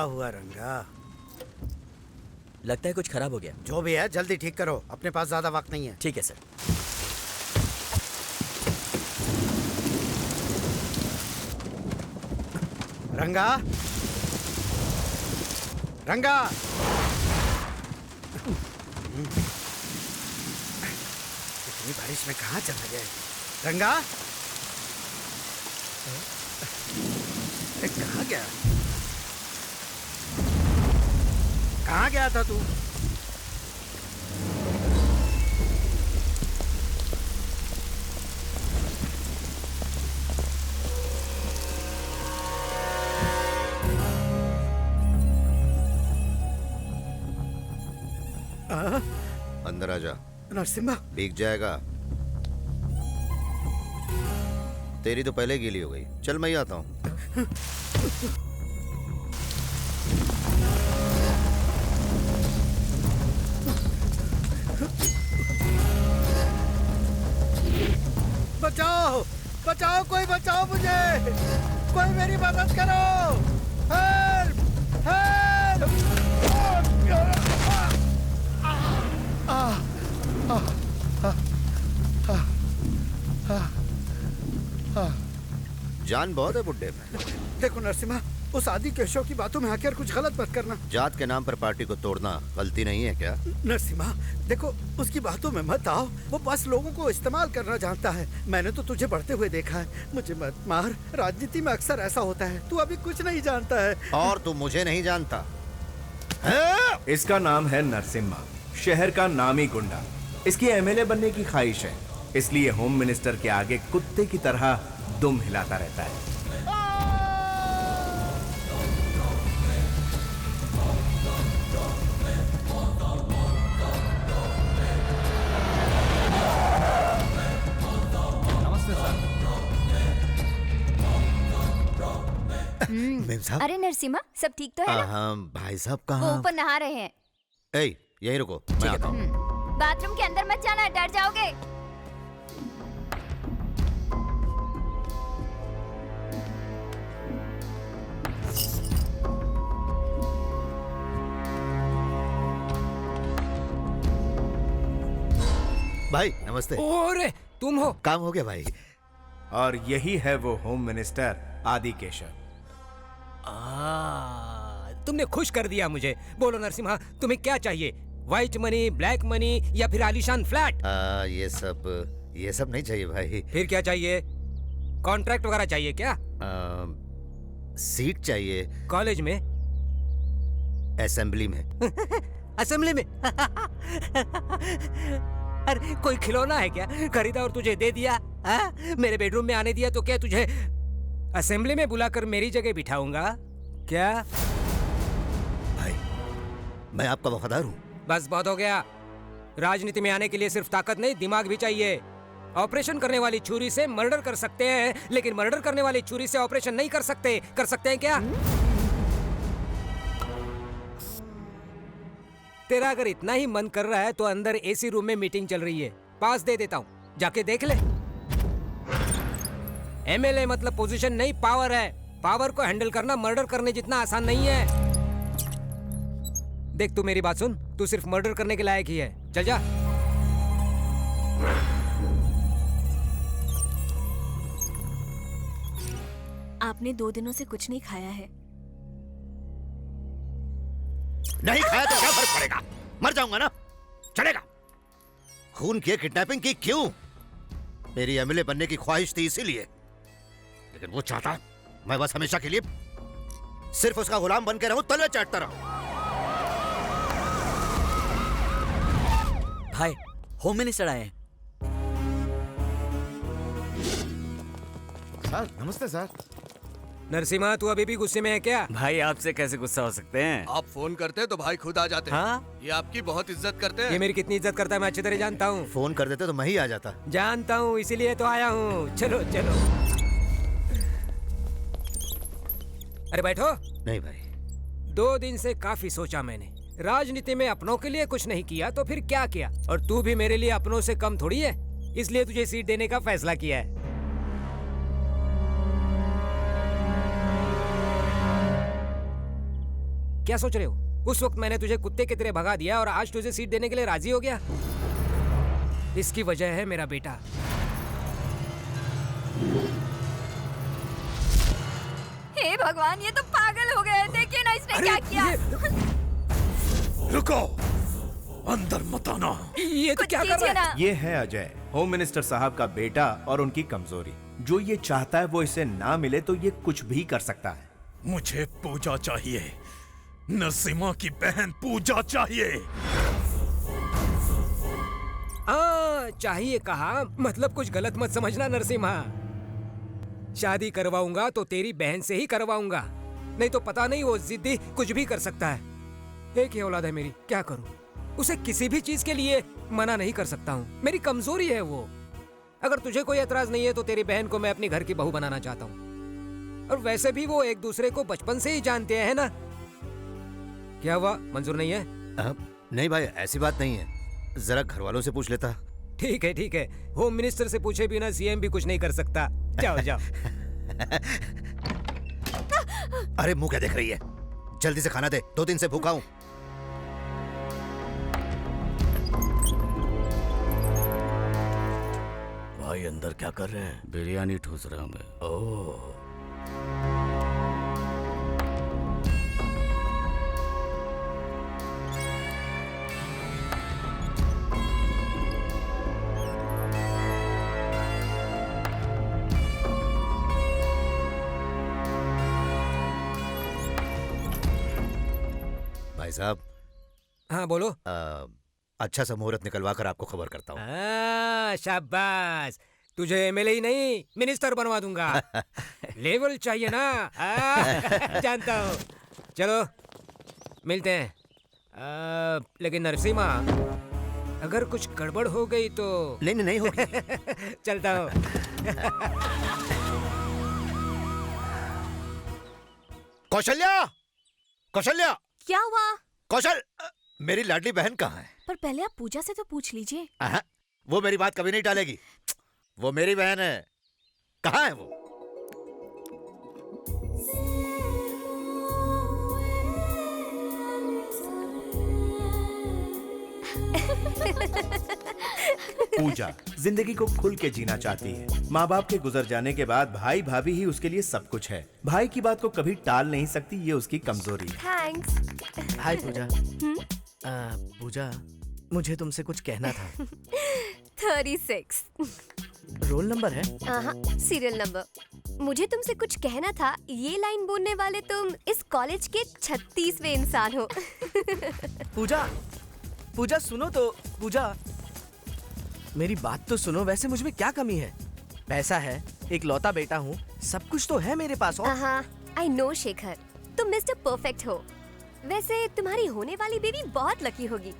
हुआ रंगा? लगता है कुछ खराब हो गया। जो भी है जल्दी ठीक करो, अपने पास ज्यादा वक्त नहीं है। ठीक है सर। रंगा, रंगा, इतनी बारिश में कहाँ चला गया रंगा? अरे कहाँ गया? कहाँ गया था तू? अंदर आ जा। नरसिम्हा, भीग जाएगा। तेरी तो पहले गीली हो गई। चल मैं ही आता हूँ। बचाओ, बचाओ, कोई बचाओ मुझे, कोई मेरी मदद करो। Help, help. जान बहुत है बुड्ढे में। देखो नरसिम्हा, उस आदि केशव की बातों में आकर कुछ गलत मत करना। जात के नाम पर पार्टी को तोड़ना गलती नहीं है क्या? नरसिम्हा देखो, उसकी बातों में मत आओ। वो बस लोगों को इस्तेमाल करना जानता है। मैंने तो तुझे बढ़ते हुए देखा है। मुझे मत मार, राजनीति में अक्सर ऐसा होता है। तू अभी कुछ नहीं जानता है। और तू मुझे नहीं जानता। इसका नाम है नरसिम्हा, शहर का नामी गुंडा। इसकी एमएलए बनने की ख्वाहिश है, इसलिए होम मिनिस्टर के आगे कुत्ते की तरह दुम हिलाता रहता है। नमस्ते सर। मेम साहब। अरे नरसिम्हा, सब ठीक तो है ना? हाँ भाई साहब वो कहाँ? ऊपर नहा रहे हैं। ए, यहीं रुको, मैं आता हूँ। बाथरूम के अंदर मत जाना, डर जाओगे। भाई नमस्ते। ओरे तुम हो? काम हो गया भाई। और यही है वो होम मिनिस्टर आदि केशव। तुमने खुश कर दिया मुझे। बोलो नरसिम्हा, तुम्हें क्या चाहिए? व्हाइट मनी, ब्लैक मनी या फिर आलीशान फ्लैट? ये सब नहीं चाहिए भाई। फिर क्या चाहिए? कॉन्ट्रैक्ट वगैरह चाहिए क्या? सीट चाहिए। कॉलेज में? असेंबली में। असेंबली में? अरे कोई खिलौना है क्या? खरीदा और तुझे दे दिया? मेरे बेडरूम में आने दिया तो क्या तुझे असेंबली में बुलाकर मेरी जगह बिठाऊंगा क्या? भाई मैं आपका वफादार हूँ। बस बहुत हो गया। राजनीति में आने के लिए सिर्फ ताकत नहीं, दिमाग भी चाहिए। ऑपरेशन करने वाली छुरी से मर्डर कर सकते हैं, लेकिन मर्डर करने वाली छुरी से ऑपरेशन नहीं कर सकते। कर सकते हैं क्या? तेरा अगर इतना ही मन कर रहा है तो अंदर एसी रूम में मीटिंग चल रही है, पास दे देता हूँ, जाके देख ले। एमएलए मतलब पोजीशन नहीं, पावर है। पावर को हैंडल करना मर्डर करने जितना आसान नहीं है। देख तू मेरी बात सुन, तू सिर्फ मर्डर करने के लायक ही है। चल जा। आपने 2 दिनों से कुछ नहीं खाया है। नहीं खाया तो क्या फर्क पड़ेगा? मर जाऊंगा ना, चलेगा। खून किए, किडनैपिंग की क्यों? मेरी एमएलए बनने की ख्वाहिश थी इसीलिए, लेकिन वो चाहता मैं बस हमेशा के लिए सिर्फ उसका गुलाम बन के रहूं, तलवे चाटता रहूं। भाई होम मिनिस्टर आए हैं। सर नमस्ते सर। नरसिम्हा, तू अभी भी गुस्से में है क्या? भाई आपसे कैसे गुस्सा हो सकते हैं? आप फोन करते तो भाई खुद आ जाते। हाँ? ये आपकी बहुत इज्जत करते ये हैं। मेरी कितनी इज्जत करता है मैं अच्छी तरह जानता हूँ। फोन कर देते तो मैं ही आ जाता। जानता हूँ, इसीलिए तो आया हूँ। चलो चलो। अरे बैठो। नहीं भाई। 2 दिन से काफी सोचा मैंने। राजनीति में अपनों के लिए कुछ नहीं किया तो फिर क्या किया? और तू भी मेरे लिए अपनों से कम थोड़ी है, इसलिए तुझे सीट देने का फैसला किया है। क्या सोच रहे हो? उस वक्त मैंने तुझे कुत्ते की तरह भगा दिया और आज तुझे सीट देने के लिए राजी हो गया। इसकी वजह है मेरा बेटा। हे भगवान, ये तो पागल हो गए। देखिए ना इसने क्या किया। रुको, अंदर मत आना। ये तो कुछ क्या कर कीजिए रहा है? ना। ये है अजय, होम मिनिस्टर साहब का बेटा और उनकी कमजोरी। जो ये चाहता है वो इसे ना मिले तो ये कुछ भी कर सकता है। मुझे पूजा चाहिए, नरसिम्हा की बहन पूजा चाहिए। चाहिए कहा, मतलब कुछ गलत मत समझना नरसिम्हा। शादी करवाऊंगा तो तेरी बहन से ही करवाऊंगा, नहीं तो पता नहीं वो जिद्दी कुछ भी कर सकता है। एक ही औलाद है मेरी, क्या करूं? उसे किसी भी चीज के लिए मना नहीं कर सकता हूँ, मेरी कमजोरी है वो। अगर तुझे कोई एतराज नहीं है तो तेरी बहन को मैं अपनी घर की बहू बनाना चाहता हूँ। और वैसे भी वो एक दूसरे को बचपन से ही जानते हैं ना। क्या हुआ, मंजूर नहीं है? नहीं भाई, ऐसी बात नहीं है, जरा घर वालों से पूछ लेता। ठीक है ठीक है, होम मिनिस्टर से पूछे बिना सीएम भी कुछ नहीं कर सकता। जाओ जाओ। अरे मुंह क्या देख रही है, जल्दी से खाना दे, 2 दिन से भूखा हूँ। भाई अंदर क्या कर रहे हैं? बिरयानी ठूस रहा हूं मैं। ओह, भाई साहब, हाँ बोलो। अच्छा सा मुहूर्त निकलवा कर आपको खबर करता हूँ। शाबाश, तुझे एमएलए ही नहीं मिनिस्टर बनवा दूंगा। लेवल चाहिए ना। जानता हूँ। चलो मिलते हैं। लेकिन नरसिम्हा, अगर कुछ गड़बड़ हो गई तो? नहीं नहीं, नहीं होगी। चलता हूँ। कौशल्या, कौशल्या, क्या हुआ? कौशल, मेरी लाडली बहन कहाँ है? पर पहले आप पूजा से तो पूछ लीजिए। वो मेरी बात कभी नहीं टालेगी। वो मेरी बहन है, कहाँ है वो? पूजा जिंदगी को खुल के जीना चाहती है। माँ बाप के गुजर जाने के बाद भाई भाभी ही उसके लिए सब कुछ है। भाई की बात को कभी टाल नहीं सकती, ये उसकी कमजोरी है। थैंक्स। हाय पूजा। पूजा, मुझे तुमसे कुछ कहना था। 36। रोल नंबर है? Serial number. मुझे तुमसे कुछ कहना था। ये लाइन बोलने वाले तुम इस कॉलेज के 36वें इंसान हो। पूजा, पूजा सुनो तो। पूजा, मेरी बात तो सुनो। वैसे मुझ में क्या कमी है? पैसा है, एक लौता बेटा हूँ, सब कुछ तो है मेरे पास। और आई नो शेखर, तुम मिस्टर परफेक्ट हो। वैसे तुम्हारी होने वाली बेबी बहुत लकी होगी।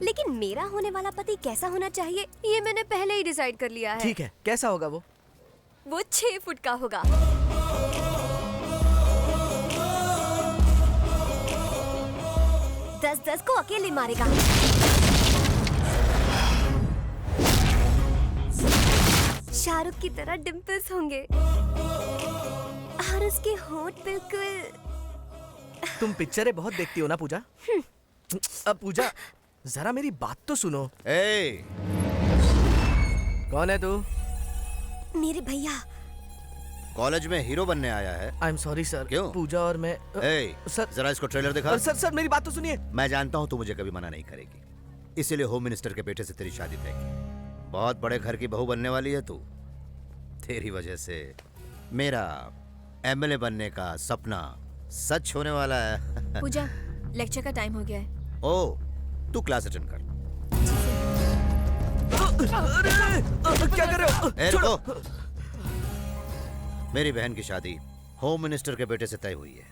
लेकिन मेरा होने वाला पति कैसा होना चाहिए ये मैंने पहले ही डिसाइड कर लिया है। ठीक है, कैसा होगा वो? वो 6 फुट का होगा। 10-10 को अकेले मारेगा। शाहरुख की तरह डिम्पल्स होंगे और उसके होंठ बिल्कुल। तुम पिक्चरें बहुत देखती हो ना पूजा? अब पूजा, जरा मेरी बात तो सुनो। ए! कौन है तू? मेरे भैया। कॉलेज में हीरो बनने आया है? I am sorry sir. क्यों? पूजा और मैं। सर जरा इसको ट्रेलर दिखा। सर सर मेरी बात तो सुनिए। मैं जानता हूँ तू मुझे कभी मना नहीं करेगी, इसीलिए होम मिनिस्टर के बेटे से तेरी शादी तय की। बहुत बड़े घर की बहू बनने वाली है तू। तेरी वजह से मेरा एमएलए बनने का सपना सच होने वाला है। पूजा, लेक्चर का टाइम हो गया है। ओ, तू क्लास अटेंड कर। क्या कर रहे हो? ए, रुको। मेरी बहन की शादी होम मिनिस्टर के बेटे से तय हुई है।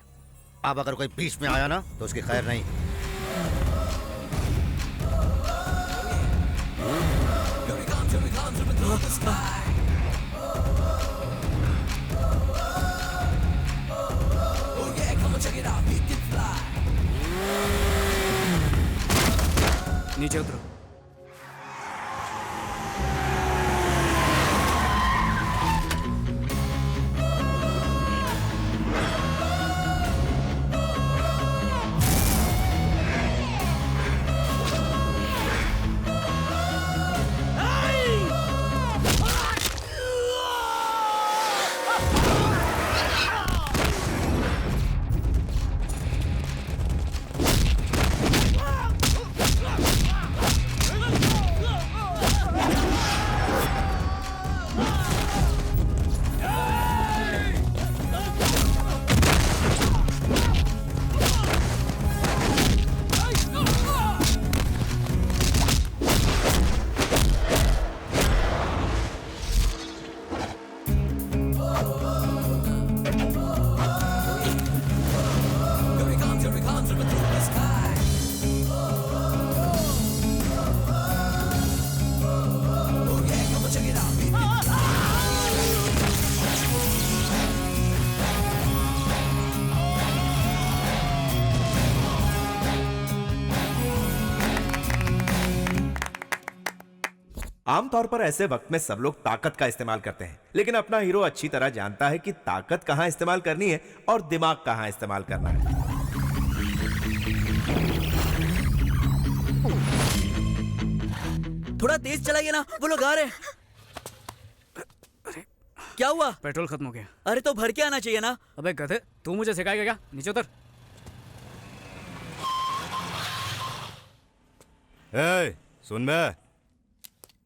अब अगर कोई बीच में आया ना तो उसकी खैर नहीं। नीचे उतरो। आमतौर पर ऐसे वक्त में सब लोग ताकत का इस्तेमाल करते हैं, लेकिन अपना हीरो अच्छी तरह जानता है कि ताकत कहां इस्तेमाल करनी है और दिमाग कहां इस्तेमाल करना है। थोड़ा तेज चलाइए ना, वो लोग आ रहे हैं। क्या हुआ? पेट्रोल खत्म हो गया। अरे तो भर के आना चाहिए ना। अबे गधे, तू मुझे सिखाएगा क्या? नीचे उतर। सुन बे,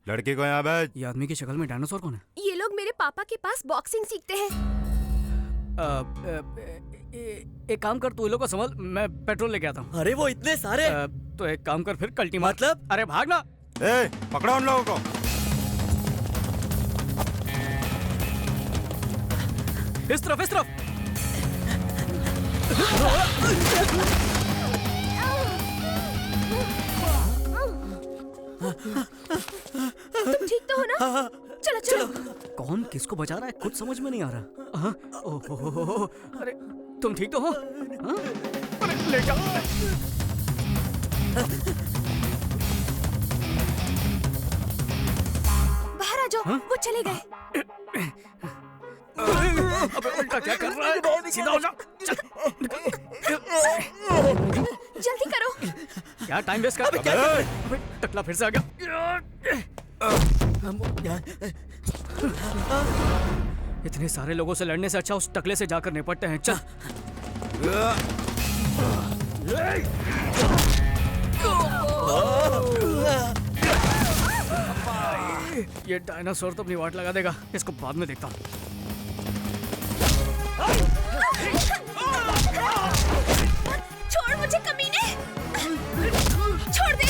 लड़की को यहाँ भेज। ये आदमी की शक्ल में डायनासोर कौन है? ये लोग मेरे पापा के पास बॉक्सिंग सीखते हैं। एक काम कर, तू लोग को संभाल, मैं पेट्रोल लेके आता हूँ। अरे वो इतने सारे। तो एक काम कर फिर, कल्टी मार। मतलब? अरे भागना। पकड़ो उन लोगों को। इस तरफ, इस तरफ। तुम ठीक तो हो ना? चलो चलो। कौन किसको बचा रहा है कुछ समझ में नहीं आ रहा। हाँ? ओहो, अरे तुम ठीक तो हो? हाँ? अरे ले जाओ। बाहर आ जाओ। वो चले गए। अबे उल्टा क्या कर रहा है? सीधा हो जा। जल्दी करो। क्या टाइम वेस्ट कर? अबे टकला फिर से आ गया। इतने सारे लोगों से लड़ने से अच्छा उस टकले से जाकर निपटते हैं। चल। ये डायनासोर तो अपनी वाट लगा देगा, इसको बाद में देखता हूँ। छोड़ मुझे कमीने। छोड़ दे।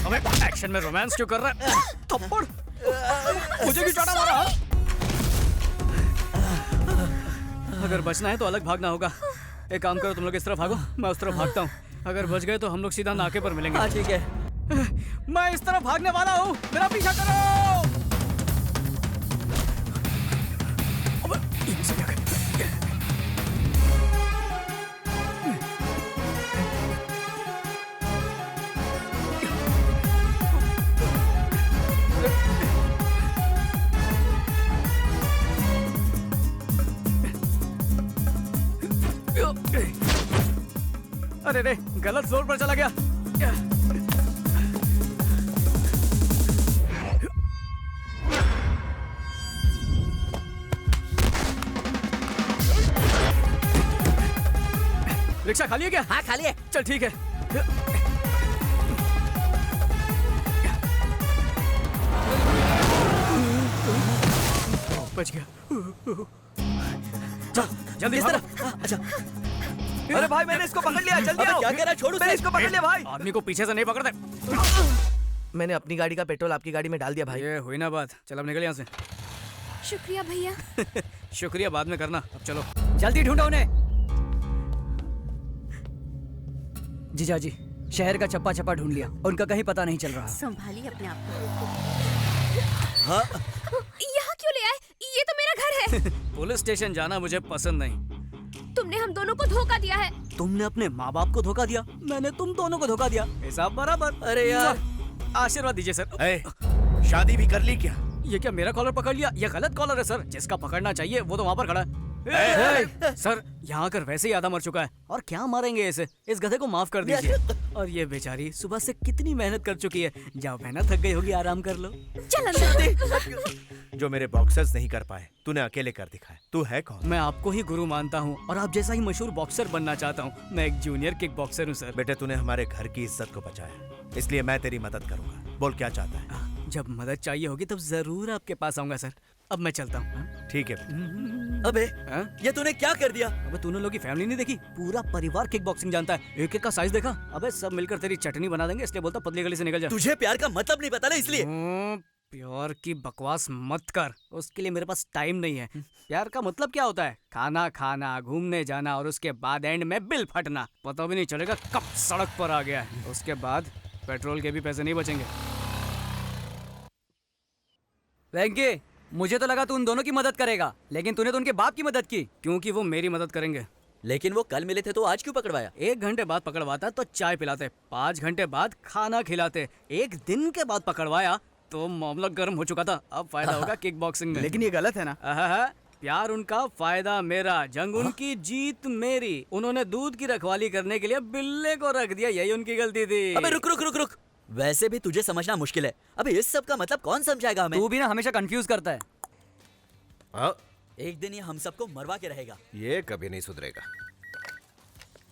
अबे एक्शन में रोमांस क्यों कर रहा है? थप्पड़ मुझे क्यों चाटा मारा? अगर बचना है तो अलग भागना होगा। एक काम करो, तुम लोग इस तरफ भागो, मैं उस तरफ भागता हूँ। अगर बच गए तो हम लोग सीधा नाके पर मिलेंगे। हाँ ठीक है। मैं इस तरफ भागने वाला हूँ, मेरा पीछा करो। अरे रे, गलत फ्लोर पर चला गया। रिक्शा खाली है क्या? हाँ खाली है। चल ठीक है। बच गया। चल जल्दी भागो। अच्छा। अरे भाई मैंने इसको पकड़ लिया, जल्दी आओ। क्या कह रहा है? छोड़ उसे। मैंने इसको पकड़ लिया भाई। आदमी को पीछे से नहीं पकड़ते। मैंने अपनी गाड़ी का पेट्रोल आपकी गाड़ी में डाल दिया भाई। ये हुई ना बात। चल अब निकल यहाँ से। शुक्रिया भैया। शुक्रिया बाद में करना, अब चलो। जल्दी ढूंढो उन्हें। जीजा जी, शहर का चप्पा चप्पा ढूंढ लिया, उनका कहीं पता नहीं चल रहा। संभालिए अपने आप को। यहाँ क्यों ले आए? ये तो मेरा घर है। पुलिस स्टेशन जाना मुझे पसंद नहीं। तुमने हम दोनों को धोखा दिया है। तुमने अपने माँ बाप को धोखा दिया, मैंने तुम दोनों को धोखा दिया, हिसाब बराबर। अरे यार, आशीर्वाद दीजिए सर। शादी भी कर ली क्या? ये क्या मेरा कॉलर पकड़ लिया? ये गलत कॉलर है सर, जिसका पकड़ना चाहिए वो तो वहाँ पर खड़ा है। सर यहाँ आकर वैसे ही आधा मर चुका है, और क्या मारेंगे इसे? इस गधे को माफ कर दीजिए। और ये बेचारी सुबह से कितनी मेहनत कर चुकी है। जाओ बहना, थक गई होगी, आराम कर लो। चल अंदर। जो मेरे बॉक्सर्स नहीं कर पाए, तूने अकेले कर दिखाया। तू है कौन? मैं आपको ही गुरु मानता हूँ और आप जैसा ही मशहूर बॉक्सर बनना चाहता हूँ। मैं एक जूनियर किक बॉक्सर हूँ सर। बेटे, तूने हमारे घर की इज्जत को बचाया, इसलिए मैं तेरी मदद करूंगा। बोल क्या चाहता है? जब मदद चाहिए होगी तब जरूर आपके पास आऊंगा सर। अब मैं चलता हूँ। ठीक है। अबे ये तूने क्या कर दिया? अबे तूने लोग की फैमिली नहीं देखी? पूरा परिवार किक बॉक्सिंग जानता है। एक एक का साइज देखा? अबे सब मिलकर तेरी चटनी बना देंगे, इसलिए बोलता पतली गली से निकल जा। तुझे प्यार का मतलब नहीं पता ना, इसलिए। प्यार की बकवास मत कर, उसके लिए मेरे पास टाइम नहीं है। प्यार का मतलब क्या होता है? खाना खाना, घूमने जाना, और उसके बाद एंड में बिल फटना। पता भी नहीं चलेगा कब सड़क पर आ गया है। उसके बाद पेट्रोल के भी पैसे नहीं बचेंगे। वेंकी, मुझे तो लगा तू उन दोनों की मदद करेगा, लेकिन तूने तो उनके बाप की मदद की। क्योंकि वो मेरी मदद करेंगे। लेकिन वो कल मिले थे तो आज क्यों पकड़वाया? 1 घंटे बाद पकड़वाता तो चाय पिलाते, 5 घंटे बाद खाना खिलाते, 1 दिन के बाद पकड़वाया तो मामला गर्म हो चुका था। अब फायदा होगा किक बॉक्सिंग में। लेकिन ये गलत है ना? प्यार उनका, फायदा मेरा, जंग उनकी, जीत मेरी। उन्होंने दूध की रखवाली करने के लिए बिल्ले को रख दिया, यही उनकी गलती थी। अबे रुक रुक रुक रुक, वैसे भी तुझे समझना मुश्किल है। अबे इस सब का मतलब कौन समझाएगा हमें? तू भी ना हमेशा कंफ्यूज करता है। एक दिन ये हम सबको मरवा के रहेगा। ये कभी नहीं सुधरेगा।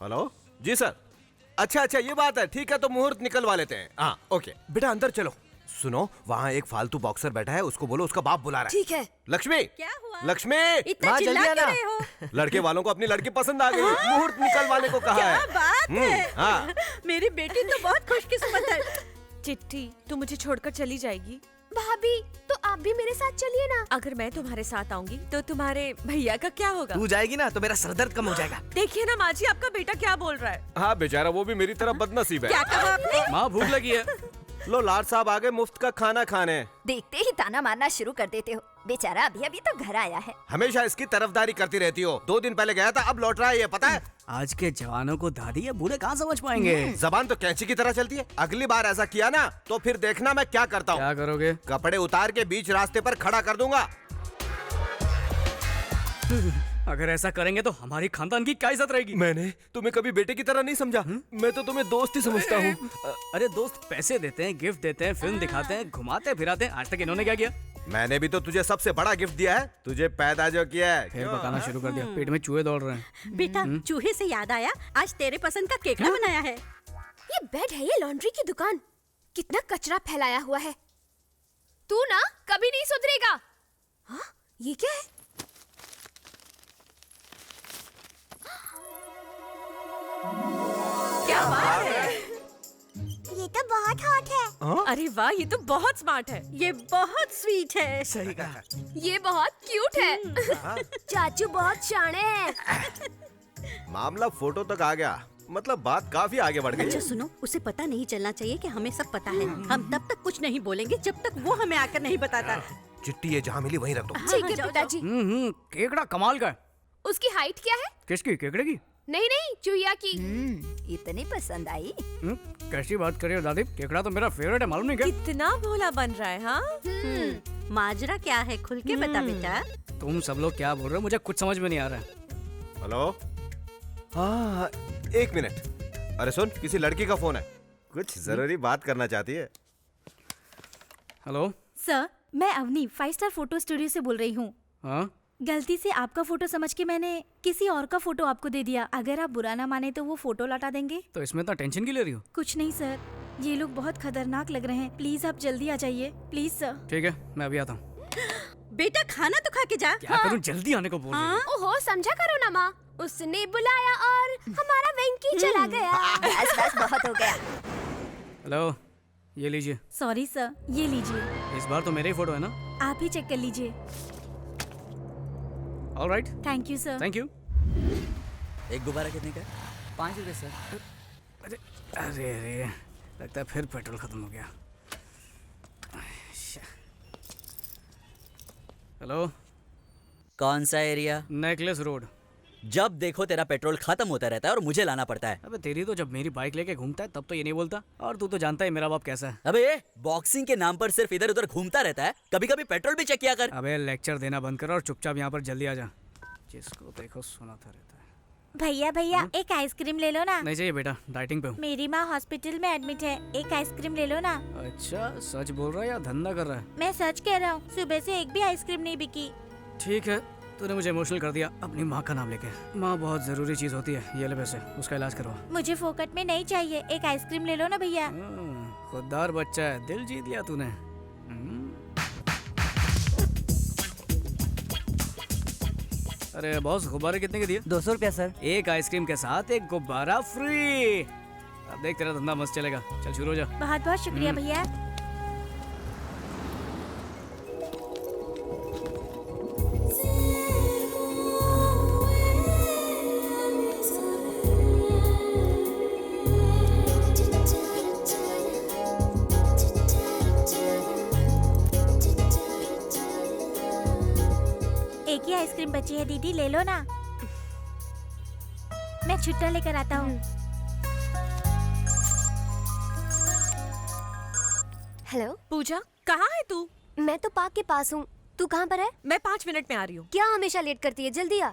हेलो जी सर। अच्छा ये बात है, ठीक है तो मुहूर्त निकलवा लेते हैं। हाँ ओके बेटा अंदर चलो। सुनो वहाँ एक फालतू बॉक्सर बैठा है, उसको बोलो उसका बाप बुला रहा है। ठीक है। लक्ष्मी, क्या हुआ? लक्ष्मी, इतना चिल्ला क्यों रहे हो? लड़के वालों को अपनी लड़की पसंद आ गई, मुहूर्त निकलवाने को कहा है। क्या बात है? हाँ। मेरी बेटी तो बहुत खुशकिस्मत है। चिट्ठी, तू मुझे छोड़कर चली जाएगी? भाभी तो आप भी मेरे साथ चलिए ना। अगर मैं तुम्हारे साथ आऊंगी तो तुम्हारे भैया का क्या होगा? तू जाएगी ना तो मेरा सरदर्द कम हो जाएगा। देखिए ना माँ जी, आपका बेटा क्या बोल रहा है। हाँ बेचारा वो भी मेरी तरह बदनसीब है। क्या कहा आपने? माँ भूख लगी है। लो लाड साहब आ गए मुफ्त का खाना खाने। देखते ही ताना मारना शुरू कर देते हो। बेचारा अभी अभी तो घर आया है। हमेशा इसकी तरफदारी करती रहती हो। 2 दिन पहले गया था, अब लौट रहा है, ये पता है? आज के जवानों को दादी या बूढ़े कहाँ समझ पाएंगे। जबान तो कैंची की तरह चलती है। अगली बार ऐसा किया ना तो फिर देखना मैं क्या करता हूँ। क्या करोगे? कपड़े उतार के बीच रास्ते पर खड़ा कर दूंगा। अगर ऐसा करेंगे तो हमारी खानदान की क्या इज्जत रहेगी? मैंने तुम्हें कभी बेटे की तरह नहीं समझा। मैं तो तुम्हें दोस्त ही समझता हूँ। अरे दोस्त पैसे देते हैं, गिफ्ट देते हैं, फिल्म दिखाते हैं, घुमाते फिराते हैं। आज तक इन्होंने क्या किया? मैंने भी तो तुझे सबसे बड़ा गिफ्ट दिया है, तुझे पैदा जो किया है। फिर पकाना शुरू कर दिया, पेट में चूहे दौड़ रहे हैं। बेटा चूहे से याद आया, आज तेरे पसंद का केकड़ा बनाया है। ये बेड है, ये लॉन्ड्री की दुकान। कितना कचरा फैलाया हुआ है। तू ना कभी नहीं सुधरेगा। हाँ, ये क्या है? क्या बात है? ये तो बहुत हॉट है। अरे वाह, ये तो बहुत स्मार्ट है। ये बहुत स्वीट है। सही कहा। ये बहुत क्यूट है। चाचू बहुत शाणे हैं। मामला फोटो तक आ गया, मतलब बात काफी आगे बढ़ गई। अच्छा सुनो, उसे पता नहीं चलना चाहिए कि हमें सब पता है। हम तब तक कुछ नहीं बोलेंगे जब तक वो हमें आकर नहीं बताता। चिट्ठी ये जहाँ मिली वहीं रख दो। ठीक है पिताजी। केकड़ा कमाल का है। उसकी हाइट क्या है? किसकी? केकड़े की? नहीं नहीं, चूहिया की। इतनी पसंद आई। कैसी बात कर रही हो दादी? केकड़ा तो मेरा फेवरेट है, मालूम नहीं क्या? कितना भोला बन रहा है। हाँ माजरा क्या है, खुल के बता बेटा। तुम सब लोग क्या बोल रहे हो? मुझे कुछ समझ में नहीं आ रहा है। हेलो, हाँ 1 मिनट। अरे सुन, किसी लड़की का फोन है, कुछ जरूरी बात करना चाहती है। हेलो सर, मैं अवनी 5 स्टार फोटो स्टूडियो से बोल रही हूँ। हाँ, गलती से आपका फोटो समझ के मैंने किसी और का फोटो आपको दे दिया। अगर आप बुरा ना माने तो वो फोटो लौटा देंगे? तो इसमें इतना टेंशन क्यों ले रही हो? कुछ नहीं सर, ये लोग बहुत खतरनाक लग रहे हैं। प्लीज आप जल्दी आ जाइए, प्लीज सर। ठीक है, मैं अभी आता हूँ। बेटा खाना तो खा के जा। क्या करूँ, जल्दी आने को बोल रही हूँ। ओहो, समझा करो ना माँ। उसने बुलाया और हमारा वेंकी चला गया। बस बस बहुत हो गया। हेलो, ये लीजिए। सॉरी सर, ये लीजिए। इस बार तो मेरे ही फोटो है ना? आप ही चेक कर लीजिए। All right, thank you sir. Thank you. एक गुब्बारा कितने का? 5 रुपए सर। अरे अरे, लगता है फिर पेट्रोल खत्म हो गया। हेलो, कौन सा एरिया? Necklace road. जब देखो तेरा पेट्रोल खत्म होता रहता है और मुझे लाना पड़ता है। अबे तेरी तो जब मेरी बाइक लेके घूमता है तब तो ये नहीं बोलता, और तू तो जानता है मेरा बाप कैसा है। अबे बॉक्सिंग के नाम पर सिर्फ इधर उधर घूमता रहता है, कभी कभी पेट्रोल भी चेक किया कर। अबे लेक्चर देना बंद कर और चुपचाप यहाँ पर जल्दी आ जा। जिसको देखो सुनाता रहता है। भैया भैया एक आइसक्रीम ले लो ना। नहीं चाहिए बेटा, डाइटिंग पे हूँ। मेरी माँ हॉस्पिटल में एडमिट है, एक आइसक्रीम ले लो ना। अच्छा, सच बोल रहा है या धंधा कर रहा है? मैं सच कह रहा हूँ, सुबह से एक भी आइसक्रीम नहीं बिकी। ठीक है, तूने मुझे इमोशनल कर दिया अपनी माँ का नाम लेके। माँ बहुत जरूरी चीज होती है। ये ले पैसे, उसका इलाज करवा। मुझे फोकट में नहीं चाहिए, एक आइसक्रीम ले लो ना भैया। खुददार बच्चा है, दिल जीत लिया तूने। अरे बॉस, गुब्बारे कितने के दिए? 200 रुपया सर। एक आइसक्रीम के साथ एक गुब्बारा फ्री। अब देख तेरा धंधा मस्त चलेगा। चल शुरू हो जा। बहुत बहुत शुक्रिया भैया। एक ही आइसक्रीम बची है दीदी, ले लो ना। मैं छुट्टा लेकर आता हूँ। हेलो पूजा, कहाँ है तू? मैं तो पार्क के पास हूँ। तू कहाँ पर है? मैं 5 मिनट में आ रही हूँ। क्या हमेशा लेट करती है? जल्दी आ।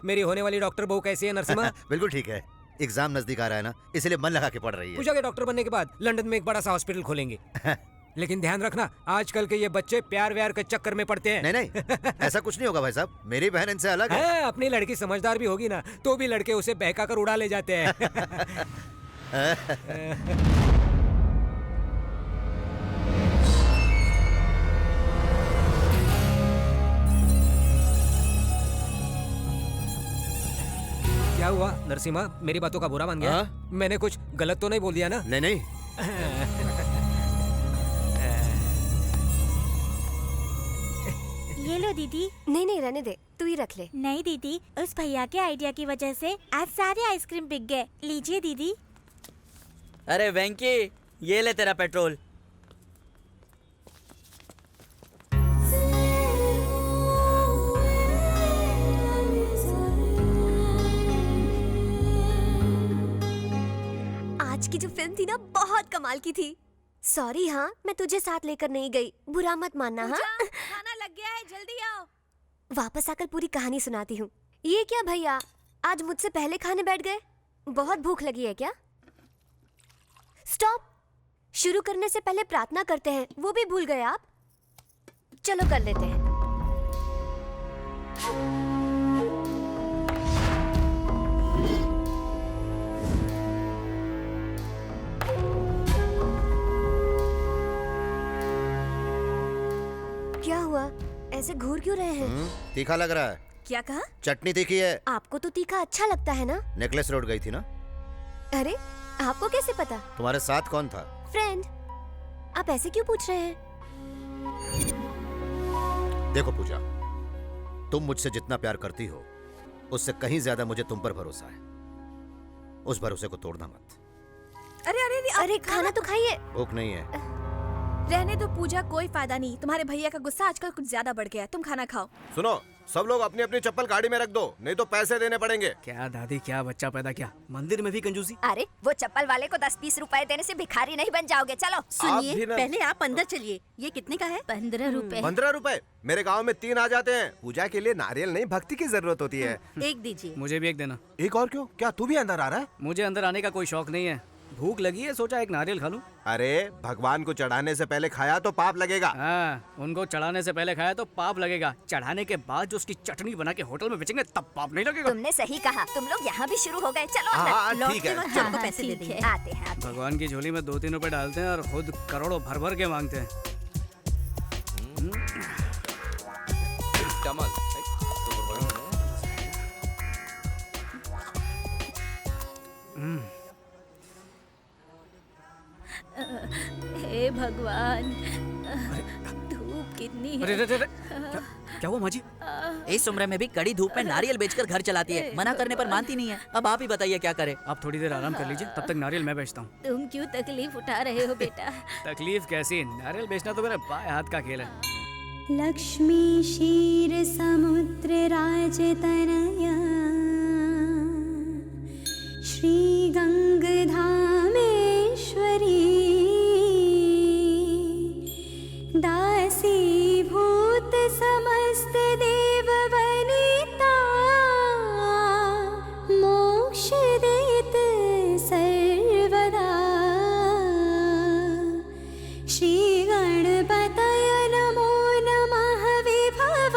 मेरी होने वाली डॉक्टर बहू कैसी है नरसिम्हा? बिल्कुल ठीक है। एग्जाम नजदीक आ रहा है ना, इसलिए मन लगा के पढ़ रही है। पूजा के डॉक्टर बनने के बाद लंदन में एक बड़ा सा हॉस्पिटल खोलेंगे। लेकिन ध्यान रखना, आजकल के ये बच्चे प्यार व्यार के चक्कर में पड़ते हैं। नहीं ऐसा कुछ नहीं होगा भाई साहब, मेरी बहन इनसे अलग है। अपनी लड़की समझदार भी होगी ना, तो भी लड़के उसे बहका कर उड़ा ले जाते हैं। क्या हुआ नरसिम्हा, मेरी बातों का बुरा मान गया? मैंने कुछ गलत तो नहीं बोल दिया ना? नहीं। ये लो दीदी। नहीं रहने दे, तू ही रख ले। नहीं दीदी, उस भैया के आइडिया की वजह से आज सारे आइसक्रीम बिक गए। लीजिए दीदी। अरे वेंकी, ये ले तेरा पेट्रोल। आज की जो फिल्म थी ना, बहुत कमाल की थी। सॉरी हाँ, मैं तुझे साथ लेकर नहीं गई, बुरा मत मानना। हाँ, खाना लग गया है, जल्दी आओ। वापस आकर पूरी कहानी सुनाती हूँ। ये क्या भैया, आज मुझसे पहले खाने बैठ गए? बहुत भूख लगी है क्या? स्टॉप। शुरू करने से पहले प्रार्थना करते हैं, वो भी भूल गए आप? चलो कर लेते हैं। क्या हुआ, ऐसे घूर क्यों रहे हैं? तीखा लग रहा है। क्या कहा? चटनी तीखी है। आपको तो तीखा अच्छा लगता है ना? नेकलेस रोड गई थी ना? अरे, आपको कैसे पता? तुम्हारे साथ कौन था? फ्रेंड। आप ऐसे क्यों पूछ रहे हैं? देखो पूजा, तुम मुझसे जितना प्यार करती हो, उससे कहीं ज्यादा मुझे तुम पर भरोसा है। उस भरोसे को तोड़ना मत। अरे खाना तो खाइए। भूख नहीं है। रहने दो पूजा, कोई फायदा नहीं। तुम्हारे भैया का गुस्सा आजकल कुछ ज्यादा बढ़ गया है। तुम खाना खाओ। सुनो, सब लोग अपनी अपनी चप्पल गाड़ी में रख दो, नहीं तो पैसे देने पड़ेंगे। क्या दादी, क्या बच्चा पैदा किया, मंदिर में भी कंजूसी। अरे वो चप्पल वाले को 10-20 रुपए देने से भिखारी नहीं बन जाओगे। चलो सुनिए, पहले आप अंदर चलिए। ये कितने का है? 15 रुपए। 15 रुपए? मेरे गांव में 3 आ जाते हैं। पूजा के लिए नारियल नहीं, भक्ति की जरूरत होती है। एक दीजिए। मुझे भी एक देना। एक और क्यों? क्या तू भी अंदर आ रहा है? मुझे अंदर आने का कोई शौक नहीं है, भूख लगी है, सोचा एक नारियल खा लूं। अरे भगवान को चढ़ाने से पहले खाया तो पाप लगेगा। हाँ, उनको चढ़ाने से पहले खाया तो पाप लगेगा, चढ़ाने के बाद जो उसकी चटनी बना के होटल में बेचेंगे तब पाप नहीं लगेगा। तुमने सही कहा, तुम लोग यहाँ भी शुरू हो गए। चलो हाँ, अंदर। ठीक है, लौटते वक्त चलो। हमको पैसे दे देंगे। आते हैं। भगवान की झोली में 2-3 रुपए डालते हैं और खुद करोड़ों भर भर के मांगते हैं। हे भगवान, धूप कितनी है। अरे, क्या हुआ माँ जी? इस उम्र में भी कड़ी धूप में नारियल बेचकर घर चलाती है, मना करने पर मानती नहीं है। अब आप ही बताइए क्या करे। आप थोड़ी देर आराम कर लीजिए, तब तक नारियल मैं बेचता हूँ। तुम क्यों तकलीफ उठा रहे हो बेटा? तकलीफ कैसी, नारियल बेचना तो मेरे बाएं हाथ का खेल है। लक्ष्मी क्षीर समुद्र राजतनया श्री गंगधामेश्वरी दासी भूत समस्त देव वनिता मोक्ष देत सर्वदा श्री गणपतय नमो नमः विभव।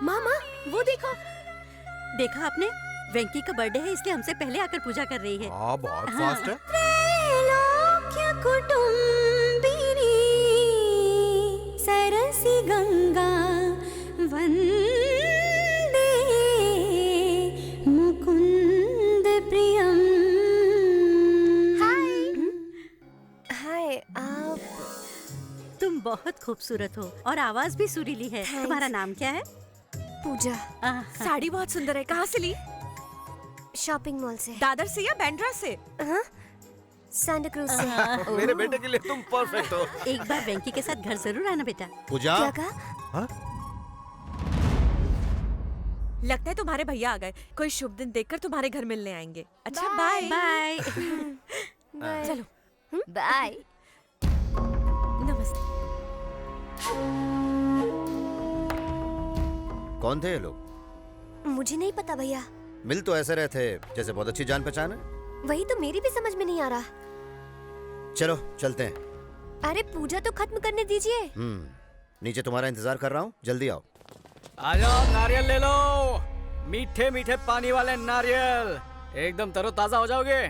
मामा, वो देखो। देखा आपने? वेंकी का बर्थडे है, इसलिए हमसे पहले आकर पूजा कर रही है। बहुत फास्ट है। त्रैलोक्य कुटुंबिनी सरसी गंगा वंदे मुकुंद प्रियम। हाय, आप? तुम बहुत खूबसूरत हो और आवाज भी सुरीली है। तुम्हारा नाम क्या है? पूजा। साड़ी बहुत सुंदर है, कहाँ से ली? शॉपिंग मॉल से। दादर से या बैंड्रा से? हाँ, सांता क्रूज से। मेरे बेटे के लिए तुम परफेक्ट हो। एक बार वेंकी के साथ घर जरूर आना बेटा। पूजा। क्या कहा? लगता है तुम्हारे भैया आ गए। कोई शुभ दिन देखकर तुम्हारे घर मिलने आएंगे। अच्छा बाय बाय। चलो बाय। नमस्ते। कौन थे ये लोग? मुझे नहीं पता भैया। मिल तो ऐसे रहे थे जैसे बहुत अच्छी जान पहचान है। वही तो मेरी भी समझ में नहीं आ रहा। चलो चलते हैं। अरे पूजा तो खत्म करने दीजिए। नीचे तुम्हारा इंतजार कर रहा हूँ, जल्दी आओ। आ जाओ, नारियल ले लो। मीठे मीठे पानी वाले नारियल, एकदम तरोताजा हो जाओगे।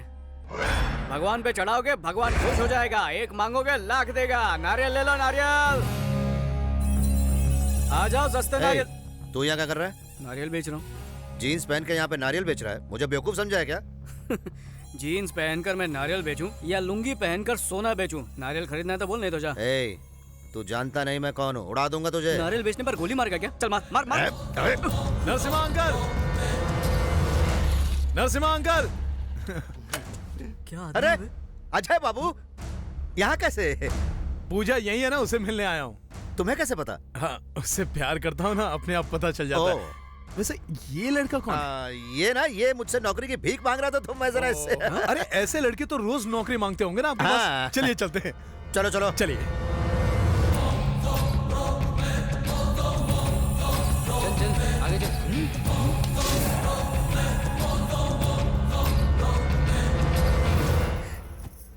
भगवान पे चढ़ाओगे, भगवान खुश हो जाएगा। एक मांगोगे लाख देगा। नारियल ले लो, नारियल। आ जाओ, सस्ते नारियल। तू यहाँ क्या कर रहा है? नारियल बेच रहा हूँ। जीन्स पहन के यहाँ पे नारियल बेच रहा है? मुझे बेवकूफ समझा है क्या? जीन्स पहनकर मैं नारियल बेचूं या लुंगी पहनकर सोना बेचूं? नारियल खरीदना है तो बोल, नहीं तो जा। तू जानता नहीं मैं कौन हूँ, उड़ा दूंगा तुझे। नारियल बेचने पर गोली मारेगा क्या? चल मार मार मार। Narasimha uncle, Narasimha uncle. क्या? अरे अजय बाबू, यहाँ कैसे? पूजा यही है ना, उसे मिलने आया हूँ। तुम्हें कैसे पता? हाँ, उससे प्यार करता हूँ ना, अपने आप पता चल जाता है। वैसे ये लड़का कौन है? ये मुझसे नौकरी की भीख मांग रहा था, तुम मैं जरा इससे। अरे ऐसे लड़के तो रोज नौकरी मांगते होंगे ना आपके पास। चलिए चलते हैं। चलो चलो चलिए। चल आगे चल।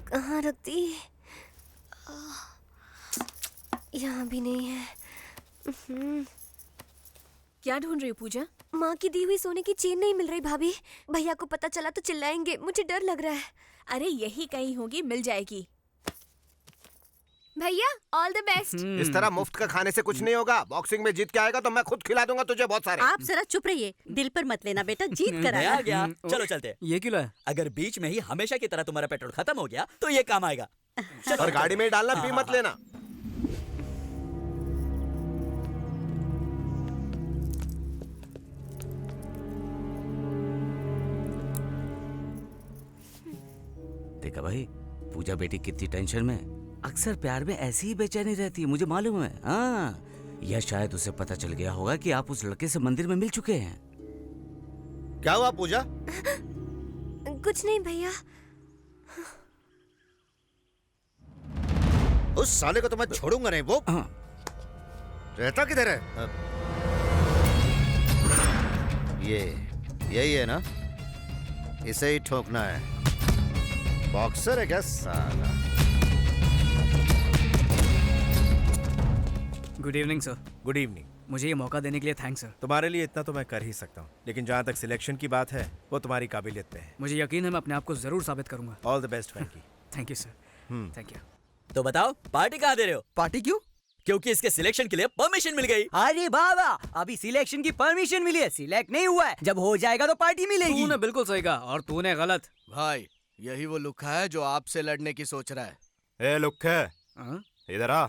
कहाँ रख दी? यहाँ भी नहीं है। क्या ढूंढ रही हो पूजा? माँ की दी हुई सोने की चेन नहीं मिल रही भाभी। भैया को पता चला तो चिल्लाएंगे, मुझे डर लग रहा है। अरे यही कहीं होगी, मिल जाएगी। भैया ऑल द बेस्ट। इस तरह मुफ्त का खाने से कुछ नहीं होगा। बॉक्सिंग में जीत के आएगा तो मैं खुद खिला दूंगा तुझे बहुत सारे। आप जरा चुप रहिए, दिल पर मत लेना बेटा, जीत कर मैं आ आया। गया। चलो चलते। ये क्यों लाया? अगर बीच में ही हमेशा की तरह तुम्हारा पेट्रोल खत्म हो गया तो ये काम आएगा। और गाड़ी में डालना, पी मत लेना। देखा भाई, पूजा बेटी कितनी टेंशन में। अक्सर प्यार में ऐसी ही बेचैनी रहती है, मुझे मालूम है। हाँ, या शायद उसे पता चल गया होगा कि आप उस लड़के से मंदिर में मिल चुके हैं। क्या हुआ पूजा? कुछ नहीं भैया। उस साले को तो मैं छोड़ूंगा नहीं। वो रहता किधर है? यही है ना, इसे ही ठोकना है। बॉक्सर है क्या साला? Good evening sir. Good evening. मुझे ये मौका देने के लिए थैंक्स सर। तुम्हारे लिए इतना तो मैं कर ही सकता हूँ, लेकिन जहाँ तक सिलेक्शन की बात है वो तुम्हारी काबिलियत पे है। मुझे यकीन है मैं अपने आप को जरूर साबित करूंगा। All the best Venky. Thank you sir. Thank you. तो बताओ पार्टी कहाँ दे रहे हो? पार्टी क्यों? क्योंकि इसके सिलेक्शन के लिए परमिशन मिल गई। अरे बाबा, अभी सिलेक्शन की परमिशन मिली है, सिलेक्ट नहीं हुआ है। जब हो जाएगा तो पार्टी मिलेगी। तूने बिल्कुल सही कहा और तूने गलत। भाई यही वो लुक्खा है जो आपसे लड़ने की सोच रहा है। ए लुक्खे, इधर आ।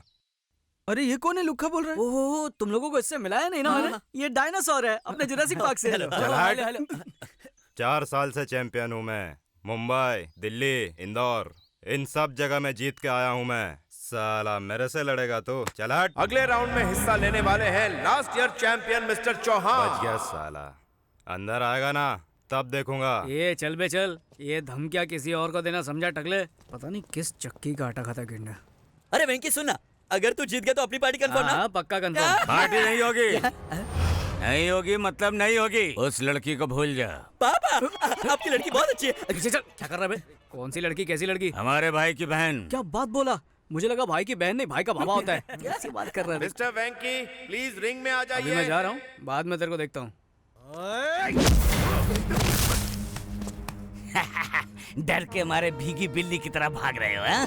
अरे ये कौन है? लुक्खा बोल रहा है। ओहो, तुम लोगों को इससे मिलाया नहीं ना? ये डायनासोर है अपने जुरासिक पार्क से। हेलो। 4 साल से चैंपियन हूँ मैं। मुंबई, दिल्ली, इंदौर, इन सब जगह में जीत के आया हूँ मैं। साला मेरे से लड़ेगा तो चल हट। अगले राउंड में हिस्सा लेने वाले हैं last year champion mister Chauhan. बच गया साला। अंदर आएगा ना तब देखूंगा। ये चल बे चल, ये धमकियाँ किसी और को देना समझा टकले? पता नहीं किस चक्की का आटा खाता गिंडा। अरे वेंकी सुनना, अगर तू जीत गया तो अपनी पार्टी कंफर्म ना? पक्का कंफर्म। पार्टी नहीं होगी। नहीं होगी मतलब नहीं होगी। उस लड़की को भूल जा। पापा, आपकी लड़की बहुत अच्छी है। चल, क्या कर रहा है? कौन सी लड़की? कैसी लड़की? हमारे भाई की बहन। क्या बात बोला? मुझे लगा भाई की बहन नहीं, भाई का बाबा होता है। कैसी बात कर रहा है? मिस्टर वेंकी प्लीज रिंग में आ जाइए। अभी मैं जा रहा हूँ, बाद में तेरे को देखता हूँ। डर के मारे भीगी बिल्ली की तरह भाग रहे हो? हैं?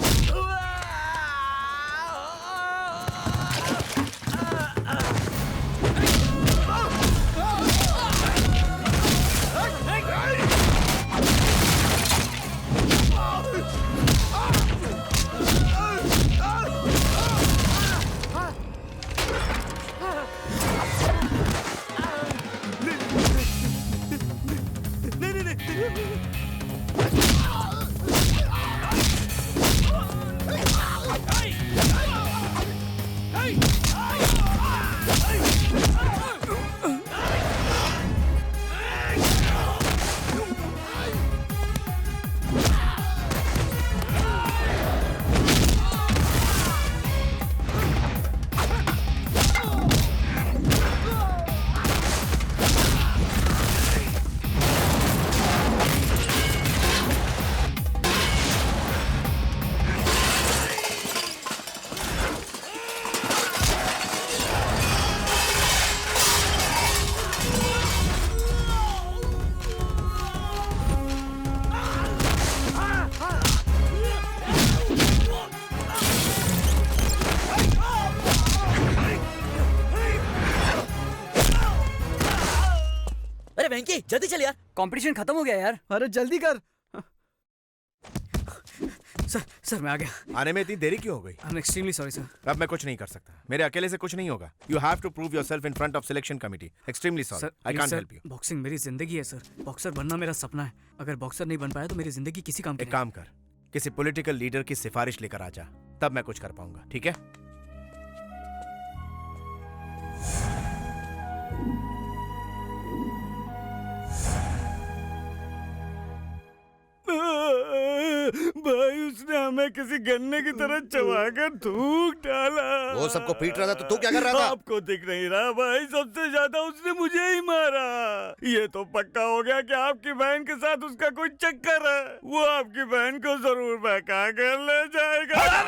अरे वेंकी जल्दी चल यार, कंपटीशन खत्म हो गया यार। अरे जल्दी कर। सर मैं आ गया। आने में इतनी देरी क्यों हो गई? I am extremely sorry sir. अब मैं कुछ नहीं कर सकता, मेरे अकेले से कुछ नहीं होगा। You have to prove yourself in front of selection committee. Extremely sorry, I can't help you. Boxing मेरी जिंदगी है सर, बॉक्सर बनना मेरा सपना है। अगर बॉक्सर नहीं बन पाया तो मेरी जिंदगी किसी काम की एक काम कर, किसी पॉलिटिकल लीडर की सिफारिश लेकर आ जा, तब मैं कुछ कर पाऊंगा, ठीक है? भाई उसने हमें किसी गन्ने की तरह चबाकर थूक डाला। वो सबको पीट रहा था तो तू क्या कर रहा था? आपको दिख नहीं रहा भाई, सबसे ज्यादा उसने मुझे ही मारा। ये तो पक्का हो गया कि आपकी बहन के साथ उसका कोई चक्कर है। वो आपकी बहन को जरूर बहका कर ले जाएगा।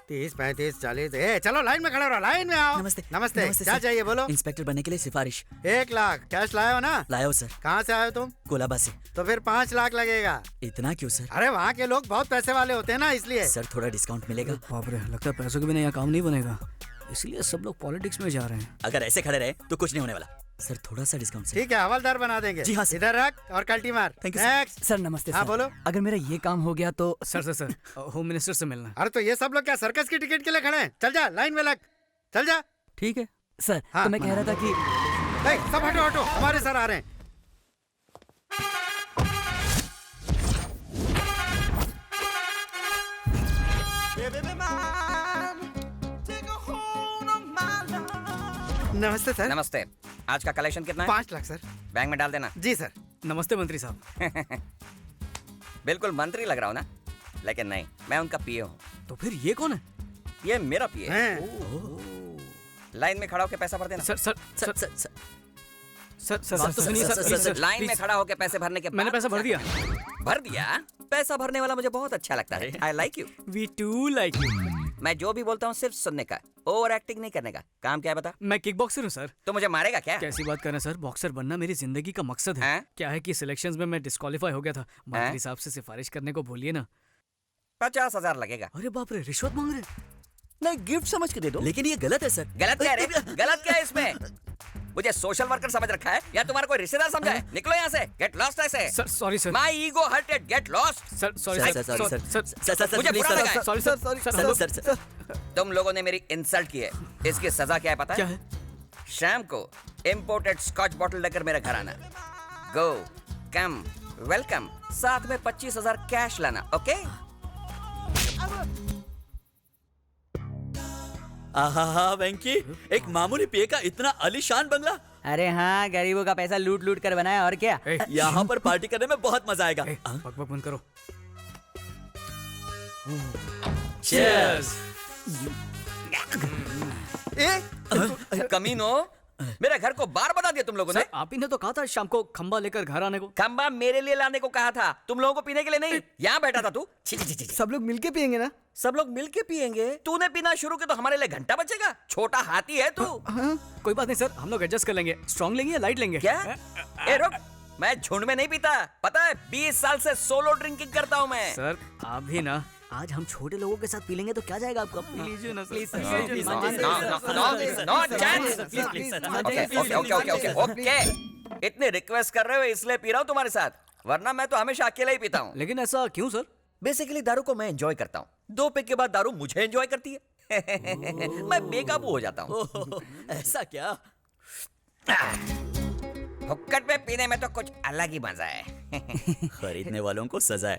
30, 35, 40। चलो लाइन में खड़े रहो, लाइन में आओ। नमस्ते। नमस्ते। क्या चाहिए बोलो? इंस्पेक्टर बनने के लिए सिफारिश। 1 लाख कैश लाए हो ना? लाया हो सर। कहाँ से आए हो तुम? कोलाबा से। तो फिर 5 लाख लगेगा। इतना क्यों सर? अरे वहाँ के लोग बहुत पैसे वाले होते हैं ना, इसलिए। सर थोड़ा डिस्काउंट मिलेगा? बाप रे, लगता है पैसों के बिना यहाँ काम नहीं बनेगा, इसलिए सब लोग पॉलिटिक्स में जा रहे हैं। अगर ऐसे खड़े रहे तो कुछ नहीं होने वाला। सर थोड़ा सा डिस्काउंट सर। ठीक है, हवलदार बना देंगे। जी हाँ सर। इधर रख और कल्टी मार। Thank you next. सर नमस्ते। हाँ सर बोलो। अगर मेरा ये काम हो गया तो सर होम मिनिस्टर से मिलना। अरे तो ये सब लोग क्या सर्कस की टिकट के लिए खड़े हैं? चल जा, लाइन में लग, चल जा। ठीक है सर। हाँ। तो मैं कह रहा था कि सब हटो हटो, हमारे सर आ रहे हैं। नमस्ते सर। नमस्ते। आज का कलेक्शन कितना है? 5 लाख सर। बैंक में डाल देना। जी सर। नमस्ते मंत्री साहब। बिल्कुल मंत्री लग रहा हूँ ना, लेकिन नहीं, मैं उनका पीए हूँ। तो फिर ये कौन है? ये मेरा पीए है। लाइन में खड़ा होकर पैसा भर देना। सर लाइन में खड़ा होकर पैसे भरने के बाद मैंने पैसा भर दिया। भर दिया? पैसा भरने वाला मुझे बहुत अच्छा लगता है। I like you. We too like you. मैं जो भी बोलता हूँ सिर्फ सुनने का, ओवर एक्टिंग नहीं करने का। काम क्या है बता? मैं किक बॉक्सर हूँ सर। तो मुझे मारेगा क्या? कैसी बात कर रहे हैं सर, बॉक्सर बनना मेरी जिंदगी का मकसद है। क्या है कि सिलेक्शंस में मैं डिस्क्वालीफाई हो गया था, मंत्री साहब से सिफारिश करने को भूलिए ना। 50,000 लगेगा। अरे बाप रे, रिश्वत मांग रहे? नहीं, गिफ्ट समझ के दे दो। लेकिन ये गलत है सर। गलत क्या है? गलत क्या है इसमें? मुझे सोशल वर्कर समझ रखा है या तुम्हारा कोई रिश्तेदार समझा है? निकलो यहाँ से, गेट लॉस्ट ऐसे। Sir sorry sir. My ego hurted, get lost. Sir sorry sir. मुझे बुरा लगा है। Sorry sir. तुम लोगों ने मेरी इंसल्ट की है, इसकी सजा क्या है पता है? क्या है? शाम को इंपोर्टेड स्कॉच बॉटल लेकर मेरे घर आना। गो कम वेलकम, साथ में 25,000 कैश लाना। ओके? आहा वेंकी, एक मामूली पिए का इतना आलीशान बंगला। अरे हाँ, गरीबों का पैसा लूट लूट कर बनाया, और क्या। यहाँ पर पार्टी करने में बहुत मजा आएगा। बक बंद करो। चीयर्स। कमीनो, मेरे घर को बार बता दिया तुम लोगों ने। सर आप ही ने तो कहा था शाम को खंबा लेकर घर आने को। खंबा मेरे लिए लाने को कहा था, तुम लोगों को पीने के लिए नहीं। यहाँ बैठा था तू। सब लोग मिलके पियेंगे ना? सब लोग मिलके पियेंगे? तूने पीना शुरू किया तो हमारे लिए घंटा बचेगा? छोटा हाथी है तू। कोई बात नहीं सर, हम लोग एडजस्ट कर लेंगे। स्ट्रॉन्ग लेंगे या लाइट लेंगे? क्या? ए रुक, मैं झुंड में नहीं पीता, पता है? 20 साल से सोलो ड्रिंकिंग करता हूँ मैं। सर आप भी ना। आज हम छोटे लोगों के साथ पी लेंगे तो क्या जाएगा आपका? पी लीजिए ना प्लीज ओके, इतने रिक्वेस्ट कर रहे हो इसलिए पी रहा हूँ तुम्हारे साथ, वरना मैं तो हमेशा अकेला ही पीता हूँ। लेकिन ऐसा क्यों सर? बेसिकली दारू को मैं एंजॉय करता हूँ, 2 पैक के बाद दारू मुझे एंजॉय करती है। मैं बेकाबू हो जाता हूँ। ऐसा क्या? हुक्कड़ पे पीने में तो कुछ अलग ही मजा है। खरीदने वालों को सजा है।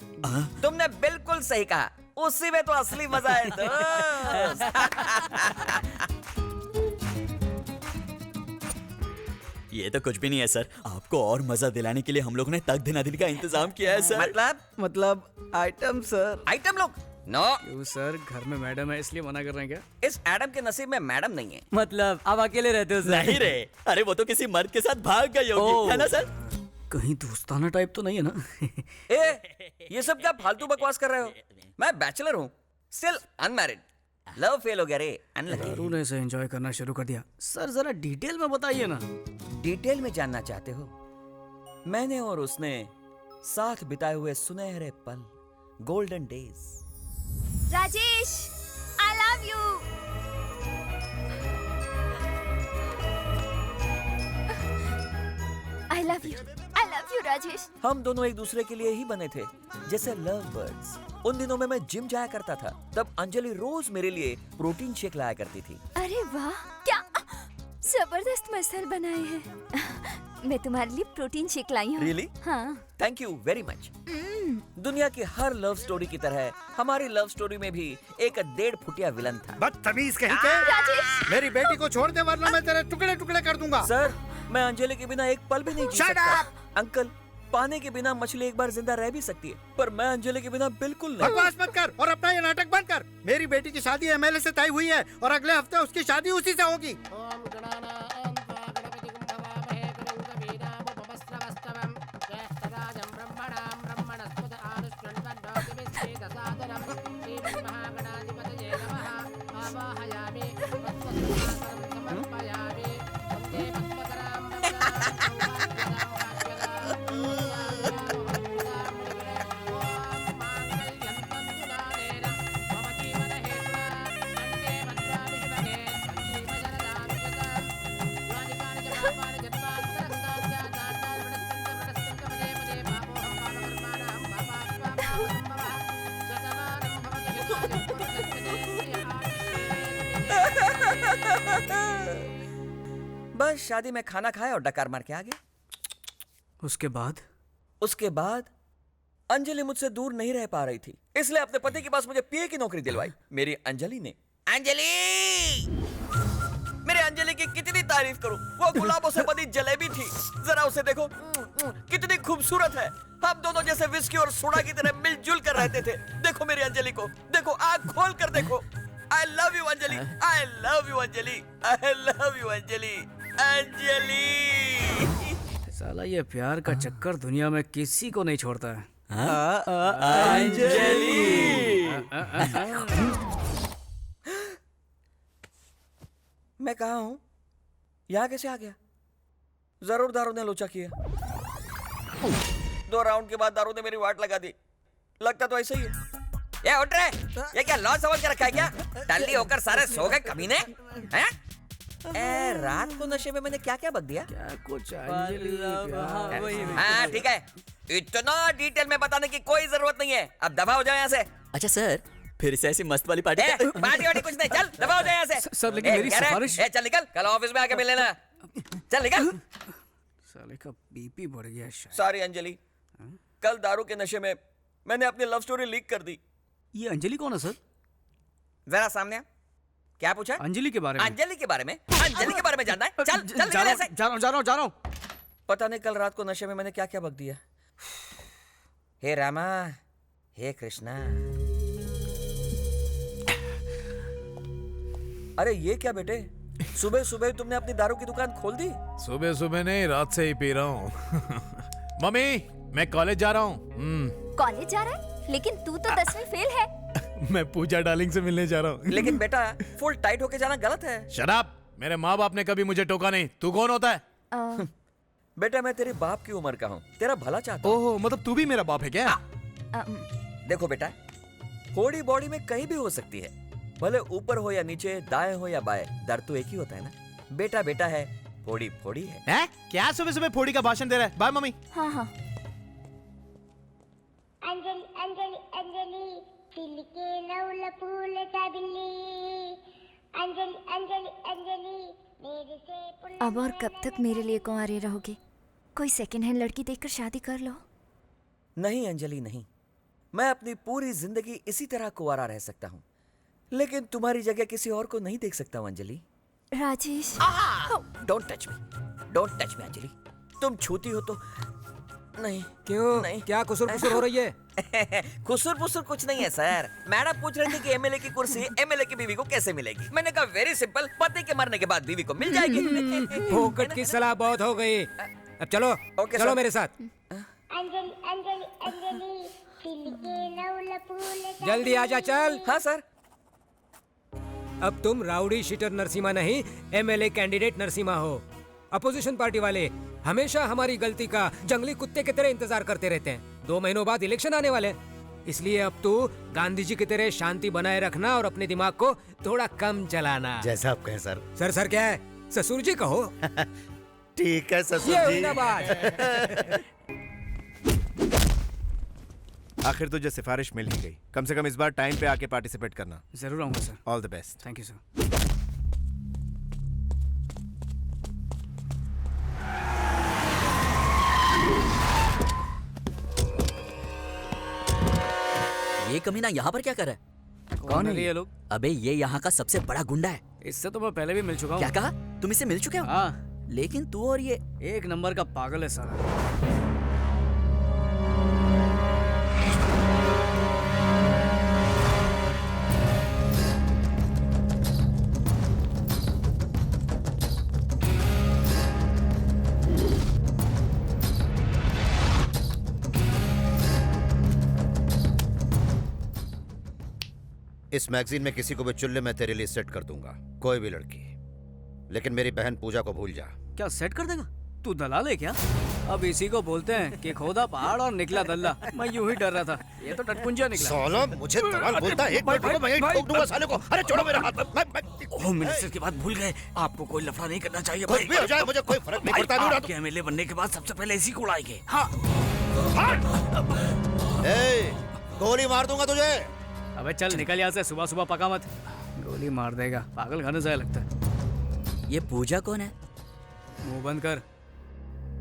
तुमने बिल्कुल सही कहा, उसी में तो असली मजा है दोस्त। ये तो कुछ भी नहीं है सर, आपको और मजा दिलाने के लिए हम लोग ने तक दिना दिन का इंतजाम किया है सर। मतलब आइटम सर। आइटम लोग? नो क्यों सर, घर में मैडम है इसलिए मना कर रहे हैं क्या? इस एडम के नसीब में मैडम नहीं है। मतलब आप अकेले रहते हो सर? नहीं रे, अरे वो तो किसी मर्द के साथ भाग गई होगी, है ना सर? कहीं दोस्ताना टाइप तो नहीं है ना? ये सब क्या फालतू बकवास कर रहे हो? मैं बैचलर हूँ, स्टिल अनमैरिड। लव फेल हो गया रे, अनलकी। दारू ने इसे एंजॉय करना शुरू कर दिया। सर जरा डिटेल में बताइए ना। डिटेल में जानना चाहते हो? मैंने और उसने साथ बिताए हुए सुनहरे पल, golden days. Rajesh, I love you. I love you. Rajesh. हम दोनों एक दूसरे के लिए ही बने थे, जैसे लव बर्ड्स। उन दिनों में मैं जिम जाया करता था, तब अंजलि रोज मेरे लिए प्रोटीन शेक लाया करती थी। अरे वाह, क्या जबरदस्त मसल बनाए हैं। मैं तुम्हारे लिए प्रोटीन शेक लाई हूँ। Really? हाँ। Thank you very much. दुनिया की हर लव स्टोरी की तरह हमारी लव स्टोरी में भी एक 1.5 फुटिया विलन था। बदतमीज कहीं के। मेरी बेटी को छोड़ दे वरना मैं तेरे टुकड़े टुकड़े कर दूंगा। सर, मैं अंजलि के बिना एक पल भी नहीं जी Shut सकता। up! अंकल, पानी के बिना मछली एक बार जिंदा रह भी सकती है, पर मैं अंजलि के बिना बिल्कुल नहीं। बकवास मत कर और अपना ये नाटक बंद कर। मेरी बेटी की शादी एमएलए से तय हुई है और अगले हफ्ते उसकी शादी उसी से होगी। बस शादी में खाना खाया और डकार मार के आ गया। उसके बाद अंजलि मुझसे दूर नहीं रह पा रही थी, इसलिए अपने पति के पास मुझे पीए की नौकरी दिलवाई। मेरी अंजलि ने। अंजलि! मेरे अंजलि की कितनी तारीफ करूं, वो गुलाबों से बनी जलेबी थी। जरा उसे देखो, कितनी खूबसूरत है। हम दोनों जैसे विस्की और सोडा की तरह मिलजुल कर रहते थे। देखो मेरी अंजलि को, देखो, आंख खोल कर देखो। I love you Anjali, I love you Anjali, I love you Anjali, Anjali. साला ये प्यार का चक्कर दुनिया में किसी को नहीं छोड़ता है। अंजलि! मैं कहाँ हूँ? यहाँ कैसे आ गया? जरूर दारू ने लोचा किया। 2 राउंड के बाद दारू ने मेरी वाट लगा दी। लगता तो ऐसा ही है। ये उठ रहे, ये क्या लॉस समझ के रखा है क्या? टल्ली होकर सारे सो गए कमीने हैं? रात को नशे में मैंने क्या क्या बक दिया? क्या कुछ हाँ ठीक है, इतना डिटेल में बताने की कोई जरूरत नहीं है। अब दबा हो जाओ यहाँ से। अच्छा सर, फिर से ऐसी मस्त वाली पार्टी? पार्टी वार्टी कुछ नहीं, चल दबा हो जाओ यहाँ से। सर लेकिन मेरी सिफारिश। चल निकल, कल ऑफिस में आके मिल लेना। चल निकल। साले का बीपी बढ़ गया शायद। सॉरी अंजलि, कल दारू के नशे में मैंने अपनी लव स्टोरी लीक कर दी। ये अंजलि कौन है सर? जरा सामने आ। क्या पूछा? अंजलि के बारे में। अंजलि के बारे में? अंजलि के बारे में जानना है? चल चल निकल ऐसे। जा रहा हूँ। पता नहीं कल रात को नशे में मैंने क्या क्या बक दिया। हे रामा, हे कृष्णा। अरे ये क्या बेटे, सुबह सुबह तुमने अपनी दारू की दुकान खोल दी? सुबह सुबह नहीं, रात से ही पी रहा हूँ। मम्मी, मैं कॉलेज जा रहा हूँ। कॉलेज जा रहा है? लेकिन तू तो 10वीं फेल है। मैं पूजा डार्लिंग से मिलने जा रहा हूँ। लेकिन बेटा, फुल टाइट होके जाना गलत है। शराब, मेरे माँ बाप ने कभी मुझे टोका नहीं। तू कौन होता है? बेटा मैं तेरे बाप की उम्र का हूँ, तेरा भला चाहता हूँ। ओह, मतलब तू भी मेरा बाप है क्या? देखो बेटा, होड़ी बॉडी में कहीं भी हो सकती है, भले ऊपर हो या नीचे, दाएं हो या बाएं, दर्द तो एक ही होता है ना। बेटा बेटा है, फोड़ी फोड़ी है। क्या सुबह सुबह फोड़ी का भाषण दे रहा है? Bye mummy. हाँ हाँ। अंजलि अंजलि अंजलि दिल के नौल फूल सा बिल्ली। अंजलि अंजलि अंजलि मेरे से। अब और कब तक मेरे लिए कुंवारे रहोगे? कोई सेकंड हैंड लड़की देखकर शादी कर लो। नहीं अंजलि नहीं, मैं अपनी पूरी जिंदगी इसी तरह कुंवारा रह सकता हूँ, लेकिन तुम्हारी जगह किसी और को नहीं देख सकता हूँ Anjali. Rajesh, don't touch me Anjali. तुम छूती हो तो नहीं। क्यों? नहीं। क्या कुसुर पुसुर हो रही है? कुसुर पुसुर कुछ नहीं है सर। मैडम पूछ रही थी कि एमएलए की कुर्सी एमएलए की बीवी को कैसे मिलेगी। मैंने कहा वेरी सिंपल, पति के मरने के बाद बीवी को मिल जाएगी। फोकट की सलाह बहुत हो गई। अब चलो चलो मेरे साथ। अंजलि अंजलि अंजलि दिल के नौल फूल। जल्दी आजा चल। हाँ सर। अब तुम राउडी शीटर नरसिम्हा नहीं, एमएलए कैंडिडेट नरसिम्हा हो। अपोजिशन पार्टी वाले हमेशा हमारी गलती का जंगली कुत्ते की तरह इंतजार करते रहते हैं। 2 महीनों बाद इलेक्शन आने वाले, इसलिए अब तू गांधी जी की तरह शांति बनाए रखना और अपने दिमाग को थोड़ा कम चलाना। जैसा आप कहें सर। सर क्या है? ससुर जी कहो। ठीक है ससुर ये जी। हुई ना बात। आखिर तुझे सिफारिश मिल ही गई। कम से कम इस बार टाइम पे आके पार्टिसिपेट करना। जरूर आऊंगा sir. All the best. Thank you sir. ये कमीना यहाँ पर क्या कर रहा है? कौन है ये लोग? अबे ये यहाँ का सबसे बड़ा गुंडा है। इससे तो मैं पहले भी मिल चुका हूँ। क्या कहा? तुम इससे मिल चुके हो? हाँ। लेकिन तू और ये एक नंबर का पागल है साला। इस मैगजीन में किसी को भी चुल्ले में तेरे लिए सेट कर दूंगा, कोई भी लड़की। लेकिन मेरी बहन पूजा को भूल जा। क्या सेट कर देगा? तू दलाल है क्या? अब इसी को बोलते हैं कि खोदा पहाड़ और निकला दल्ला। मैं यूं ही डर रहा था, ये तो टटपुंजा निकला। साला मुझे दलाल बोलता है। एक मिनट रुको, मैं यहीं ठोक दूंगा साले को। अरे छोड़ो मेरा हाथ। होम मिनिस्टर की बात भूल गए। आपको कोई लफड़ा नहीं करना चाहिए। कुछ भी हो जाए मुझे कोई फर्क नहीं पड़ता। आपके एमएलए बनने के बाद सबसे पहले इसी को उड़ाएंगे। हाँ। गोली मार दूंगा तुझे। अबे चल निकल यहाँ से, सुबह सुबह पका मत। गोली मार देगा, पागल खाने से लगता है। ये पूजा कौन है? मुंह बंद कर।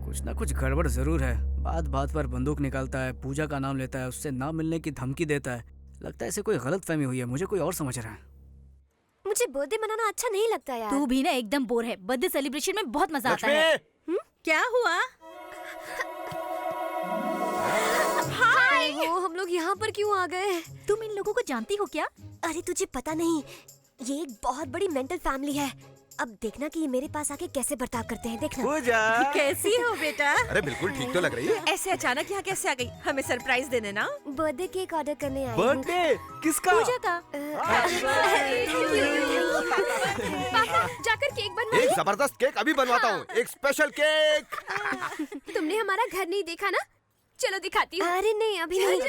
कुछ ना कुछ गड़बड़ जरूर है। बात बात पर बंदूक निकालता है, पूजा का नाम लेता है, उससे ना मिलने की धमकी देता है। लगता है इसे कोई गलत फहमी हुई है, मुझे कोई और समझ रहा है। मुझे बर्थडे मनाना अच्छा नहीं लगता यार। तू भी ना एकदम बोर है। बर्थडे सेलिब्रेशन में बहुत मजा आता है। क्या हुआ? हाय। वो हम लोग यहाँ पर क्यों आ गए? तुम इन लोगों को जानती हो क्या? अरे तुझे पता नहीं, ये एक बहुत बड़ी मेंटल फैमिली है। अब देखना कि ये मेरे पास आके कैसे बर्ताव करते हैं। देखना। पूजा कैसी हो बेटा? अरे बिल्कुल ठीक तो लग रही है। ऐसे अचानक यहाँ कैसे आ गई? हमें सरप्राइज देने ना। बर्थडे केक ऑर्डर करने आई हूँ। बर्थडे किसका? पूजा का। पापा जाकर केक बनवा। एक जबरदस्त केक अभी बनवाता हूँ। एक स्पेशल केक। तुमने हमारा घर नहीं देखा ना? चलो दिखाती हूँ। अरे नहीं अभी नहीं।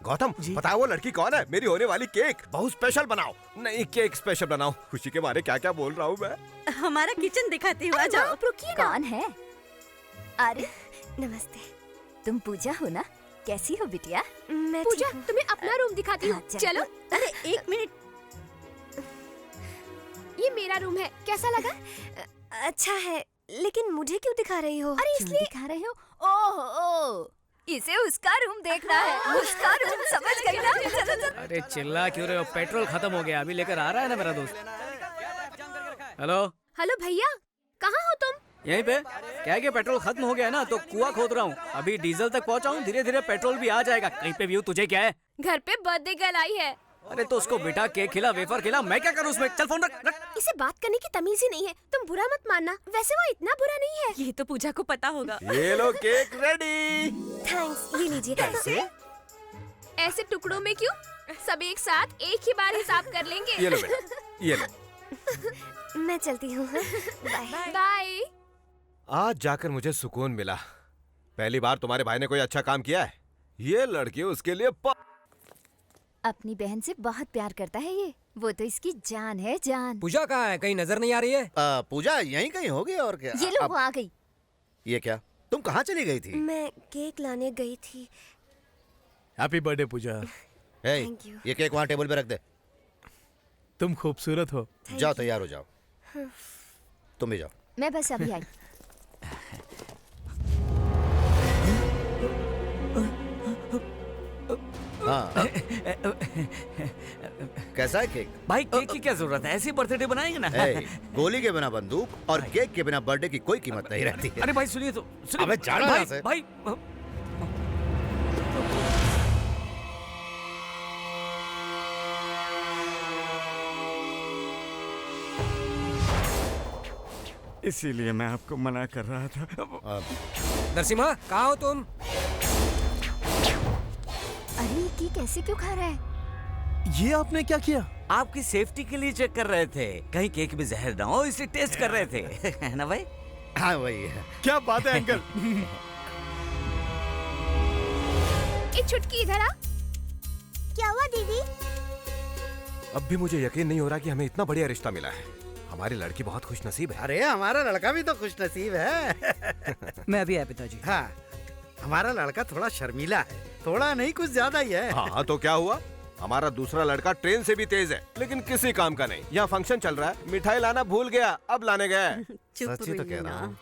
गौतम बताओ वो लड़की कौन है? मेरी होने वाली केक बहुत स्पेशल बनाओ। नहीं केक स्पेशल बनाओ। खुशी के मारे क्या क्या बोल रहा हूँ मैं। हमारा किचन दिखाती हुआ जाओ। कौन है? अरे नमस्ते। तुम पूजा हो ना? कैसी हो बिटिया? मैं पूजा तुम्हें अपना रूम दिखाती हूँ। चलो। अरे एक मिनट। ये मेरा रूम है, कैसा लगा? अच्छा है, लेकिन मुझे क्यों दिखा रही हो? अरे इसलिए दिखा रही हो। ओह इसे उसका रूम देखना है। उसका रूम, समझ गई ना? चलो चलो। अरे चिल्ला क्यों रहे हो? पेट्रोल खत्म हो गया, अभी लेकर आ रहा है ना मेरा दोस्त। हेलो हेलो भैया, कहाँ हो तुम? यहीं पे। क्या है कि पेट्रोल खत्म हो गया है ना, तो कुआं खोद रहा हूँ। अभी डीजल तक पहुँचा हूँ, धीरे धीरे पेट्रोल भी आ जाएगा। कहीं पे व्यू तुझे क्या है? घर पे बर्थडे गर्ल आई है। अरे तो उसको बिठा केक खिला, वेफर खिला, मैं क्या करूँ उसमें? चल फोन रख। इसे बात करने की तमीज ही नहीं है। तुम बुरा मत मानना, वैसे वो इतना बुरा नहीं है। ये तो पूजा को पता होगा। ये लो केक रेडी। थैंक्स, ये लीजिए। कैसे? ऐसे टुकड़ों में क्यों? सब एक साथ एक ही बार हिसाब कर लेंगे। ये लो बेटा, ये लो। मैं चलती हूँ। Bye bye. आज जाकर मुझे सुकून मिला। पहली बार तुम्हारे भाई ने कोई अच्छा काम किया है। ये लड़की उसके लिए अपनी बहन से बहुत प्यार करता है ये। वो तो इसकी जान है, जान। पूजा कहाँ है? कहीं नजर नहीं आ रही है? पूजा यहीं कहीं होगी और क्या। ये लो, वो आ गई। ये क्या? तुम कहाँ चली गई थी? मैं केक लाने गई थी। Happy birthday Pooja. Thank you. ये केक वहाँ टेबल पे रख दे। तुम खूबसूरत हो। जाओ तैयार हो जाओ। तुम भी जाओ। मैं बस अभी आई। हाँ। कैसा है केक? भाई केक की क्या जरूरत है? ऐसी बर्थडे बनाएंगे ना। गोली के बिना बंदूक और केक के बिना बर्थडे की कोई कीमत नहीं रहती है। अरे भाई सुनिए तो। अबे जाना यहाँ से। भाई इसीलिए मैं आपको मना कर रहा था। नरसिम्हा कहाँ हो तुम? अरे ये केक ऐसे क्यों खा रहा है? ये आपने क्या किया? आपकी सेफ्टी के लिए चेक कर रहे थे, कहीं केक में जहर ना हो, इसलिए टेस्ट कर रहे थे। है ना भाई? हाँ वही है। क्या बात है अंकल। एक चुटकी इधर आ। क्या हुआ दीदी? अब भी मुझे यकीन नहीं हो रहा कि हमें इतना बढ़िया रिश्ता मिला है। हमारी लड़की बहुत खुशनसीब है। अरे हमारा लड़का भी तो खुशनसीब है। मैं अभी आया पिताजी। हाँ हमारा लड़का थोड़ा शर्मीला है, थोड़ा नहीं कुछ ज्यादा ही है। हाँ तो क्या हुआ, हमारा दूसरा लड़का ट्रेन से भी तेज है, लेकिन किसी काम का नहीं। यहाँ फंक्शन चल रहा है, मिठाई लाना भूल गया, अब लाने गया। सच्ची तो कह रहा हूँ।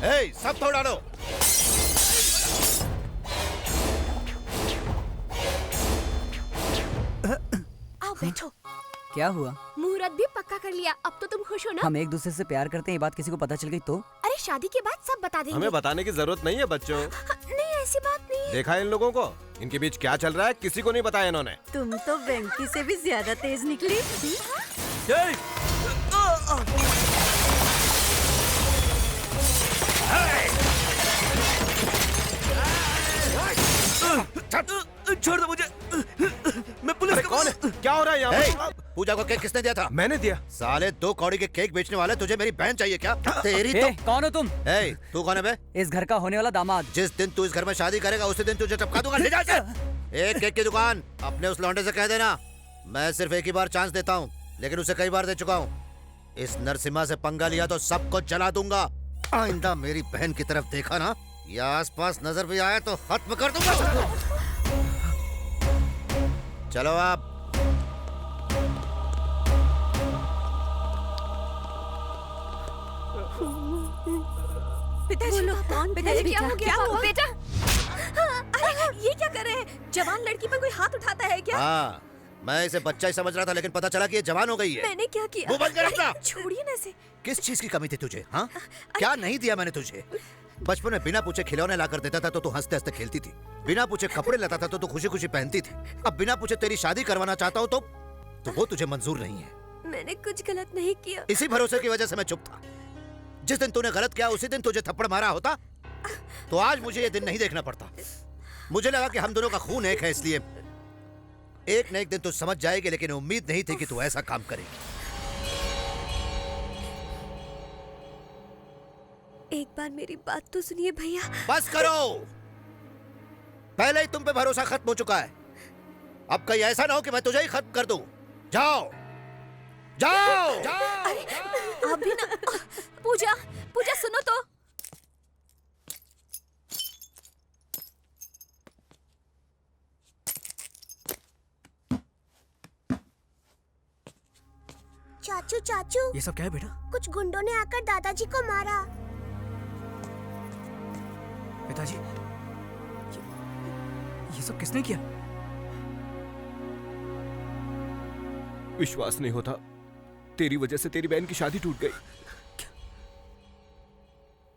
ए, सब तोड़ डालो। आओ बैठो। क्या हुआ? मुहूर्त भी पक्का कर लिया, अब तो तुम खुश हो ना? हम एक दूसरे से प्यार करते हैं, ये बात किसी को पता चल गई तो? अरे शादी के बाद सब बता देंगे। हमें बताने की जरूरत नहीं है बच्चों। नहीं ऐसी बात नहीं। देखा है इन लोगों को, इनके बीच क्या चल रहा है किसी को नहीं बताया इन्होंने। तुम तो वेंकी से भी ज्यादा तेज निकली। छोड़ दो मुझे, मैं पुलिस कौन है? क्या हो रहा है यहाँ? पूजा को केक किसने दिया था? मैंने दिया। साले 2 कौड़ी के केक बेचने वाले, तुझे मेरी बहन चाहिए क्या? तेरी तो कौन हो तुम? तू कौन है बे? इस घर का होने वाला दामाद। जिस दिन तू इस घर में शादी करेगा उसी दिन तुझे टपका दूंगा। ले जा इसे। एक केक की दुकान अपने उस लौंडे से कह देना, मैं सिर्फ एक ही बार चांस देता हूँ, लेकिन उसे कई बार दे चुका हूँ। इस नरसिम्हा से पंगा लिया तो सबको जला दूंगा। आइंदा मेरी बहन की तरफ देखा ना या आसपास नजर भी आया तो खत्म कर दूंगा सबको। चलो आप। पिताजी, पिताजी क्या हो गया? बेटा अरे ये क्या कर रहे हैं? जवान लड़की पर कोई हाथ उठाता है क्या? हाँ, मैं इसे बच्चा ही समझ रहा था, लेकिन पता चला कि ये जवान हो गई है। मैंने क्या किया? मुंह बंद कर अपना। छोड़िए ना इसे। किस चीज की कमी थी तुझे? हाँ, क्या नहीं दिया मैंने तुझे? बचपन में बिना पूछे खिलौने ला कर देता था तो तू हंसते हंसते खेलती थी, बिना पूछे कपड़े लाता था तो तू खुशी खुशी पहनती थी। अब बिना पूछे तेरी शादी करवाना चाहता हूँ तो वो तुझे मंजूर नहीं है। मैंने कुछ गलत नहीं किया। इसी भरोसे की वजह से मैं चुप था। जिस दिन तूने गलत किया उसी दिन तुझे थप्पड़ मारा होता तो आज मुझे ये दिन नहीं देखना पड़ता। मुझे लगा कि हम दोनों का खून एक है, इसलिए एक न एक दिन तू समझ जाएगी, लेकिन उम्मीद नहीं थी कि तू ऐसा काम करेगी। एक बार मेरी बात तो सुनिए भैया। बस करो, पहले ही तुम पे भरोसा खत्म हो चुका है। अब कहीं ऐसा ना हो कि मैं तुझे ही खत्म कर दूं। जाओ जाओ, जाओ। अभी ना। पूजा, पूजा सुनो तो। चाचू चाचू, ये सब क्या है बेटा? कुछ गुंडों ने आकर दादाजी को मारा। पिताजी, ये सब किसने किया? विश्वास नहीं होता, तेरी वजह से तेरी बहन की शादी टूट गई।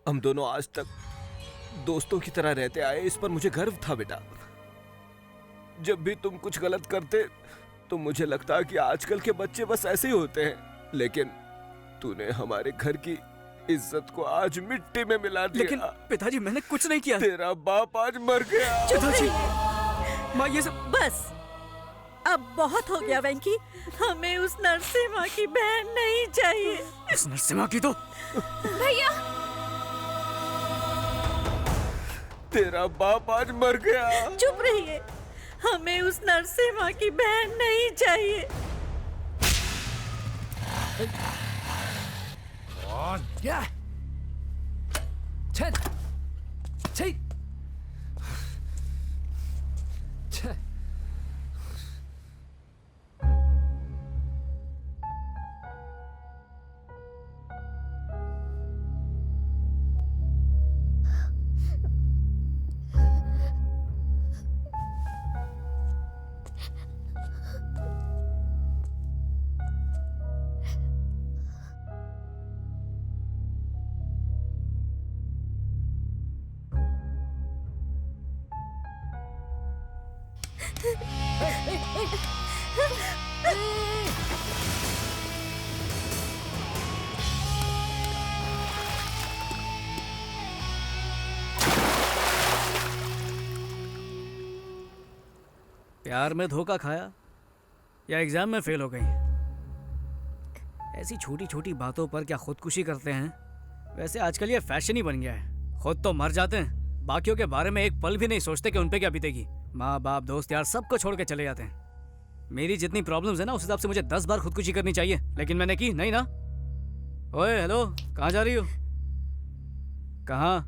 हम दोनों आज तक दोस्तों की तरह रहते आए, इस पर मुझे गर्व था बेटा। जब भी तुम कुछ गलत करते तो मुझे लगता कि आजकल के बच्चे बस ऐसे ही होते हैं, लेकिन तूने हमारे घर की इज्जत को आज मिट्टी में मिला दिया। लेकिन पिताजी मैंने कुछ नहीं किया। तेरा बाप आज मर गया। पिताजी, माँ ये सब बस अब बहुत हो गया वेंकी, हमें उस नरसिम्हा की बहन नहीं चाहिए। उस नरसिम्हा की तो भैया, तेरा बाप आज मर गया। चुप रहिए, हमें उस नरसिम्हा की बहन नहीं चाहिए। Yeah. 10. 10. प्यार में धोखा खाया या एग्जाम में फेल हो गई? ऐसी छोटी छोटी बातों पर क्या खुदकुशी करते हैं? वैसे आजकल ये फैशन ही बन गया है। खुद तो मर जाते हैं, बाकियों के बारे में एक पल भी नहीं सोचते कि उन पे क्या बीतेगी। माँ बाप दोस्त यार सबको छोड़ के चले जाते हैं। मेरी जितनी प्रॉब्लम्स है ना, उस हिसाब से मुझे 10 बार खुदकुशी करनी चाहिए, लेकिन मैंने की नहीं ना। ओए हेलो, कहाँ जा रही हो? कहाँ?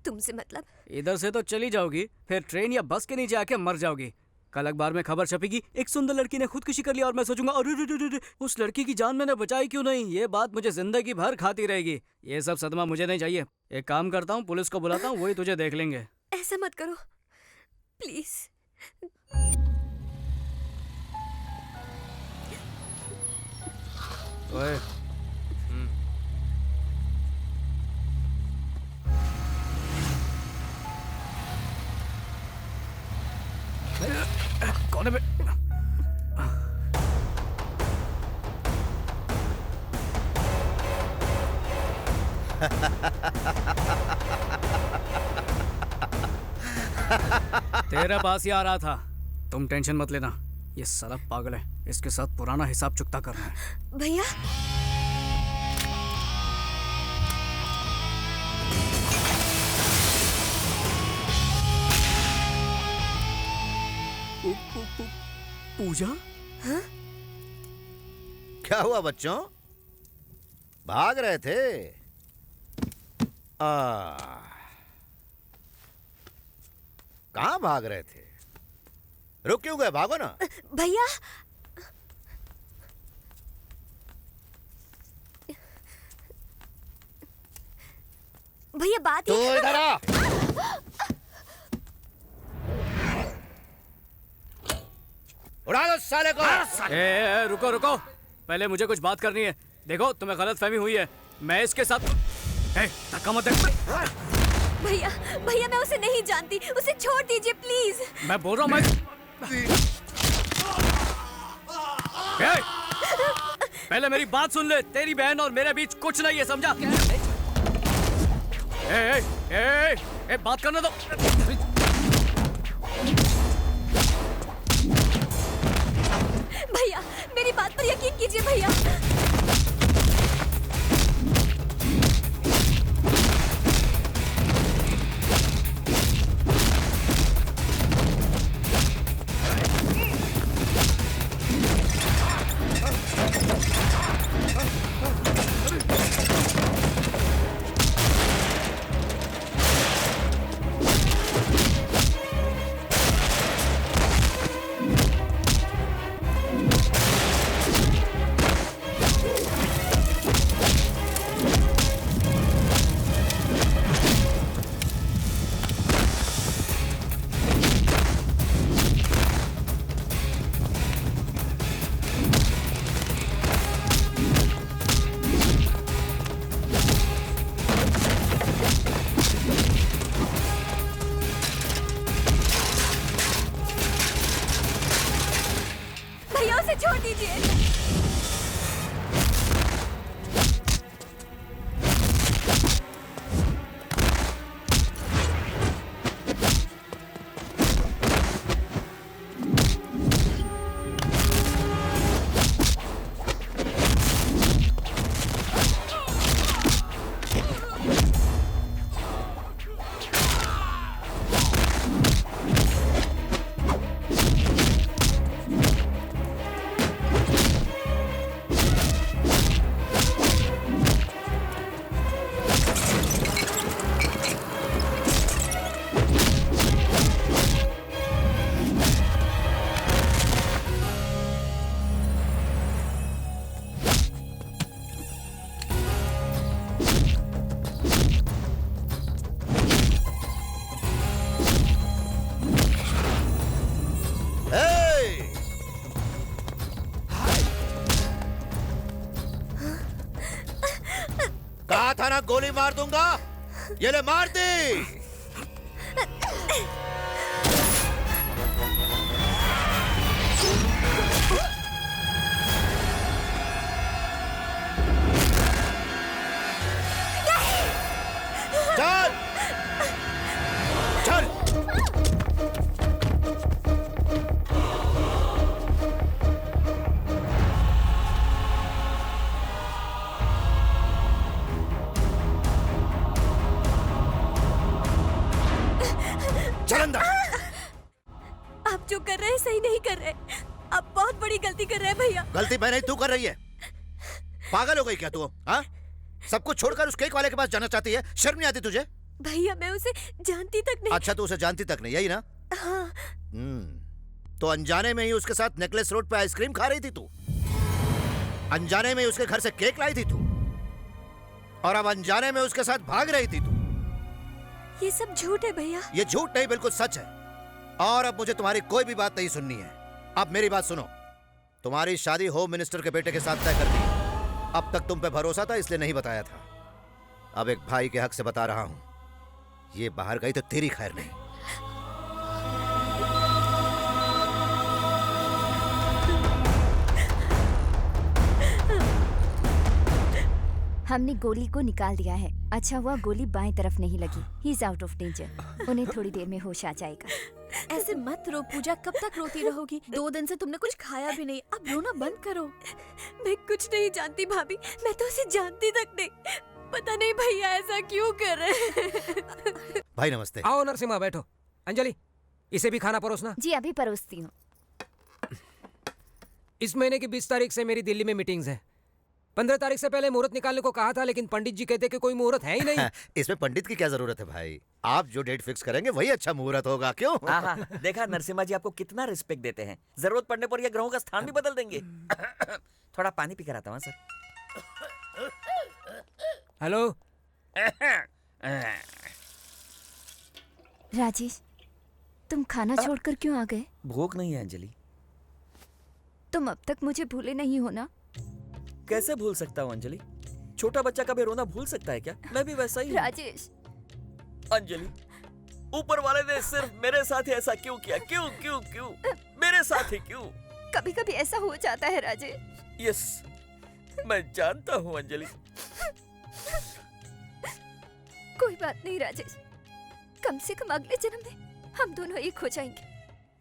तुमसे मतलब? इधर से तो चली जाओगी, फिर ट्रेन या बस के नीचे आके मर जाओगी। कल अखबार में खबर छपेगी, एक सुंदर लड़की ने खुदकुशी कर लिया, और मैं सोचूंगा अरे उस लड़की की जान मैंने बचाई क्यों नहीं। ये बात मुझे जिंदगी भर खाती रहेगी। ये सब सदमा मुझे नहीं चाहिए। एक काम करता हूँ, पुलिस को बुलाता हूँ, वही तुझे देख लेंगे। ऐसा मत करो प्लीज। ओए कौन है बे? तेरे पास ही आ रहा था। तुम टेंशन मत लेना, ये साला पागल है, इसके साथ पुराना हिसाब चुकता करना है। भैया पूजा? हाँ? क्या हुआ बच्चों, भाग रहे थे? कहाँ भाग रहे थे? रुक क्यों गए? भागो ना। भैया भैया बात तू इधर आ। उड़ा दो साले को। रुको रुको, पहले मुझे कुछ बात करनी है। देखो तुम्हें गलतफहमी हुई है, मैं इसके साथ धक्का मत दे। भैया भैया मैं उसे नहीं जानती, उसे छोड़ दीजिए प्लीज। मैं बोल रहा हूँ पहले मेरी बात सुन ले। तेरी बहन और मेरे बीच कुछ नहीं है, समझा? बात करने दो। भैया मेरी बात पर यकीन कीजिए भैया। छोड़ दीजिए। कहा था ना गोली मार दूंगा, ये ले मार दी। चल चल। आप जो कर रहे हैं सही नहीं कर रहे। आप बहुत बड़ी गलती कर रहे हैं भैया। गलती मैं नहीं, तू कर रही है। पागल हो गई क्या तू? हाँ, सब कुछ छोड़कर उस केक वाले के पास जाना चाहती है? शर्म नहीं आती तुझे? भैया मैं उसे जानती तक नहीं। अच्छा, तो उसे जानती तक नहीं, यही ना? हाँ। तो अनजाने में ही उसके साथ नेकलेस रोड पे आइसक्रीम खा रही थी तू? अनजाने में उसके घर से केक लाई थी तू? और अब अनजाने में उसके साथ भाग रही थी तू? ये सब झूठ है भैया। ये झूठ नहीं, बिल्कुल सच है। और अब मुझे तुम्हारी कोई भी बात नहीं सुननी है। अब मेरी बात सुनो, तुम्हारी शादी होम मिनिस्टर के बेटे के साथ तय कर दी। अब तक तुम पे भरोसा था इसलिए नहीं बताया था। अब एक भाई के हक से बता रहा हूं, ये बाहर गई तो तेरी खैर नहीं। हमने गोली को निकाल दिया है। अच्छा हुआ गोली बाएं तरफ नहीं लगी। He is out of danger. उन्हें थोड़ी देर में होश आ जाएगा। ऐसे मत रो पूजा, कब तक रोती रहोगी? 2 दिन से तुमने कुछ खाया भी नहीं, अब रोना बंद करो। मैं कुछ नहीं जानती भाभी, मैं तो उसे जानती तक नहीं। पता नहीं भैया ऐसा क्यों कर रहे हैं। भाई नमस्ते। आओ नरसिम्हा बैठो। अंजलि, इसे भी खाना परोसना। जी अभी परोसती हूँ। इस महीने की 20 तारीख से मेरी दिल्ली में मीटिंग्स है। 15 तारीख से पहले मुहूर्त निकालने को कहा था, लेकिन पंडित जी कहते कि कोई मुहूर्त है ही नहीं। इसमें पंडित की क्या जरूरत है भाई? आप जो डेट फिक्स करेंगे वही अच्छा मुहूर्त होगा, क्यों? देखा नरसिम्हा जी आपको कितना रिस्पेक्ट देते हैं। जरूरत पड़ने पर ये ग्रहों का स्थान भी बदल देंगे। थोड़ा पानी पी कर आता हूँ सर। हेलो राजेश, तुम खाना छोड़कर क्यों आ गए? भूख नहीं है अंजलि। तुम अब तक मुझे भूले नहीं हो ना? कैसे भूल सकता हूँ अंजलि? छोटा बच्चा कभी रोना भूल सकता है क्या? मैं भी वैसा ही हूँ। राजेश। अंजलि, ऊपर वाले ने सिर्फ मेरे साथ ही ऐसा क्यों किया? क्यों क्यों क्यों मेरे साथ ही क्यों? कभी कभी ऐसा हो जाता है राजेश। यस, मैं जानता हूँ अंजलि। कोई बात नहीं राजेश, कम से कम अगले जन्म में हम दोनों एक हो जाएंगे।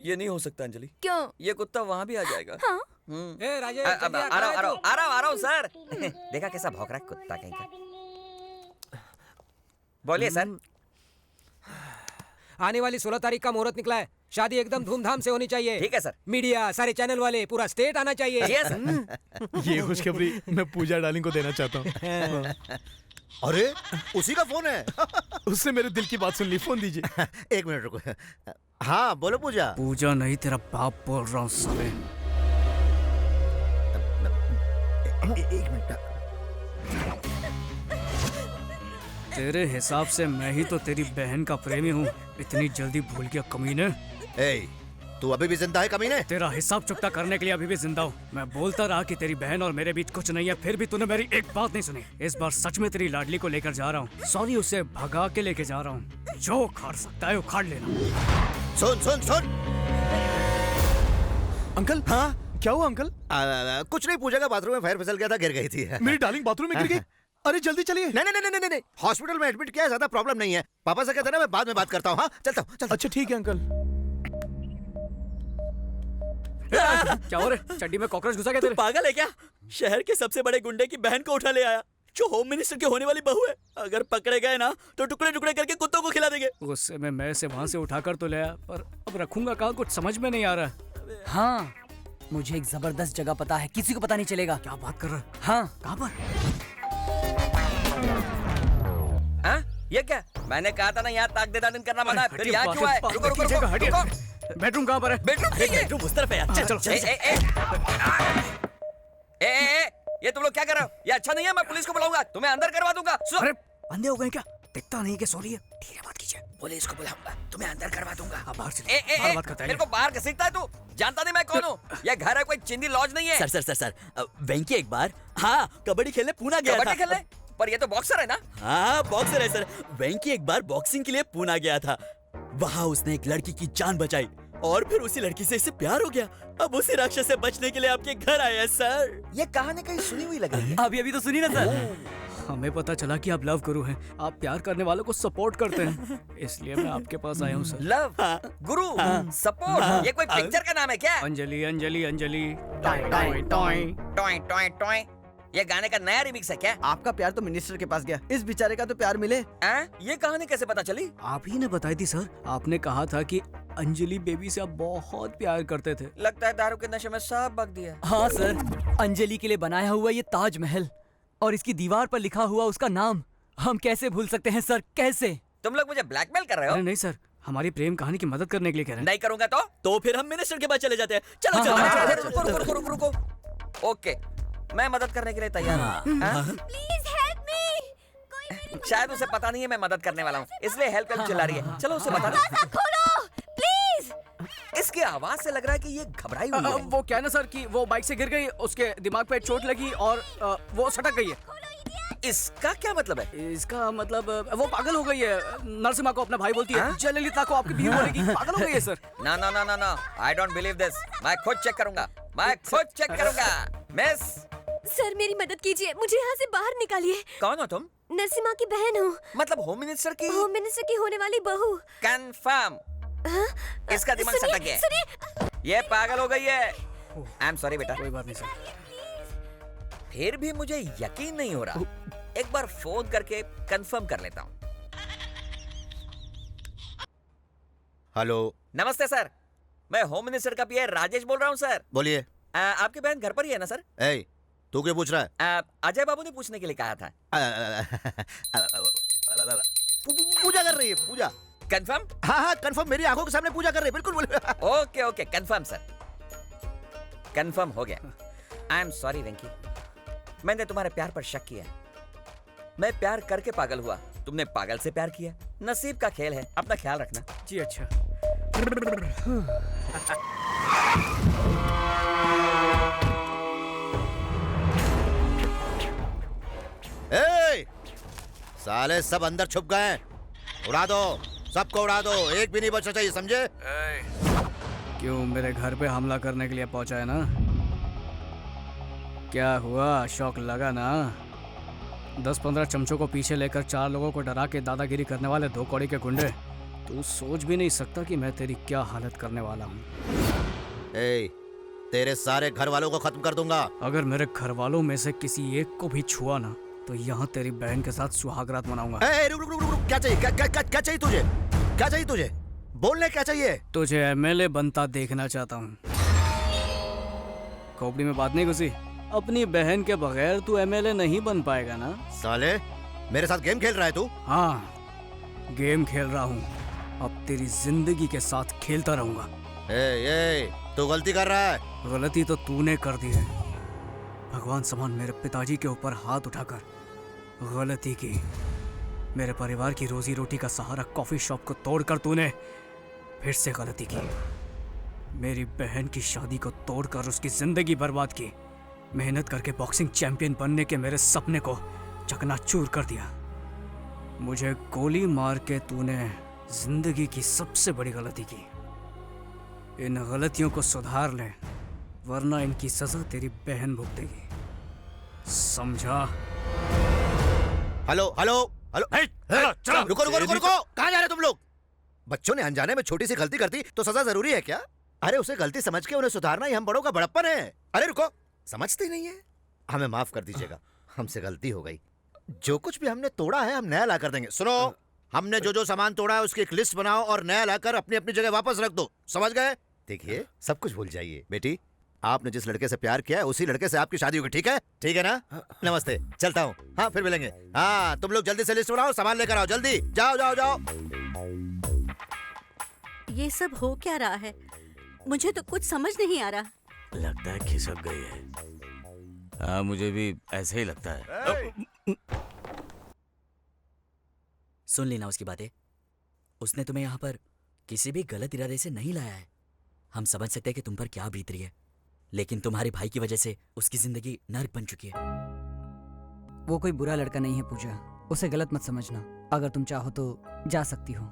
ये नहीं हो सकता अंजलि। क्यों? ये कुत्ता वहाँ भी आ जाएगा। हाँ? ए राजेश, आ रहा हूँ सर। देखा कैसा भौंक रहा है कुत्ता कहीं का। बोलिए सर। आने वाली 16 तारीख का मुहूर्त निकला है। शादी एकदम धूमधाम से होनी चाहिए। ठीक है सर। मीडिया, सारे चैनल वाले, पूरा स्टेट आना चाहिए। ये खुशखबरी मैं पूजा डार्लिंग को देना चाहता हूँ। अरे उसी का फोन है। उससे मेरे दिल की बात सुन ली। फोन दीजिए। 1 मिनट रुको। हाँ बोलो पूजा। पूजा नहीं, तेरा बाप बोल रहा हूँ साले। 1 मिनट। तेरे हिसाब से मैं ही तो तेरी बहन का प्रेमी हूँ। इतनी जल्दी भूल गया कमीने। तू अभी भी जिंदा है कमीने? तेरा हिसाब चुकता करने के लिए अभी भी जिंदा हूँ। मैं बोलता रहा कि तेरी बहन और मेरे बीच कुछ नहीं है, फिर भी तूने मेरी एक बात नहीं सुनी। इस बार सच में तेरी लाडली को लेकर जा रहा हूँ। सॉरी, उसे भगा के लेके जा रहा हूँ। जो उखाड़ सकता है उखाड़ लेना। सुन सुन सुन। अंकल। हाँ क्या हुआ अंकल? कुछ नहीं, पूजा का बाथरूम में फायर फिसल गया था, गिर गई थी। मेरी डार्लिंग बाथरूम में गिर गई? अरे जल्दी चलिए। नहीं, हॉस्पिटल में एडमिट किया है, ज्यादा प्रॉब्लम नहीं है। पापा से कहते ना मैं बाद में बात करता हूँ। हाँ चलता हूँ। अच्छा ठीक है अंकल। क्या हो रहा है? चड्डी में कॉकरोच घुसा गया तेरे? पागल है क्या? शहर के सबसे बड़े गुंडे की बहन को उठा ले आया, जो होम मिनिस्टर की होने वाली बहू है। अगर पकड़े गए ना तो टुकड़े टुकड़े करके कुत्तों को खिला देंगे। गुस्से में मैं से वहाँ से उठाकर तो ले आया, पर अब रखूंगा कहाँ? कुछ समझ में नहीं आ रहा। हाँ, मुझे एक जबरदस्त जगह पता है, किसी को पता नहीं चलेगा। क्या बात कर रहा है? हाँ। कहाँ पर? ये क्या? मैंने कहा था ना यहाँ ताक दे दादन करना मना है। फिर यहाँ क्यों आए? रुको रुको रुको। बेडरूम कहाँ पर है? बेडरूम उस तरफ है यार। चलो चलो। ये तुम लोग क्या कर रहे हो? ये अच्छा नहीं है, मैं पुलिस को बुलाऊंगा, तुम्हें अंदर करवा दूंगा। अरे अंधे हो गए क्या? दिखता नहीं कि सॉरी है। धीरे बात कीजिए। पुलिस को बुलाऊंगा, तुम्हें अंदर करवा दूंगा। बाहर से बात करता है। मेरे को बाहर घसीटता है तू? जानता नहीं मैं कौन हूँ? ये घर है, कोई चिंदी लॉज नहीं है। सर वेंकी एक बार कबड्डी खेलने पूना गया था। कबड्डी खेलने? पर ये तो बॉक्सर है ना? हाँ बॉक्सर है सर। वेंकी एक बार बॉक्सिंग के लिए पूना गया था। वहाँ उसने एक लड़की की जान बचाई और फिर उसी लड़की से इसे प्यार हो गया। अब उसी राक्षस से बचने के लिए आपके घर आया सर। ये कहानी कहीं सुनी हुई लग रही है। अभी तो सुनी ना सर। हमें पता चला कि आप लव गुरु हैं। आप प्यार करने वालों को सपोर्ट करते हैं, इसलिए मैं आपके पास आया हूँ सर। लव गुरु सपोर्ट, ये कोई पिक्चर का नाम है क्या? Anjali Anjali Anjali toy toy toy toy. ये गाने का नया रिमिक्स है क्या? आपका प्यार तो मिनिस्टर के पास गया, इस बेचारे का तो प्यार मिले। ये कहानी कैसे पता चली? आप ही ने बताई थी सर। आपने कहा था कि अंजलि बेबी से आप बहुत प्यार करते थे। लगता है दारू के नशे में सब बक दिया। हाँ सर, अंजलि के लिए बनाया हुआ ये ताजमहल और इसकी दीवार पर लिखा हुआ उसका नाम हम कैसे भूल सकते हैं सर, कैसे? तुम लोग मुझे ब्लैकमेल कर रहे हो? अरे नहीं सर, हमारी प्रेम कहानी की मदद करने के लिए कह रहे हैं। नहीं करूंगा तो फिर हम मिनिस्टर के पास चले जाते हैं। चलो हाँ, चलो, हाँ, चलो, हाँ, चलो, रुको, चलो, रुको, रुको, रुको, रुको। ओके, मैं मदद करने के लिए तैयार हूँ। हाँ? Please help me. शायद उसे पता नहीं है मैं मदद करने वाला हूँ, इसलिए हेल्प चिल्ला रही है। चलो उसे बता दो। दरवाजा खोलो प्लीज। इसकी आवाज से लग रहा है कि ये घबराई हुई है। वो क्या है ना सर कि वो बाइक से गिर गई, उसके दिमाग पे चोट लगी और वो सटक गई है। इसका क्या मतलब है? इसका मतलब वो पागल हो गई है। नरसिम्हा को अपना भाई बोलती है, जयललिता को आपकी बीवी बोलेगी। पागल हो गई है सर। ना ना ना ना ना, आई डोंट बिलीव दिस। मैं खुद चेक करूंगा, मैं खुद चेक करूंगा। मिस सर मेरी मदद कीजिए, मुझे यहाँ से बाहर निकालिए। कौन हो तुम? नरसिम्हा की बहन हूँ। मतलब होम मिनिस्टर की? होम मिनिस्टर की होने वाली बहू। कंफर्म। इसका दिमाग सटक गया। सुनिए, ये पागल हो गई है। आई एम सॉरी बेटा। कोई बात नहीं सर। फिर भी मुझे यकीन नहीं हो रहा, एक बार फोन करके कंफर्म कर लेता हूँ। हेलो। नमस्ते सर, मैं होम मिनिस्टर का पीए राजेश बोल रहा हूँ सर। बोलिए। आपकी बहन घर पर ही है ना सर? ए, तू क्यों पूछ रहा है? अजय बाबू ने पूछने के लिए कहा था। पूजा कर रही है, पूजा। कंफर्म? हाँ हाँ कंफर्म, मेरी आंखों के सामने पूजा कर रही है, बिल्कुल बोलिए। Okay okay, confirm sir, confirm हो गया। आई एम सॉरी वेंकी, मैंने तुम्हारे प्यार पर शक किया। मैं प्यार करके पागल हुआ, तुमने पागल से प्यार किया। नसीब का खेल है, अपना ख्याल रखना। जी अच्छा। ए, साले सब अंदर छुप गए हैं, उड़ा दो, सबको उड़ा दो, एक भी नहीं बचना चाहिए, समझे? क्यों मेरे घर पे हमला करने के लिए पहुंचा है ना? क्या हुआ, शौक लगा ना? 10-15 चमचों को पीछे लेकर 4 लोगों को डरा के दादागिरी करने वाले 2 कौड़ी के गुंडे। तू सोच भी नहीं सकता कि मैं तेरी क्या हालत करने वाला हूँ। ए, तेरे सारे घर वालों को खत्म कर दूंगा। अगर मेरे घर वालों में से किसी एक को भी छुआ ना तो यहाँ तेरी बहन के साथ सुहागरात मनाऊंगा। रुक रुक रुक रुक, क्या चाहिए? क्या चाहिए तुझे? क्या चाहिए तुझे? बोलने क्या चाहिए? तुझे एमएलए बनता देखना चाहता हूँ। खोपड़ी में बात नहीं घुसी? अपनी बहन के बगैर तू एमएलए नहीं बन पाएगा ना? साले मेरे साथ गेम खेल रहा है तू? हाँ, गेम खेल रहा हूँ, अब तेरी जिंदगी के साथ खेलता रहूंगा। तू गलती कर रहा है। गलती तो तूने कर दी है। भगवान समान मेरे पिताजी के ऊपर हाथ उठाकर गलती की। मेरे परिवार की रोजी रोटी का सहारा कॉफी शॉप को तोड़कर तूने फिर से गलती की। मेरी बहन की शादी को तोड़कर उसकी जिंदगी बर्बाद की। मेहनत करके बॉक्सिंग चैंपियन बनने के मेरे सपने को चकनाचूर कर दिया। मुझे गोली मार के तूने जिंदगी की सबसे बड़ी गलती की। इन गलतियों को सुधार ले, वरना इनकी सजा तेरी बहन भुगतेगी, समझा? हेलो हेलो हेलो, चलो रुको रुको रुको रुको, कहाँ जा रहे तुम लोग? बच्चों ने अनजाने में छोटी सी गलती कर दी तो सजा जरूरी है क्या? अरे उसे गलती समझ के उन्हें सुधारना ही हम बड़ों का बड़प्पन है। अरे रुको, समझते नहीं है? हमें माफ कर दीजिएगा, हमसे गलती हो गई। जो कुछ भी हमने तोड़ा है हम नया ला कर देंगे। सुनो, हमने जो जो सामान तोड़ा है उसकी एक लिस्ट बनाओ और नया लाकर अपनी अपनी जगह वापस रख दो, समझ गए? देखिए, सब कुछ भूल जाइए। बेटी, आपने जिस लड़के से प्यार किया है उसी लड़के से आपकी शादी होगी, ठीक है? ठीक है ना? नमस्ते, चलता हूँ। हाँ फिर मिलेंगे। हाँ तुम लोग जल्दी से लिस्ट बनाओ, सामान लेकर आओ, जल्दी जाओ जाओ जाओ। ये सब हो क्या रहा है? मुझे तो कुछ समझ नहीं आ रहा। लगता है खिसक गई है। हाँ मुझे भी ऐसे ही लगता है। सुन लेना उसकी बातें। उसने तुम्हें यहाँ पर किसी भी गलत इरादे से नहीं लाया है। हम समझ सकते हैं कि तुम पर क्या बीत रही है, लेकिन तुम्हारे भाई की वजह से उसकी जिंदगी नर्क बन चुकी है। वो कोई बुरा लड़का नहीं है पूजा, उसे गलत मत समझना। अगर तुम चाहो तो जा सकती हो।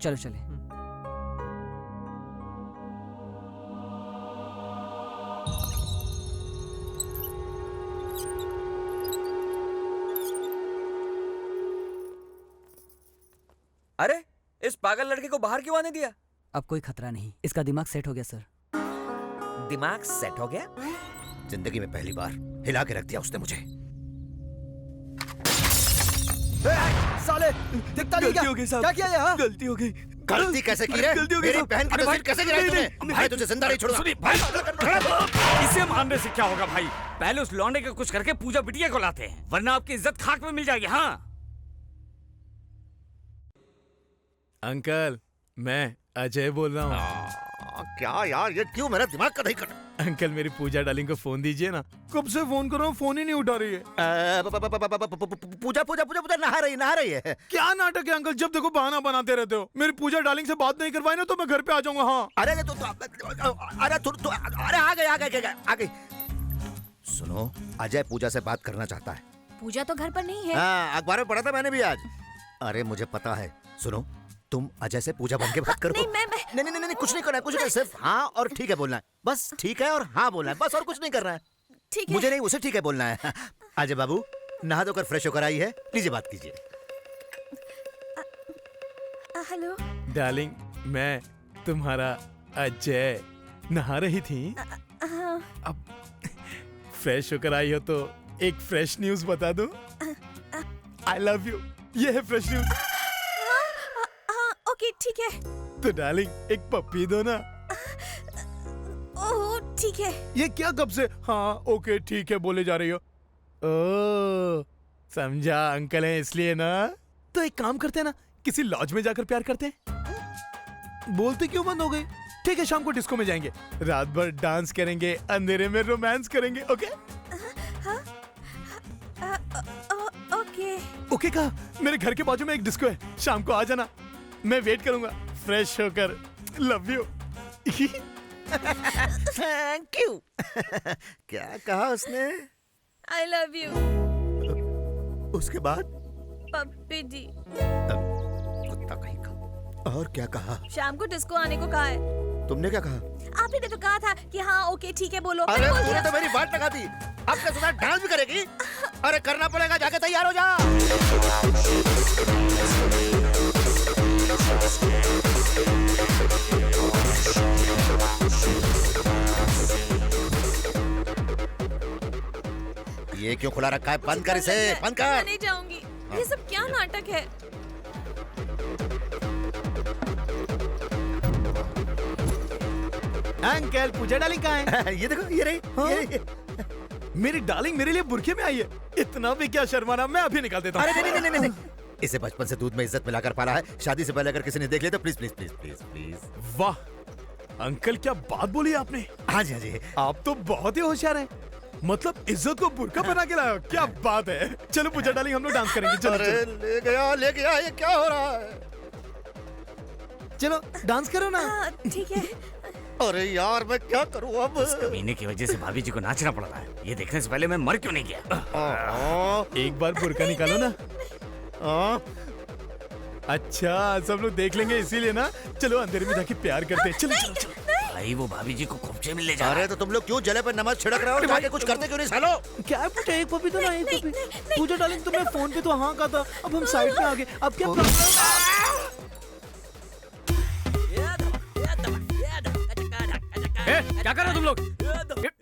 चलो चले। अरे इस पागल लड़के को बाहर क्यों आने दिया? अब कोई खतरा नहीं, इसका दिमाग सेट हो गया सर। दिमाग सेट हो गया? जिंदगी में पहली बार हिला के रख दिया उसने मुझे। साले दिखता नहीं क्या? क्या किया यहाँ? गलती हो गई। गलती कैसे की रे? मेरी बहन की तस्वीर कैसे गिराई तूने? भाई तुझे जिंदा नहीं छोड़ूंगा। इसे मारने से क्या होगा भाई? पहले उस लौंडे का कुछ करके पूजा बिटिया को लाते हैं, वरना आपकी इज्जत खाक में मिल जाएगी। हाँ अंकल, मैं अजय बोल रहा हूँ। क्या यार, ये क्यों मेरा दिमाग का नहीं कर। अंकल मेरी पूजा डार्लिंग को फोन दीजिए ना, कब से फोन कर रहा हूँ, फोन ही नहीं उठा रही है। पूजा पूजा पूजा पूजा नहा रही है। क्या नाटक है अंकल, जब देखो बहाना बनाते रहते हो। मेरी पूजा डार्लिंग से बात नहीं करवाई ना तो मैं घर पे आ जाऊंगा। हाँ अरे आ गई। सुनो, अजय पूजा से बात करना चाहता है। पूजा तो घर पर नहीं है। हाँ, अखबार में पढ़ा था मैंने भी आज। अरे मुझे पता है। सुनो, तुम अजय से पूजा बन के बात करो। नहीं, कुछ नहीं करना है, कुछ नहीं, सिर्फ हाँ और ठीक है बोलना है। बस ठीक है और हाँ बोलना है, बस, और कुछ नहीं करना है। ठीक है। मुझे नहीं, उसे ठीक है बोलना है। अजय बाबू नहा धोकर फ्रेश होकर आई है, लीजिए बात कीजिए। हेलो डार्लिंग, मैं तुम्हारा अजय। नहा रही थी? अब फ्रेश होकर आई हो तो एक फ्रेश न्यूज बता दूं? आई लव यू, ये है फ्रेश न्यूज। ओके ठीक है। तो डार्लिंग एक पप्पी दो ना। ओह ठीक है। ये क्या कब से हाँ ओके ठीक है बोले जा रही हो? ओ समझा, अंकल हैं इसलिए ना। तो एक काम करते हैं ना, किसी लॉज में जाकर प्यार करते हैं। बोलते क्यों बंद हो गई? ठीक है, शाम को डिस्को में जाएंगे, रात भर डांस करेंगे, अंधेरे में रोमांस करेंगे। ओके ओके ओके कहा। मेरे घर के बाजू में एक डिस्को है, शाम को आ जाना, मैं वेट करूंगा फ्रेश होकर। Love you. Thank you. क्या कहा उसने? I love you. उसके बाद पप्पी जी। कुत्ता कहीं का। और क्या कहा? शाम को डिस्को आने को कहा है। तुमने क्या कहा? आपने तो कहा था कि हाँ ओके ठीक है बोलो। अरे तूने तो मेरी बात लगा दी। अब क्या सुना, डांस भी करेगी? अरे करना पड़ेगा, जाके तैयार हो जा। ये क्यों खुला रखा है? बंद कर इसे, बंद कर। मैं नहीं जाऊंगी। ये सब क्या नाटक है? अंकल पूजा डार्लिंग कहाँ है? ये देखो, ये रही। हाँ? ये रही। मेरी डार्लिंग मेरे लिए बुरखे में आई है। इतना भी क्या शर्माना, मैं अभी निकाल देता हूँ। अरे नहीं। इसे बचपन से दूध में इज्जत मिलाकर पाला है। शादी से पहले अगर किसी ने देख लिया तो please please please please please. वाह अंकल, क्या बात बोली आपने। हाँ जी, आप तो बहुत ही होशियार हैं। मतलब इज्जत को बुरका बना के लाए हो, क्या बात है। चलो पूजा डार्लिंग, हम लोग डांस करेंगे। चलो अरे ले गया, ये क्या हो रहा है? चलो डांस करो ना। ठीक है। अरे यार मैं क्या करूँ अब? इस कमीने की वजह से भाभी जी को नाचना पड़ रहा है। ये देखने से पहले मैं मर क्यों नहीं गया? एक बार बुरका निकालो ना। अच्छा सब लोग देख लेंगे इसीलिए ना। चलो अंधेरे में जाके प्यार करते हैं। चलो। भाई वो भाभी जी को खोपचे मिलने जा। अरे तो तुम लोग क्यों जले पे नमक छिड़क रहे हो? जाके कुछ करते क्यों नहीं सालो? क्या है पूजा, एक पपी तो ना, एक पपी। पूजा डार्लिंग तुमने फोन पे तो हाँ कहा था, अब हम साइड में आ गए, अब क्या प्रॉब्लम? क्या कर रहे हो तुम लोग?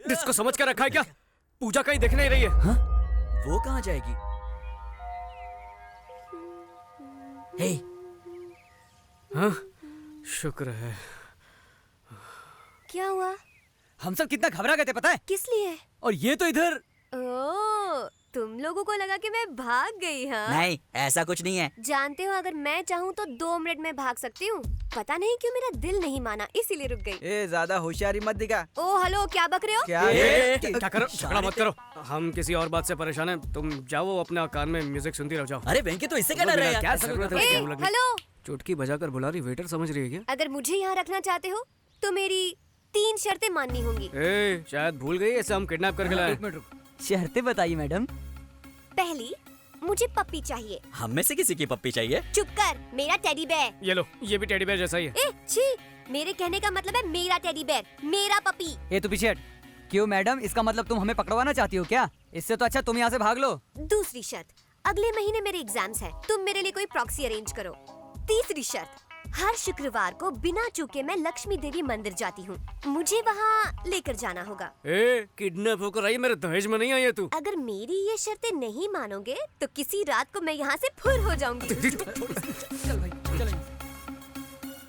डिस्को समझ कर रखा है क्या? पूजा कहीं दिख नहीं रही है। हाँ? वो कहाँ जाएगी? हे हाँ? शुक्र है। क्या हुआ? हम सब कितना घबरा गए थे पता है? किस लिए? और ये तो इधर। ओह, तुम लोगों को लगा कि मैं भाग गई। हाँ नहीं, ऐसा कुछ नहीं है। जानते हो, अगर मैं चाहूँ तो 2 मिनट में भाग सकती हूँ। पता नहीं क्यों मेरा दिल नहीं माना, इसीलिए रुक गई। ए ज्यादा होशियारी मत दिखा। ओ हेलो, क्या बक रहे हो? क्या करो, झगड़ा मत करो। हम किसी और बात से परेशान हैं। तुम जाओ अपने कान में म्यूजिक सुनती रहो, जाओ। अरे वेंकी तो इससे क्या डर रहा है? क्या जरूरत है? हेलो, चुटकी बजाकर बुला रही, वेटर समझ रही है क्या? अगर मुझे यहाँ रखना चाहते हो तो मेरी 3 शर्तें माननी होंगी। शायद भूल गई, ऐसे हम किडनैप करके लाए। एक मिनट रुको, शर्तें बताइए मैडम। पहली, मुझे पप्पी चाहिए। हम में से किसी की पप्पी चाहिए? चुप कर, मेरा टेडी बेयर। ये लो, ये भी टेडी बेयर जैसा ही है। छी, मेरे कहने का मतलब है मेरा टेडी बेयर, मेरा पपी। ये तो पीछे हट। क्यों मैडम, इसका मतलब तुम हमें पकड़वाना चाहती हो क्या? इससे तो अच्छा तुम यहाँ से भाग लो। दूसरी शर्त, अगले महीने मेरे एग्जाम्स हैं, तुम मेरे लिए कोई प्रॉक्सी अरेंज करो। तीसरी शर्त, हर शुक्रवार को बिना चूके मैं लक्ष्मी देवी मंदिर जाती हूँ, मुझे वहाँ लेकर जाना होगा। किडनैप होकर आई, मेरे दहेज में नहीं आई है तू। अगर मेरी ये शर्तें नहीं मानोगे तो किसी रात को मैं यहाँ से फुर हो जाऊंगी। चल भाई, चल।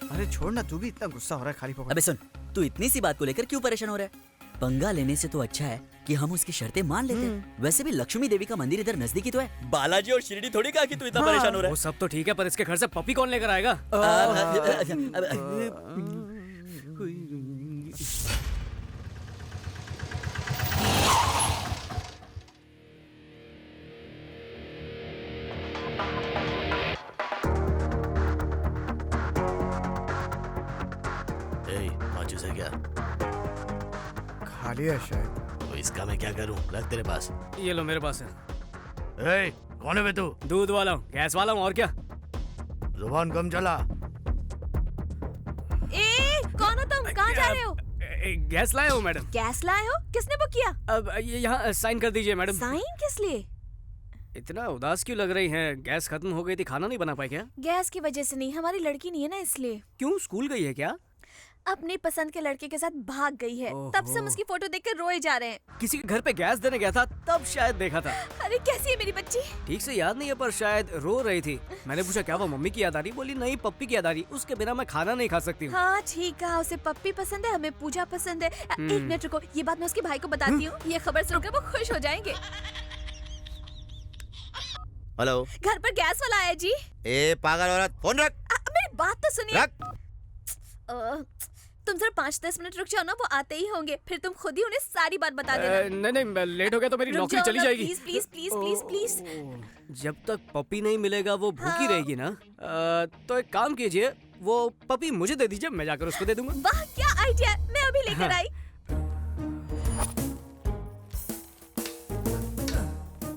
अरे छोड़ ना, तू भी इतना गुस्सा हो रहा है खाली पकड़। अबे सुन, तू इतनी सी बात को लेकर क्यों परेशान हो रहा है? पंगा लेने से तो अच्छा है कि हम उसकी शर्तें मान लेते हैं। वैसे भी लक्ष्मी देवी का मंदिर इधर नजदीकी तो है। बालाजी और शिरडी थोड़ी कहा कि तू इतना परेशान हो रहा है। वो सब तो ठीक है, पर इसके घर से पपी कौन लेकर आएगा? माचिस है क्या? खाली है शायद। तो इसका मैं क्या करूं? रख तेरे पास। ये लो मेरे पास है। ए, कौन है बे तू? दूध वाला हूँ, गैस वाला हूँ, और क्या? जुबान कम चला। ए, कौन हो तुम? कहाँ जा रहे हो? गैस लाया हूँ मैडम। गैस लाए हो? किसने बुक किया? अब ये यहाँ साइन कर दीजिए मैडम। साइन किस लिए? इतना उदास क्यों लग रही हैं? गैस खत्म हो गई थी, खाना नहीं बना पाई क्या? गैस की वजह से नहीं, हमारी लड़की नहीं है ना इसलिए। क्यों, स्कूल गई है क्या? अपनी पसंद के लड़के के साथ भाग गई है, तब से हम उसकी फोटो देखकर रोए जा रहे हैं। किसी के घर पे गैस देने गया था, तब शायद देखा था। अरे कैसी है मेरी बच्ची? ठीक से याद नहीं है, पर शायद रो रही थी। मैंने पूछा क्या वो मम्मी की याद आ रही? बोली नहीं, पप्पी की याद आ रही, उसके बिना मैं खाना नहीं खा सकती हूँ। हाँ ठीक है, उसे पप्पी पसंद है, हमें पूजा पसंद है। एक मिनट रुको, ये बात मैं उसके भाई को बताती हूँ, ये खबर सुनकर वो खुश हो जाएंगे। हेलो, घर पर गैस वाला आया जी। ए पागल औरत, फोन रख। मेरी बात तो सुनिए। रख। तुम जरा 5-10 मिनट रुक जाओ ना, वो आते ही होंगे, फिर तुम खुद ही उन्हें सारी बात बता देना। नहीं, लेट हो गया तो मेरी नौकरी चली जाएगी। Please please please please please. जब तक पपी नहीं मिलेगा वो भूखी रहेगी ना। तो एक काम कीजिए, वो पपी मुझे दे दीजिए, मैं जाकर उसको दे दूंगा। वाह क्या आइडिया, मैं अभी लेकर आई।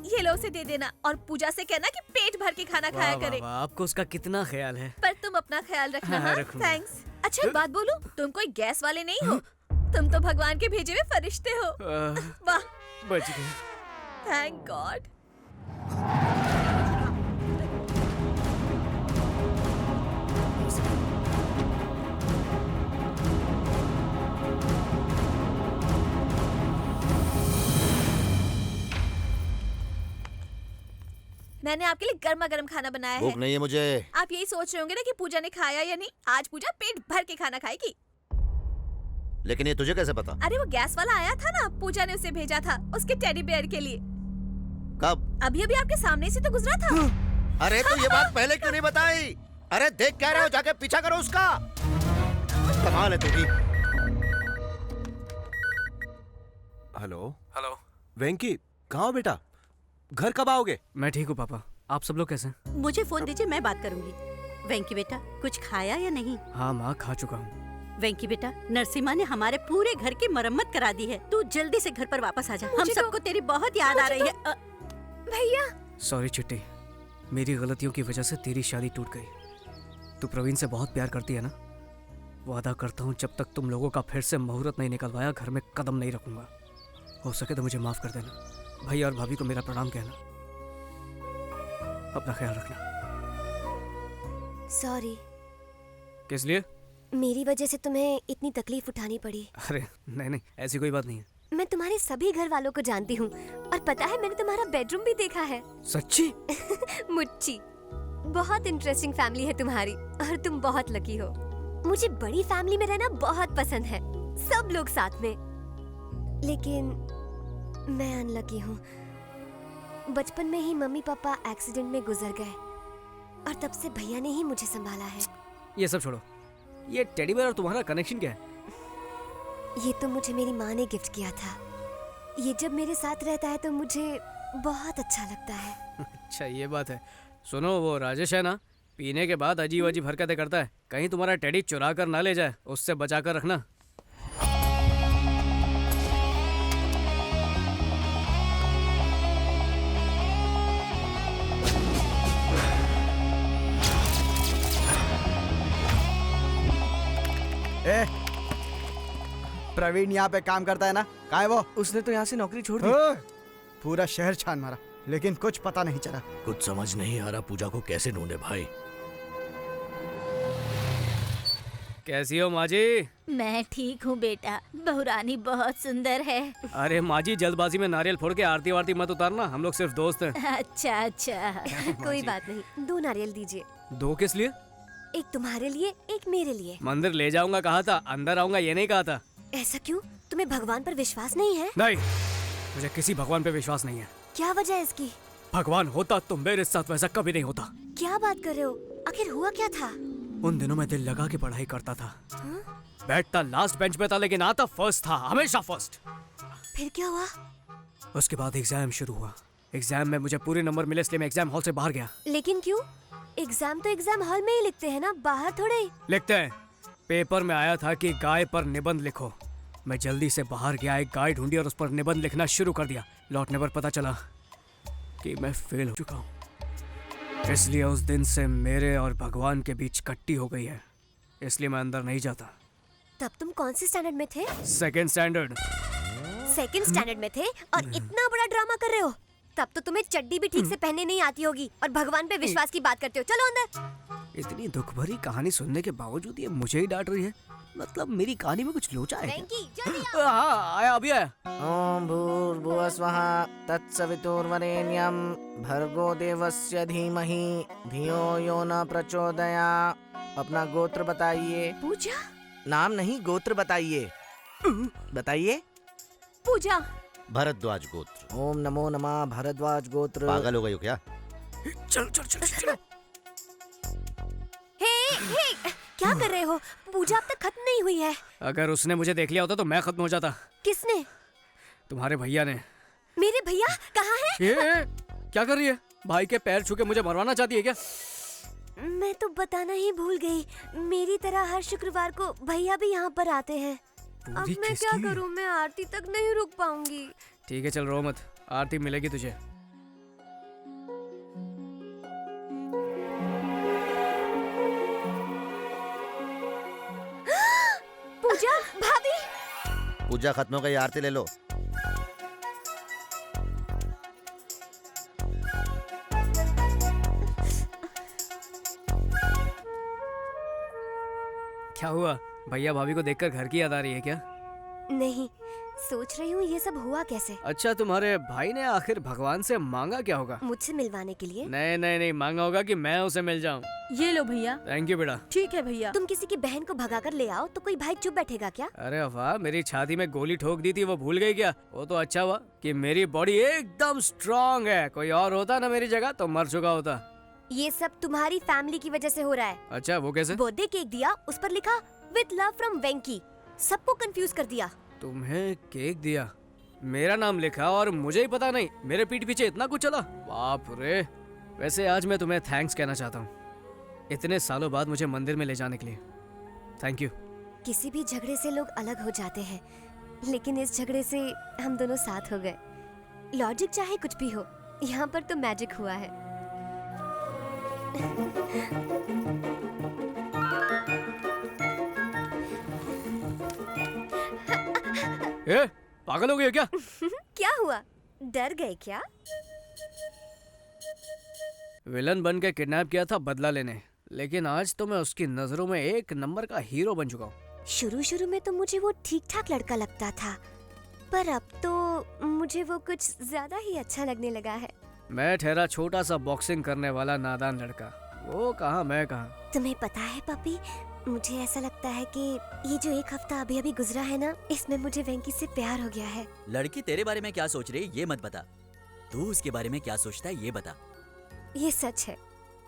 ये लो, उसे दे देना और पूजा से कहना कि पेट भर के खाना खाया करे। आपको उसका कितना ख्याल है। पर तुम अपना ख्याल रखना। हाँ, थैंक्स। अच्छा एक बात बोलूं, तुम कोई गैस वाले नहीं हो, तुम तो भगवान के भेजे हुए फरिश्ते हो। वाह, बच गए। Thank God. मैंने आपके लिए गर्मा गर्म खाना बनाया है। भूख नहीं है मुझे। आप यही सोच रहे होंगे ना कि पूजा ने खाया या नहीं। आज पूजा पेट भर के खाना खाएगी। लेकिन ये तुझे कैसे पता? अरे वो गैस वाला आया था ना, पूजा ने उसे भेजा था उसके टेडी बेयर के लिए। कब? अभी अभी आपके सामने से तो गुजरा था। अरे तो ये बात पहले क्यों नहीं बताई? अरे देख क्या रहे हो, जाके पीछा करो उसका। कमाल है तुझी। हेलो हेलो, वेंकी कहाँ हो बेटा? घर कब आओगे? मैं ठीक हूँ पापा, आप सब लोग कैसे हैं? मुझे फोन दीजिए, मैं बात करूंगी। वेंकी बेटा, कुछ खाया या नहीं? हाँ माँ, खा चुका हूँ। वेंकी बेटा, नरसिम्हा ने हमारे पूरे घर की मरम्मत करा दी है, तू जल्दी से घर पर वापस आ जा। हम सबको तेरी बहुत याद आ रही है। भैया सॉरी चिट्टी, मेरी गलतियों की वजह से तेरी शादी टूट गई। तू प्रवीण से बहुत प्यार करती है ना? वादा करता हूँ जब तक तुम लोगों का फिर से मुहूर्त नहीं निकलवाया, घर में कदम नहीं रखूंगा। हो सके तो मुझे माफ कर देना। भैया और भाभी को मेरा प्रणाम कहना। अपना ख्याल रखना। सॉरी। किस लिए? मेरी वजह से तुम्हें इतनी तकलीफ उठानी पड़ी। अरे नहीं, ऐसी कोई बात नहीं है। मैं तुम्हारे सभी घर वालों को जानती हूँ, और पता है मैंने तुम्हारा बेडरूम भी देखा है। सच्ची? मुच्ची, बहुत इंटरेस्टिंग फैमिली है तुम्हारी, और तुम बहुत लकी हो। मुझे बड़ी फैमिली में रहना बहुत पसंद है, सब लोग साथ में। लेकिन मैं अनलकी हूँ। बचपन में ही मम्मी पापा एक्सीडेंट में गुजर गए, और तब से भैया ने ही मुझे संभाला है। ये सब छोड़ो, ये टेडी बेयर और तुम्हारा कनेक्शन क्या है? ये तो मुझे मेरी माँ ने गिफ्ट किया था। ये जब मेरे साथ रहता है तो मुझे बहुत अच्छा लगता है। अच्छा ये बात है। सुनो, वो राजेश है ना, पीने के बाद अजीब अजीब हरकतें करता है। कहीं तुम्हारा टेडी चुरा कर ना ले जाए, उससे बचा कर रखना। प्रवीण यहाँ पे काम करता है ना? कहाँ है वो? उसने तो यहाँ से नौकरी छोड़ दी। पूरा शहर छान मारा, लेकिन कुछ पता नहीं चला। कुछ समझ नहीं आ रहा पूजा को कैसे ढूंढे भाई। कैसी हो माँ जी? मैं ठीक हूँ बेटा, बहुरानी बहुत सुंदर है। अरे माँ जी, जल्दबाजी में नारियल फोड़ के आरती वारती मत उतारना, हम लोग सिर्फ दोस्त हैं। अच्छा अच्छा। कोई बात नहीं, 2 नारियल दीजिए। 2 किस लिए? एक तुम्हारे लिए, एक मेरे लिए। मंदिर ले जाऊंगा कहा था, अंदर आऊंगा ये नहीं कहा था। ऐसा क्यों? तुम्हें भगवान पर विश्वास नहीं है? नहीं, मुझे किसी भगवान पे विश्वास नहीं है। क्या वजह है इसकी? भगवान होता तो मेरे साथ वैसा कभी नहीं होता। क्या बात कर रहे हो? आखिर हुआ क्या था? उन दिनों मैं दिल लगा के पढ़ाई करता था। हाँ? बैठता लास्ट बेंच पे था लेकिन आता फर्स्ट था, हमेशा फर्स्ट। फिर क्या हुआ? उसके बाद एग्जाम शुरू हुआ। एग्जाम में मुझे पूरे नंबर मिले इसलिए मैं एग्जाम हॉल से बाहर गया। लेकिन क्यों? एग्जाम तो एग्जाम हॉल में ही लिखते हैं ना, बाहर थोड़े। लिखते हैं। पेपर में आया था कि गाय पर निबंध लिखो। मैं जल्दी से बाहर गया, एक गाय ढूंढी और उस पर निबंध लिखना शुरू कर दिया। लौटने पर पता चला कि मैं फेल हो चुका हूँ। इसलिए उस दिन से मेरे और भगवान के बीच कट्टी हो गई है, इसलिए मैं अंदर नहीं जाता। तब तुम कौन से स्टैंडर्ड में थे? Second standard. सेकंड स्टैंडर्ड में थे और इतना बड़ा ड्रामा कर रहे हो? तब तो तुम्हें चड्डी भी ठीक से पहनने नहीं आती होगी और भगवान पे विश्वास की बात करते हो। चलो अंदर। इतनी दुख भरी कहानी सुनने के बावजूद ये मुझे ही डांट रही है। मतलब मेरी कहानी में कुछ लोचा है क्या? हाँ, आया अभी आया। ओम भूर्भुवस्वः तत्सवितुर्वरेण्यं भर्गो देवस्य धीमहि धियो यो न प्रचोदयात्। अपना गोत्र बताइए। पूजा? नाम नहीं, गोत्र बताइए। बताइए। पूजा। भरद्वाज गोत्र। ओम नमो नमः भरद्वाज गोत्र। पागल हो गई हो क्या? चल चल चल चल। हे, क्या कर रहे हो? पूजा अब तक खत्म नहीं हुई है। अगर उसने मुझे देख लिया होता तो मैं खत्म हो जाता। किसने? तुम्हारे भैया ने। मेरे भैया कहाँ है? ये क्या कर रही है? भाई के पैर छू के मुझे मरवाना चाहती है क्या? मैं तो बताना ही भूल गई। मेरी तरह हर शुक्रवार को भैया भी यहाँ पर आते हैं। अब मैं क्या करूँ? मैं आरती तक नहीं रुक पाऊंगी। ठीक है चल रो मत, आरती मिलेगी तुझे। पूजा भाभी। पूजा खत्म हो गई, आरती ले लो। क्या हुआ? भैया भाभी को देखकर घर की याद आ रही है क्या? नहीं, सोच रही हूँ ये सब हुआ कैसे। अच्छा, तुम्हारे भाई ने आखिर भगवान से मांगा क्या होगा? मुझसे मिलवाने के लिए। नहीं नहीं नहीं, मांगा होगा कि मैं उसे मिल जाऊँ। ये लो भैया। थैंक यू बेटा। ठीक है भैया। तुम किसी की बहन को भगा कर ले आओ तो कोई भाई चुप बैठेगा क्या? अरे वाह, मेरी छाती में गोली ठोक दी थी, वो भूल गई क्या? वो तो अच्छा हुआ कि मेरी बॉडी एकदम स्ट्रांग है। कोई और होता ना मेरी जगह तो मर चुका होता। ये सब तुम्हारी फैमिली की वजह से हो रहा है। अच्छा, वो कैसे? बर्थडे केक दिया, उस पर लिखा विद लव फ्रॉम वेंकी। सबको कंफ्यूज कर दिया। तुम्हें केक दिया, मेरा नाम लिखा और मुझे ही पता नहीं। मेरे पीठ पीछे इतना कुछ चला, बाप रे। वैसे आज मैं तुम्हें थैंक्स कहना चाहता हूँ, इतने सालों बाद मुझे मंदिर में ले जाने के लिए। Thank you. किसी भी झगड़े से लोग अलग हो जाते हैं, लेकिन इस झगड़े से हम दोनों साथ हो गए। लॉजिक चाहे कुछ भी हो, यहाँ पर तो मैजिक हुआ है। ए, पागल हो गई हो क्या? क्या हुआ? डर गए क्या? विलन बन के किडनैप किया था बदला लेने, लेकिन आज तो मैं उसकी नजरों में एक नंबर का हीरो बन चुका हूँ। शुरू में तो मुझे वो ठीक ठाक लड़का लगता था, पर अब तो मुझे वो कुछ ज्यादा ही अच्छा लगने लगा है। मैं ठहरा छोटा सा बॉक्सिंग करने वाला नादान लड़का, वो कहाँ मैं कहाँ। तुम्हें पता है पपी, मुझे ऐसा लगता है कि ये जो एक हफ्ता अभी अभी गुजरा है ना, इसमें मुझे वेंकी से प्यार हो गया है। लड़की तेरे बारे में क्या सोच रही है ये मत बता, तू उसके बारे में क्या सोचता है ये बता। ये सच है,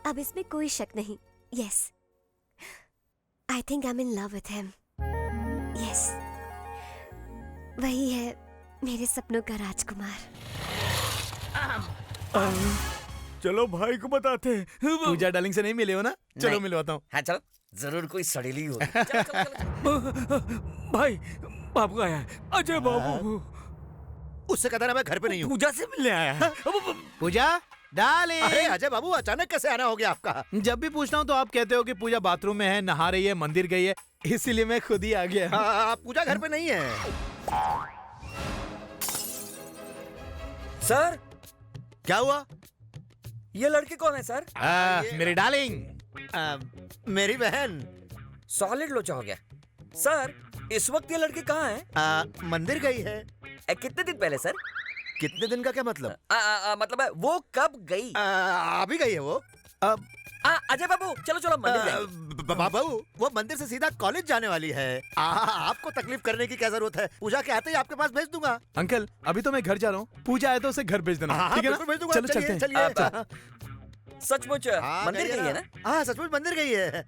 अब इसमें कोई शक नहीं। Yes, I think I am in love with him. Yes, वही है मेरे सपनों का राजकुमार। चलो भाई को बताते हैं। पूजा डार्लिंग से नहीं मिले हो ना? चलो नहीं। मिलवाता हूँ। हाँ चलो, जरूर कोई सड़ेली होगी। भाई बाबू आया है, अजय बाबू। उससे कहता ना मैं घर पे नहीं हूँ। पूजा से मिलने आया है। पूजा डार्लिंग। अरे अजय बाबू, अचानक कैसे आना हो गया आपका? जब भी पूछता हूँ तो आप कहते हो कि पूजा बाथरूम में है, नहा रही है, मंदिर गई है, इसीलिए मैं खुद ही आ गया। पूजा घर पे नहीं है। सर, क्या हुआ? ये लड़की कौन है सर? मेरी डार्लिंग। मेरी बहन। सॉलिड लोचा हो गया। सर, इस वक्त ये लड़की कहाँ है? मंदिर गई है। कितने दिन पहले सर? कितने दिन का क्या मतलब? मतलब है वो कब गई? अभी गई है वो। अजय बाबू, चलो चलो मंदिर जाएंगे। बाबू वो मंदिर से सीधा कॉलेज जाने वाली है। आपको तकलीफ करने की क्या जरूरत है? पूजा के आते ही आपके पास भेज दूंगा। अंकल अभी तो मैं घर जा रहा हूँ, पूजा आए तो उसे घर भेज देना, ठीक है ना? बिल्कुल भेज दूंगा। चलो चलिए, चलते हैं। चलिए। सचमुच मंदिर गई है ना? हाँ सचमुच मंदिर गई है।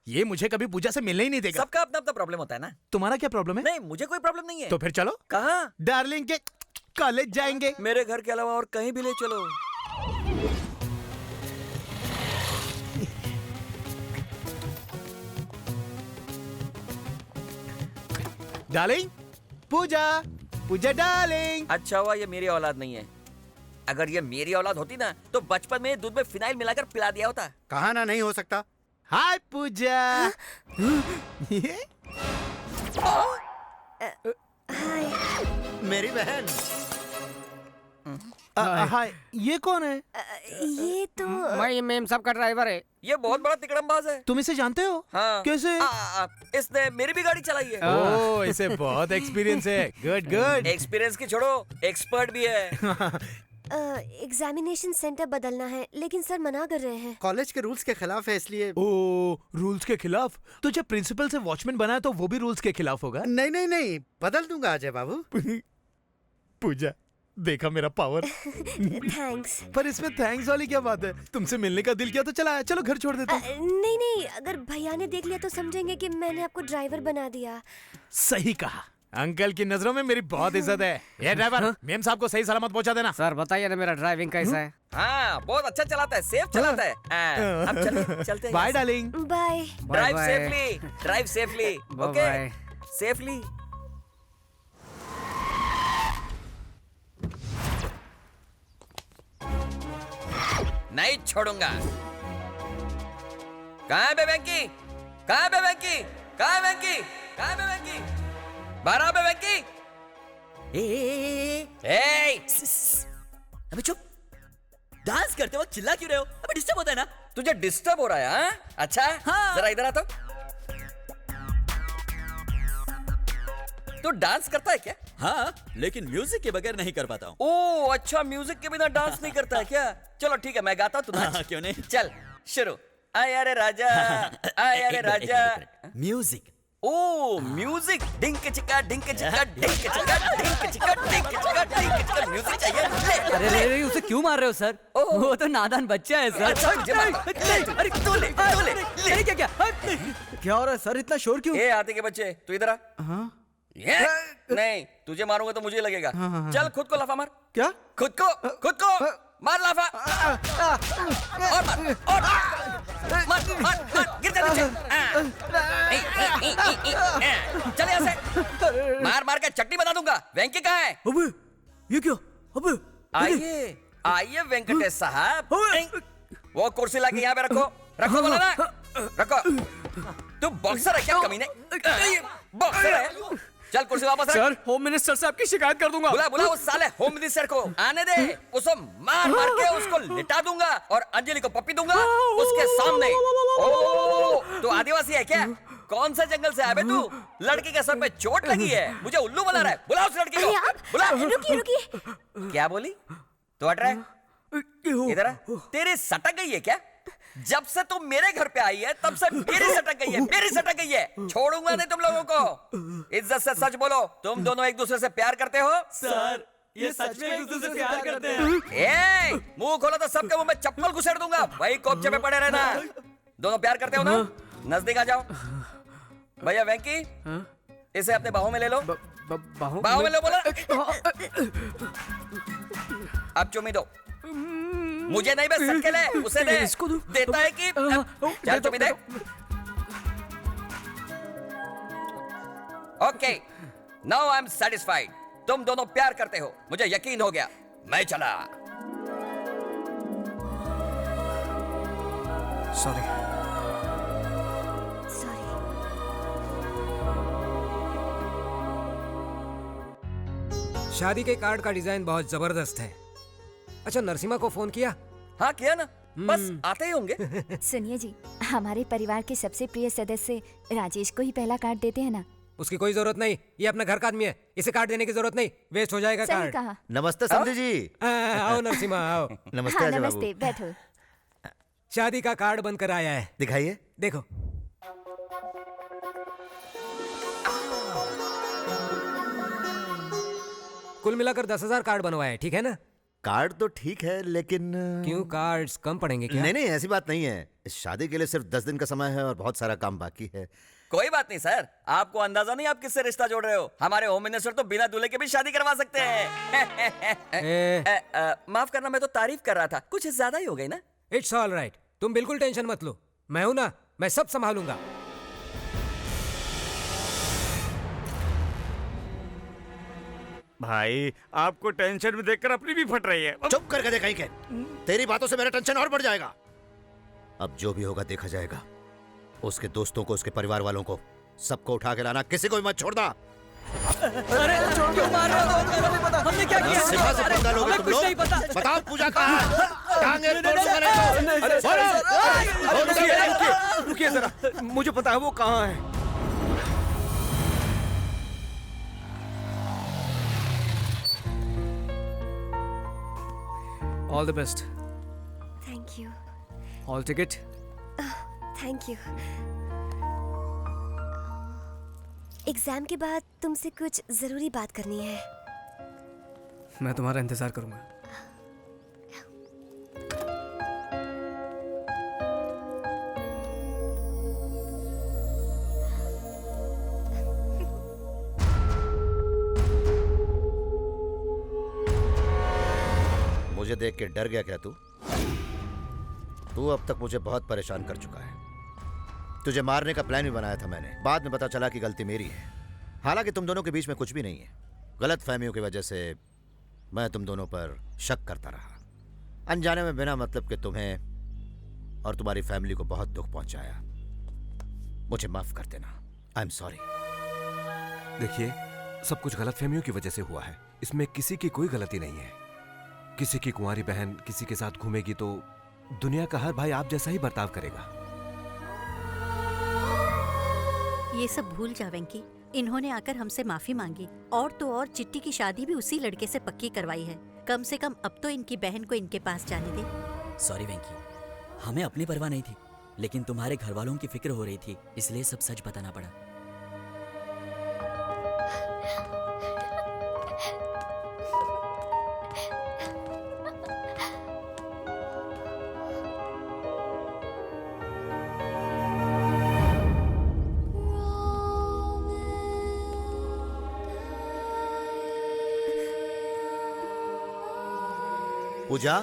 ये मुझे कभी पूजा से मिलने ही नहीं देगा। सबका अपना अपना प्रॉब्लम होता है ना। तुम्हारा क्या प्रॉब्लम है? नहीं मुझे कोई प्रॉब्लम नहीं है। तो फिर चलो। कहाँ? डार्लिंग के कॉलेज जाएंगे। मेरे घर के अलावा और कहीं भी ले चलो। डार्लिंग, पूजा, पूजा डार्लिंग। अच्छा हुआ ये मेरी औलाद नहीं है। अगर ये मेरी औलाद होती ना तो बचपन में दूध में फिनाइल मिलाकर पिला दिया होता। कहा ना नहीं हो सकता। हाय पूजा। मेरी बहन। हाय, ये कौन है? ये तो भाई मेम साहब का ड्राइवर है। ये बहुत बड़ा तिकड़मबाज है। तुम इसे जानते हो? हाँ। कैसे? इसने मेरी भी गाड़ी चलाई है। ओह, इसे बहुत एक्सपीरियंस है। Good good. एक्सपीरियंस की छोड़ो, एक्सपर्ट भी है। एग्जामिनेशन सेंटर बदलना है, लेकिन सर मना कर रहे हैं। कॉलेज के रूल्स के खिलाफ है, इसलिए। ओह, रूल्स के खिलाफ? तो जब प्रिंसिपल से वॉचमैन बना है तो वो भी रूल्स के खिलाफ होगा? नहीं नहीं नहीं, बदल दूंगा अजय बाबू। पूजा, देखा मेरा पावर। थैंक्स। पर इसमें थैंक्स वाली क्या बात है? तुमसे मिलने का दिल किया तो चला, चलो घर छोड़ देता हूँ। नहीं नहीं, अगर भैया ने देख लिया तो समझेंगे कि मैंने आपको ड्राइवर बना दिया। सही कहा। अंकल की नजरों में मेरी बहुत इज्जत है। ये ड्राइवर, मेम साहब को सही सलामत पहुंचा देना। सर बताइए ना मेरा ड्राइविंग कैसा है? हाँ बहुत अच्छा चलाता है, सेफ चलाता है। अब चलते हैं। Bye darling. Bye. Drive safely, drive safely. Okay, safely. नहीं छोड़ूंगा। कहाँ है बे वेंकी? कहाँ है बे वेंकी? कहाँ है वेंकी? कहाँ है बे वेंकी? बाहर आओ बे वेंकी। अबे चुप। डांस करते वक्त चिल्ला क्यों रहे हो? अबे डिस्टर्ब होता है ना। तुझे डिस्टर्ब हो रहा है? हाँ? अच्छा हाँ। जरा इधर आ तो। तू डांस करता है क्या? हाँ, लेकिन म्यूजिक के बगैर नहीं कर पाता हूँ। ओह अच्छा, म्यूजिक के बिना डांस नहीं करता है क्या? चलो ठीक है, मैं गाता हूँ, तू नाच। हाँ, क्यों नहीं? चल शुरू। आय अरे राजा, आय अरे राजा। म्यूजिक। ओ म्यूजिक। डिंक चिका डिंक चिका डिंक चिका डिंक चिका डिंक चिका डिंक चिका। म्यूजिक चाहिए? ले, अरे रे उसे क्यों मार रहे हो सर? वो तो नादान बच्चा है सर। अच्छा, अरे तू ले क्या क्या क्या हो रहा है सर? इतना शोर क्यों? ए हाथी के बच्चे, तू इधर आ। ये नहीं, तुझे मारूंगा तो मुझे लगेगा। चल खुद को लाफा मार। क्या? खुद को मार लाफा। और मार गिर जा नीचे। चल यहाँ से। मार के चटनी बना दूंगा। वेंकी कहाँ है? अबे ये क्या? अबे आइए वेंकटेश साहब। वो कुर्सी लाके यहाँ पे रखो बोला ना। रखो। तू बॉक्सर है क्या कमीने? बॉक्सर है? चल कुर्सी वापस रख। सर, होम मिनिस्टर से आपकी शिकायत कर दूंगा। बुला उस साले होम मिनिस्टर को। आने दे, उसको मार के उसको लिटा दूंगा और अंजलि को पप्पी दूंगा उसके सामने। ओ, तू आदिवासी है क्या? कौन सा जंगल से आया बे तू? लड़की के सर पे चोट लगी है, मुझे उल्लू बना रहा है। बुला उस लड़की को। बुला। रुकिए। क्या बोली? तू हट रहा है? इधर आ। तेरी सटक गई है क्या? जब से तुम मेरे घर पे आई है तब से मेरी सटक गई है। छोड़ूंगा नहीं तुम लोगों को। इज्जत से सच बोलो, तुम दोनों एक दूसरे से प्यार करते हो? सर, ये सच में एक दूसरे से प्यार करते हैं। मुंह खोलो तो सबके मुंह में चप्पल घुसेड़ दूंगा। वही कोपचे पे पड़े रहना। दोनों प्यार करते हो ना? नजदीक आ जाओ। भैया वेंकी, इसे अपने बाहों में ले लो। बाहों में लो बोला। अब चुमी दो। मुझे नहीं, बस सबके ले। उसे दे। इसको दो। देता है कि चल चुमी दे। Okay, now I am satisfied. तुम दोनों प्यार करते हो, मुझे यकीन हो गया। मैं चला। सॉरी। शादी के कार्ड का डिजाइन बहुत जबरदस्त है। अच्छा, नरसिम्हा को फोन किया? हाँ किया ना, बस आते ही होंगे। सुनिए जी, हमारे परिवार के सबसे प्रिय सदस्य राजेश को ही पहला कार्ड देते हैं ना। उसकी कोई जरूरत नहीं, ये अपना घर का आदमी है, इसे कार्ड देने की जरूरत नहीं, वेस्ट हो जाएगा सही कार्ड। कहा। नमस्ते समझी जी। आओ नरसिम्हा आओ। नमस्ते हाँ, अजय बाबू। नमस्ते, बैठो। शादी का कार्ड बनकर आया है। दिखाइए। देखो। कुल मिलाकर 10,000 कार्ड बनवाए हैं, ठीक है ना? कार्ड तो ठीक है, लेकिन क्यों, कार्ड्स कम पड़ेंगे क्या? नहीं नहीं, ऐसी बात नहीं है। इस शादी के लिए सिर्फ 10 दिन का समय है और बहुत सारा काम बाकी है। कोई बात नहीं सर, आपको अंदाजा नहीं आप किससे रिश्ता जोड़ रहे हो। हमारे होम मिनिस्टर तो बिना दूल्हे के भी शादी करवा सकते हैं। माफ करना, मैं तो तारीफ कर रहा था, कुछ ज्यादा ही हो गई ना। इट्स ऑल राइट, तुम बिल्कुल टेंशन मत लो, मैं हूं ना, मैं सब संभालूंगा। भाई आपको टेंशन में देखकर अपनी भी फट रही है। चुप करके दे कहीं के। तेरी बातों से मेरा टेंशन और बढ़ जाएगा। अब जो भी होगा देखा जाएगा। उसके दोस्तों को, उसके परिवार वालों को, सबको उठा के लाना, किसी को भी मत छोड़ना। अरे क्यों मार रहे हो? हमने क्या किया? सिवा से पंगा लोगे तुम लोग? बताओ पूजा कहाँ है? टांगे तोड़ूंगा नहीं तो। रुकिए जरा, मुझे पता है वो कहाँ है। All the best. Thank you. All ticket. Thank you. Exam के बाद तुमसे कुछ जरूरी बात करनी है। मैं तुम्हारा इंतजार करूंगा। मुझे देख के डर गया क्या तू? तू अब तक मुझे बहुत परेशान कर चुका है। तुझे मारने का प्लान भी बनाया था मैंने, बाद में पता चला कि गलती मेरी है। हालांकि तुम दोनों के बीच में कुछ भी नहीं है। गलत फहमियों की वजह से मैं तुम दोनों पर शक करता रहा, अनजाने में, बिना मतलब के तुम्हें और तुम्हारी फैमिली को बहुत दुख पहुंचाया। मुझे माफ कर देना। I am sorry. देखिए, सब कुछ गलतफहमियों की वजह से हुआ है। इसमें किसी की कोई गलती नहीं है। किसी की कुंवारी बहन किसी के साथ घूमेगी तो दुनिया का हर भाई आप जैसा ही बर्ताव करेगा। ये सब भूल जा वेंकी, इन्होंने आकर हमसे माफी मांगी, और तो और चिट्टी की शादी भी उसी लड़के से पक्की करवाई है। कम से कम अब तो इनकी बहन को इनके पास जाने दे। सॉरी वेंकी, हमें अपनी परवाह नहीं थी, लेकिन तुम्हारे घर वालों की फिक्र हो रही थी, इसलिए सब सच बताना पड़ा। पूजा,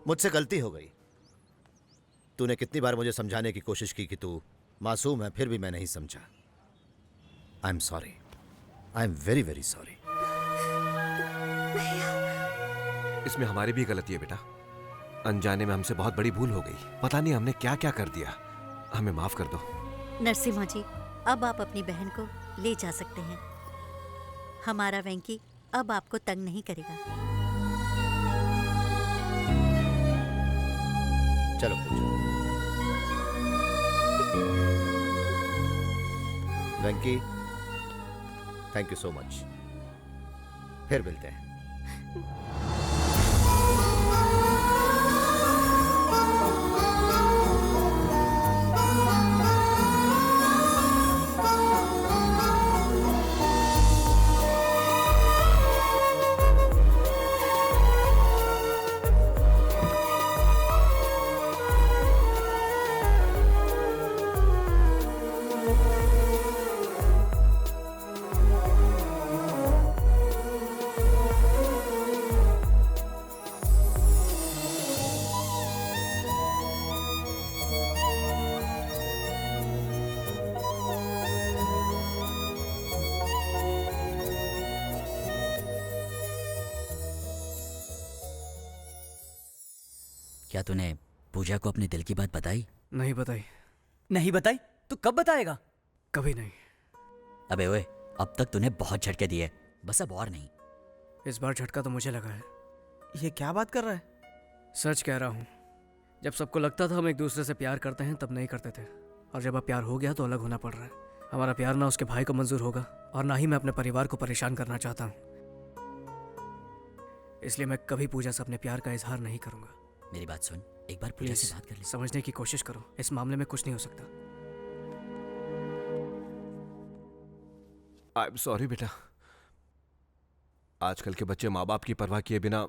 मुझसे गलती हो गई। तूने कितनी बार मुझे समझाने की कोशिश की कि तू मासूम है, फिर भी मैं नहीं समझा। I am sorry. I am very very sorry. इसमें हमारी भी गलती है बेटा। अनजाने में हमसे बहुत बड़ी भूल हो गई। पता नहीं हमने क्या क्या कर दिया। हमें माफ कर दो। नरसिम्हा जी, अब आप अपनी बहन को ले जा सकते हैं। हमारा वेंकी अब आपको तंग नहीं करेगा। चलो वेंकी, थैंक यू सो मच। फिर मिलते हैं। क्या तूने पूजा को अपने दिल की बात बताई? नहीं बताई। नहीं बताई? तू कब बताएगा? कभी नहीं। अबे ओए, अब तक तूने बहुत झटके दिए, बस अब और नहीं। इस बार झटका तो मुझे लगा है। ये क्या बात कर रहा है? सच कह रहा हूँ। जब सबको लगता था हम एक दूसरे से प्यार करते हैं तब नहीं करते थे, और जब अब प्यार हो गया तो अलग होना पड़ रहा है। हमारा प्यार ना उसके भाई को मंजूर होगा और ना ही मैं अपने परिवार को परेशान करना चाहता हूँ। इसलिए मैं कभी पूजा से अपने प्यार का इजहार नहीं करूंगा। मेरी बात सुन, एक बार पूजा से बात कर ले। समझने की कोशिश करो, इस मामले में कुछ नहीं हो सकता। आई एम सॉरी बेटा। आजकल के बच्चे माँ बाप की परवाह किए बिना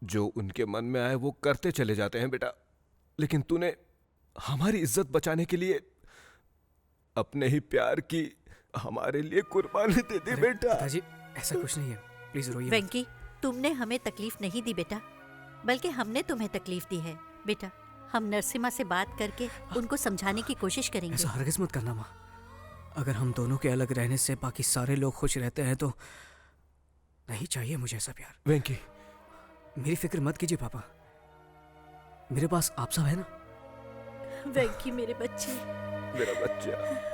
जो उनके मन में आए वो करते चले जाते हैं बेटा। लेकिन तूने हमारी इज्जत बचाने के लिए अपने ही प्यार की हमारे लिए कुर्बानी दे दी बेटा। पिताजी ऐसा कुछ नहीं है, प्लीज रोइए मत। वेंकी, तुमने हमें तकलीफ नहीं दी बेटा, बल्कि हमने तुम्हें तकलीफ दी है। बेटा, हम नरसिम्हा से बात करके उनको समझाने की कोशिश करेंगे। ऐसा हरगिज मत करना माँ। अगर हम दोनों के अलग रहने से बाकी सारे लोग खुश रहते हैं तो नहीं चाहिए मुझे ऐसा प्यार। वेंकी, मेरी फिक्र मत कीजिए पापा, मेरे पास आप सब है ना। वेंकी मेरे बच्चे, मेरा बच्चा।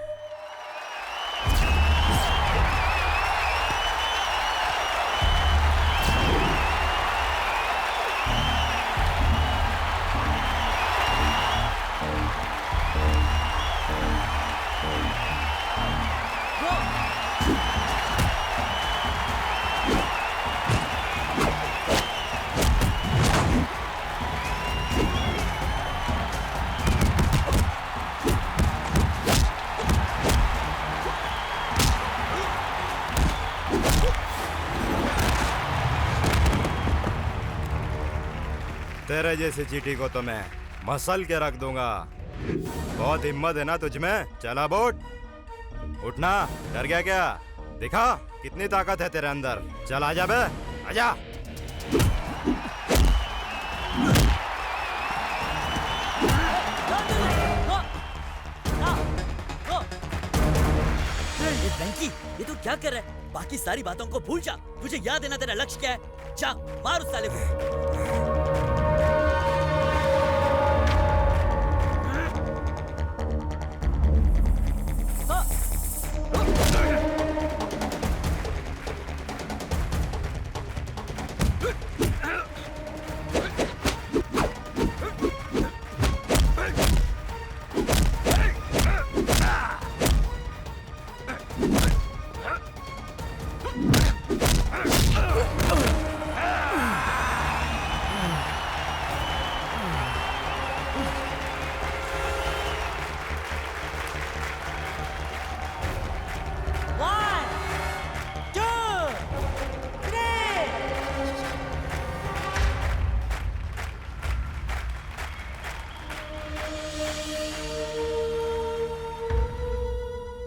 तेरे जैसे चीटी को तो मैं मसल के रख दूंगा। बहुत हिम्मत है ना तुझ में? चला बोट, उठना। डर गया क्या? दिखा कितनी ताकत है तेरे अंदर। चल आजा बे, आजा। वेंकी, ये तू क्या कर रहा है? बाकी सारी बातों को भूल जा। तुझे याद है ना तेरा लक्ष्य क्या है? जा मार उस साले को।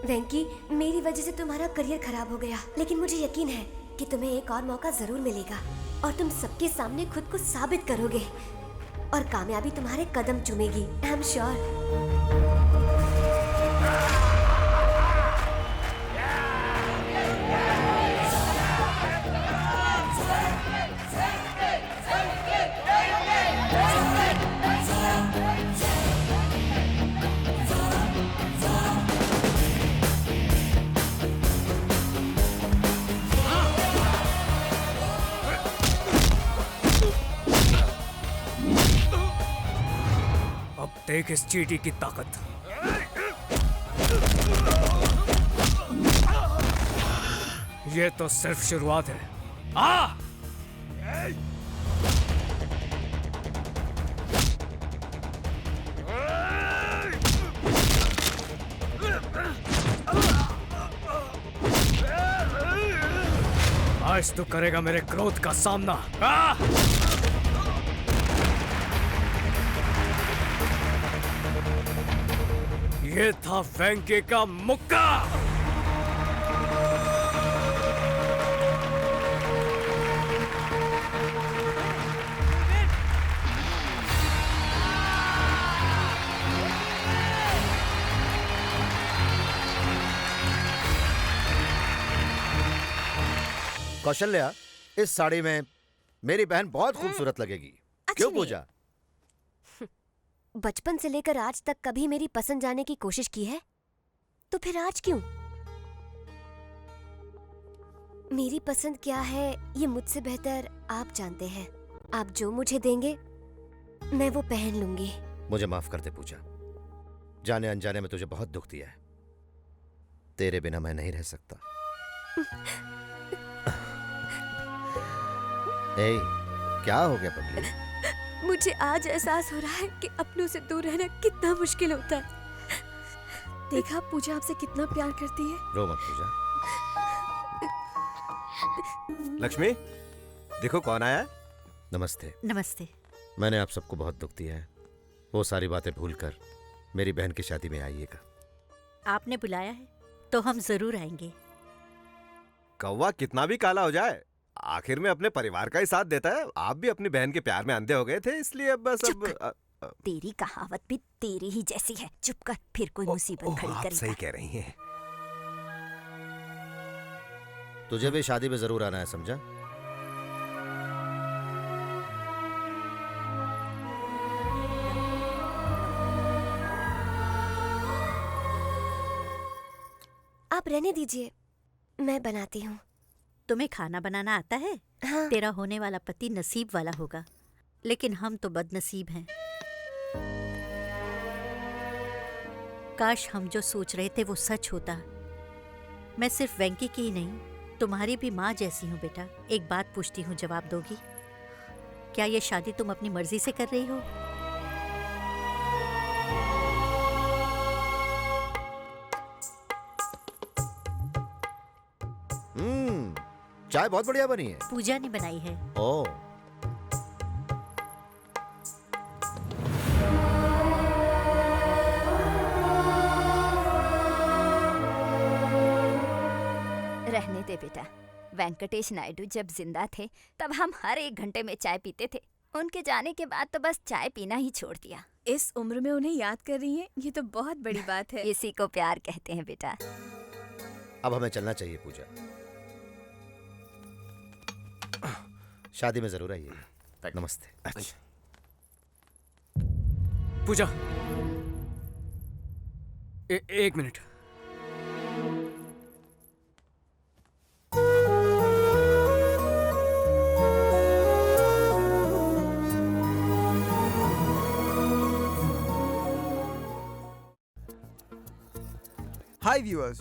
वेंकी, मेरी वजह से तुम्हारा करियर खराब हो गया, लेकिन मुझे यकीन है कि तुम्हें एक और मौका जरूर मिलेगा और तुम सबके सामने खुद को साबित करोगे और कामयाबी तुम्हारे कदम चूमेगी। I am sure. देख इस चींटी की ताकत। ये तो सिर्फ शुरुआत है। आ! आज तू करेगा मेरे क्रोध का सामना। आ! ये था वेंकी का मुक्का। कौशल्या, इस साड़ी में मेरी बहन बहुत खूबसूरत लगेगी। क्यों पूजा? बचपन से लेकर आज तक कभी मेरी पसंद जाने की कोशिश की है? तो फिर आज क्यों? मेरी पसंद क्या है ये मुझसे बेहतर आप जानते हैं। आप जो मुझे देंगे मैं वो पहन लूंगी। मुझे माफ कर दे पूजा, जाने अनजाने में तुझे बहुत दुख दिया है। तेरे बिना मैं नहीं रह सकता। ए, क्या हो गया पगली? मुझे आज एहसास हो रहा है कि अपनों से दूर रहना कितना मुश्किल होता है। देखा पूजा आपसे कितना प्यार करती है। रो मत पूजा। लक्ष्मी, देखो कौन आया। नमस्ते। नमस्ते। मैंने आप सबको बहुत दुख दिया है। वो सारी बातें भूलकर मेरी बहन की शादी में आइएगा। आपने बुलाया है तो हम जरूर आएंगे। कौवा कितना भी काला हो जाए, आखिर में अपने परिवार का ही साथ देता है। आप भी अपनी बहन के प्यार में अंधे हो गए थे, इसलिए बस अब तेरी कहावत भी तेरी ही जैसी है। चुप कर, फिर कोई मुसीबत खड़ी आप करेगा। सही कह रही हैं। तुझे भी शादी में जरूर आना है, समझा? आप रहने दीजिए, मैं बनाती हूँ। तुम्हें खाना बनाना आता है? हाँ। तेरा होने वाला पति नसीब वाला होगा, लेकिन हम तो बदनसीब हैं। काश हम जो सोच रहे थे वो सच होता। मैं सिर्फ वेंकी की ही नहीं, तुम्हारी भी माँ जैसी हूँ बेटा। एक बात पूछती हूँ, जवाब दोगी? क्या ये शादी तुम अपनी मर्जी से कर रही हो? चाय बहुत बढ़िया बनी है। पूजा ने बनाई है। ओह, रहने दे बेटा। वेंकटेश नायडू जब जिंदा थे तब हम हर 1 घंटे में चाय पीते थे। उनके जाने के बाद तो बस चाय पीना ही छोड़ दिया। इस उम्र में उन्हें याद कर रही है, ये तो बहुत बड़ी बात है। इसी को प्यार कहते हैं बेटा। अब हमें चलना चाहिए पूजा। शादी में जरूर आइए। नमस्ते। पूजा, एक मिनट। हाय व्यूअर्स,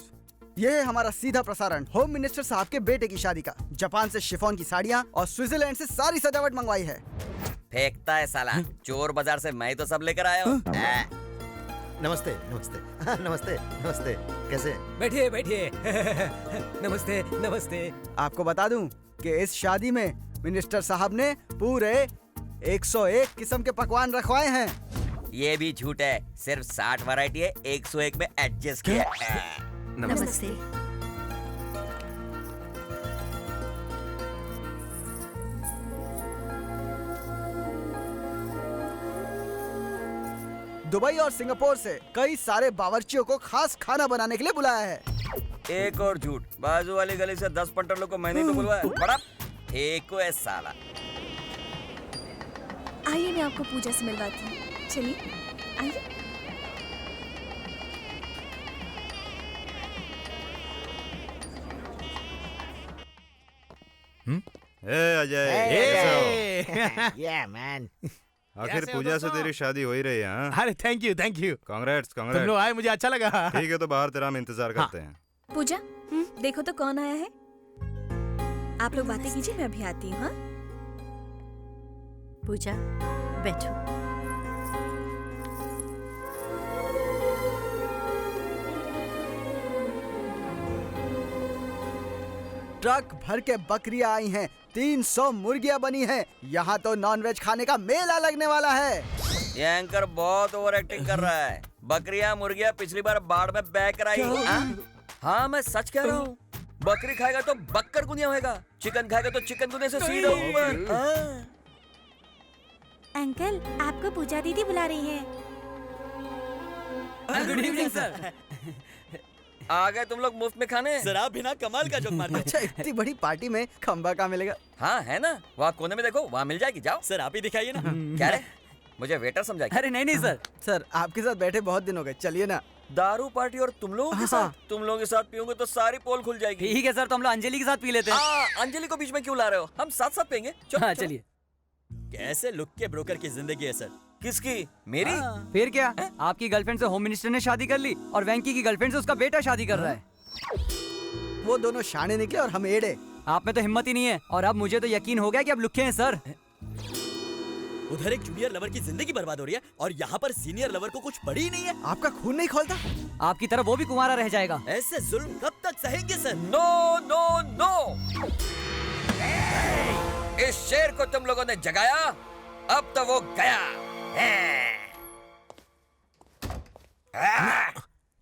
ये है हमारा सीधा प्रसारण होम मिनिस्टर साहब के बेटे की शादी का। जापान से शिफॉन की साड़ियाँ और स्विट्जरलैंड से सारी सजावट मंगवाई है। फेंकता है साला, चोर बाजार से मैं तो सब लेकर आया हूँ। नमस्ते नमस्ते। हाँ, नमस्ते नमस्ते। कैसे? बैठिए बैठिए। नमस्ते नमस्ते। आपको बता दूं कि इस शादी में मिनिस्टर साहब ने पूरे 101 किस्म के पकवान रखवाए हैं। ये भी झूठ है, सिर्फ 60 वैरायटी है, 101 में एडजस्ट किया है। नमस्ते। दुबई और सिंगापुर से कई सारे बावर्चियों को खास खाना बनाने के लिए बुलाया है। एक और झूठ, बाजू वाली गली से 10 पंटरों को मैंने तो बुलवाया। बड़ा फेंको है साला। आइए मैं आपको पूजा से मिलवाती हूँ। चलिए आइए। Ajay, Yeah, man. आखिर कैसे हो पूजा से दोस्तों? तेरी शादी हो ही रही है। हाँ? अरे thank you thank you. Congrats तुम लोग कांग्रेट्स। आए, मुझे अच्छा लगा। ठीक है, तो बाहर तेरा हम इंतजार करते हैं। पूजा, देखो तो कौन आया है। आप लोग बातें कीजिए, मैं अभी आती हूँ। हाँ? पूजा, बैठो। ट्रक भर के बकरियां आई हैं, 300 मुर्गियां बनी हैं। यहाँ तो नॉनवेज खाने का मेला लगने वाला है। ये एंकर बहुत ओवर एक्टिंग कर रहा है। बकरियां मुर्गियां पिछली बार बाढ़ में बह कर आई। हाँ मैं सच कह रहा हूँ। बकरी खाएगा तो बक्कर गुनिया होएगा, चिकन खाएगा तो चिकन गुनिया से सीधा ऊपर। अंकल, आपको पूजा दीदी बुला रही है। Good evening sir. आ गए तुम लोग मुफ्त में खाने। सर आप बिना कमाल का जोक मारते हैं। अच्छा, इतनी बड़ी पार्टी में खंबा कहाँ मिलेगा? हाँ है ना, वहाँ कोने में देखो, वहाँ मिल जाएगी। जाओ सर आप ही दिखाइए ना। क्या रे, मुझे वेटर समझाएगी? अरे नहीं सर। सर आपके साथ बैठे बहुत दिन हो गए, चलिए ना। दारू पार्टी और तुम लोगों के साथ? तुम लोगों के साथ पीओगे तो सारी पोल खुल जाएगी। ठीक है सर, तो हम लोग अंजलि के साथ पी लेते हैं। अंजलि को बीच में क्यों ला रहे हो? हम साथ साथ पियेंगे। चलो हाँ चलिए। कैसे लुक के ब्रोकर की जिंदगी है सर। किसकी? मेरी? फिर क्या, आपकी गर्लफ्रेंड से होम मिनिस्टर ने शादी कर ली और वेंकी की गर्लफ्रेंड से उसका बेटा शादी कर रहा है। वो दोनों शाणे निकले और हम एड़े। आप में तो हिम्मत ही नहीं है, और अब मुझे तो यकीन हो गया कि अब लुक्के हैं सर। उधर एक जूनियर लवर की जिंदगी बर्बाद हो रही है और यहाँ पर सीनियर लवर को कुछ पड़ी ही नहीं है। आपका खून नहीं खोलता? आपकी तरह वो भी कुंवारा रह जाएगा। ऐसे जुल्म कब तक सहेंगे सर? नो नो नो, इस शेर को तुम लोगों ने जगाया, अब तो वो गया।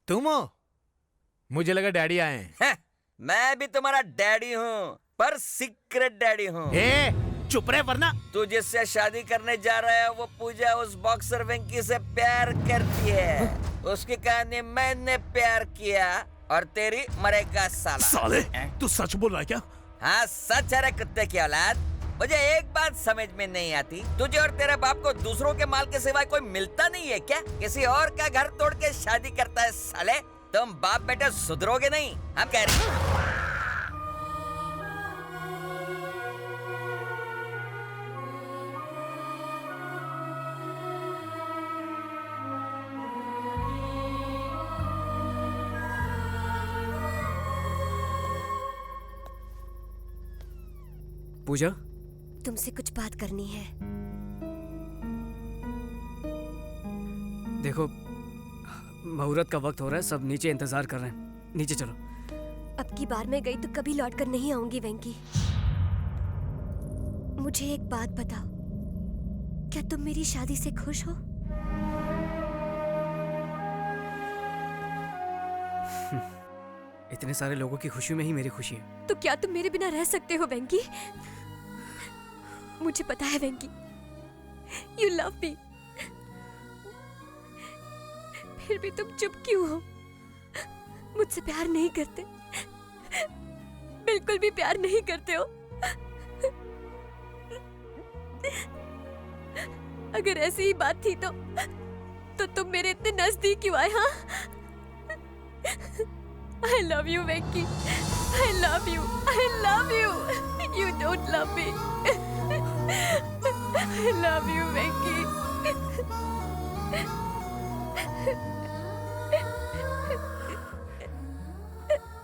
तुम हो? मुझे लगा डैडी आए हैं। मैं भी तुम्हारा डैडी हूँ, पर सीक्रेट डैडी हूँ। चुप रहे वरना। तू जिससे शादी करने जा रहा है वो पूजा उस बॉक्सर वेंकी से प्यार करती है। उसकी कहानी मैंने प्यार किया और तेरी मरेगा साला। साले, तू सच बोल रहा है क्या? हाँ सच है रे कुत्ते की औलाद। मुझे एक बात समझ में नहीं आती, तुझे और तेरे बाप को दूसरों के माल के सिवाय कोई मिलता नहीं है क्या? किसी और का घर तोड़ के शादी करता है साले। तुम बाप बेटे सुधरोगे नहीं, हम कह रहे हैं। पूजा, तुमसे कुछ बात करनी है। देखो मुहूर्त का वक्त हो रहा है, सब नीचे इंतजार कर रहे हैं, नीचे चलो। अब की बार मैं गई तो कभी लौट कर नहीं आऊंगी वेंकी। मुझे एक बात बताओ, क्या तुम मेरी शादी से खुश हो? इतने सारे लोगों की खुशी में ही मेरी खुशी है। तो क्या तुम मेरे बिना रह सकते हो वेंकी? मुझे पता है वेंकी, यू लव मी। फिर भी तुम चुप क्यों हो? मुझसे प्यार नहीं करते, बिल्कुल भी प्यार नहीं करते हो। अगर ऐसी ही बात थी तो तुम मेरे इतने नजदीक क्यों आए? हाँ, I love you, Venki. I love you. I love you. You don't love me. I love you, Venki.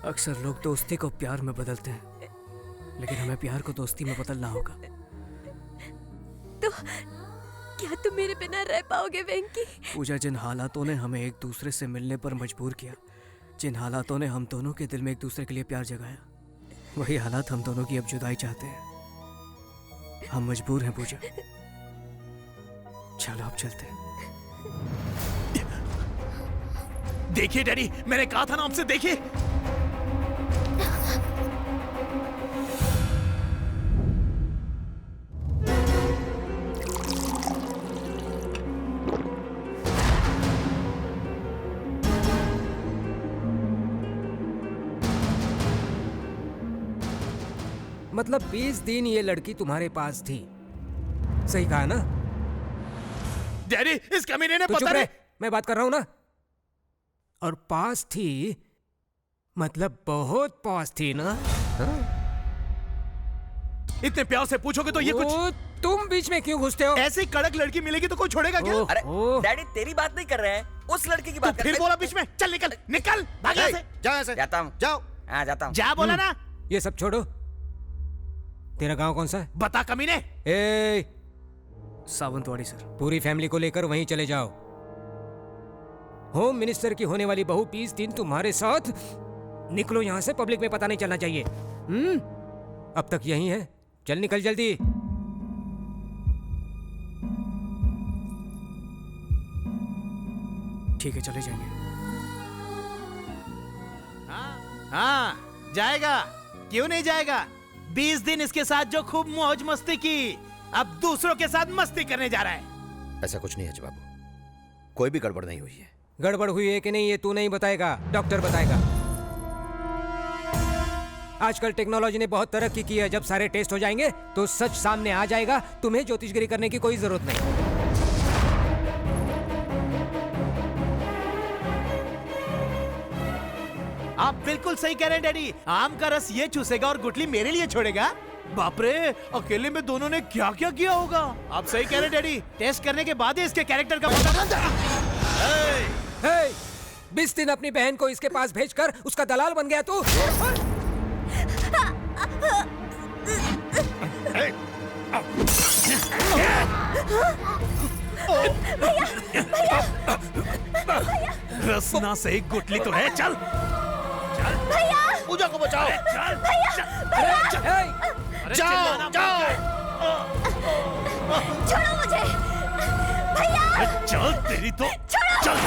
अक्सर लोग दोस्ती को प्यार में बदलते हैं, लेकिन हमें प्यार को दोस्ती में बदलना होगा। तो क्या तुम मेरे बिना रह पाओगे वेंकी? पूजा, जिन हालातों ने हमें एक दूसरे से मिलने पर मजबूर किया, जिन हालातों ने हम दोनों के दिल में एक दूसरे के लिए प्यार जगाया, वही हालात हम दोनों की अब जुदाई चाहते हैं। हम मजबूर हैं पूजा। चलो अब चलते हैं। देखिए डैडी, मैंने कहा था ना आपसे, देखिए। मतलब 20 दिन ये लड़की तुम्हारे पास थी, सही कहा ना? डैडी, इस कमीने ने पता नहीं। मैं बात कर रहा हूं ना। और पास थी मतलब बहुत पास थी ना? हाँ? इतने प्यार से पूछोगे तो ये कुछ। तुम बीच में क्यों घुसते हो? ऐसी कड़क लड़की मिलेगी तो कोई छोड़ेगा क्या? अरे डैडी, तेरी बात नहीं कर रहे हैं, उस लड़की की बात कर रहे हैं। फिर बोला बीच में, चल निकल निकल, भाग यहाँ से। जाओ यहाँ से। जाता हूँ। जाओ। हाँ जाता हूँ। जा बोला ना। ये सब छोड़ो, तेरा गांव कौन सा है? बता कमीने। सावंतवाड़ी सर। पूरी फैमिली को लेकर वहीं चले जाओ। होम मिनिस्टर की होने वाली बहू 20 दिन तुम्हारे साथ। निकलो यहाँ से, पब्लिक में पता नहीं चलना चाहिए। अब तक यहीं है, चल निकल जल्दी। ठीक है, चले जाएंगे। हाँ जाएगा, क्यों नहीं जाएगा? 20 दिन इसके साथ जो खूब मौज मस्ती की, अब दूसरों के साथ मस्ती करने जा रहा है। ऐसा कुछ नहीं है बाबू, कोई भी गड़बड़ नहीं हुई है। गड़बड़ हुई है कि नहीं ये तू नहीं बताएगा, डॉक्टर बताएगा। आजकल टेक्नोलॉजी ने बहुत तरक्की की है, जब सारे टेस्ट हो जाएंगे तो सच सामने आ जाएगा। तुम्हें ज्योतिषगिरी करने की कोई जरूरत नहीं। आप बिल्कुल सही कह रहे हैं डैडी, आम का रस ये चूसेगा और गुठली मेरे लिए छोड़ेगा। बाप रे, अकेले में दोनों ने क्या क्या किया होगा। आप सही कह रहे हैं डैडी, टेस्ट करने के बाद ही इसके कैरेक्टर का पता चलता है। 20 दिन अपनी बहन को इसके पास भेजकर उसका दलाल बन गया तू। रसना से एक गुटली तो है। चल भैया पूजा को बचाओ। चल भैया जाओ जाओ। छोड़ो मुझे भैया। चल तेरी तो चल।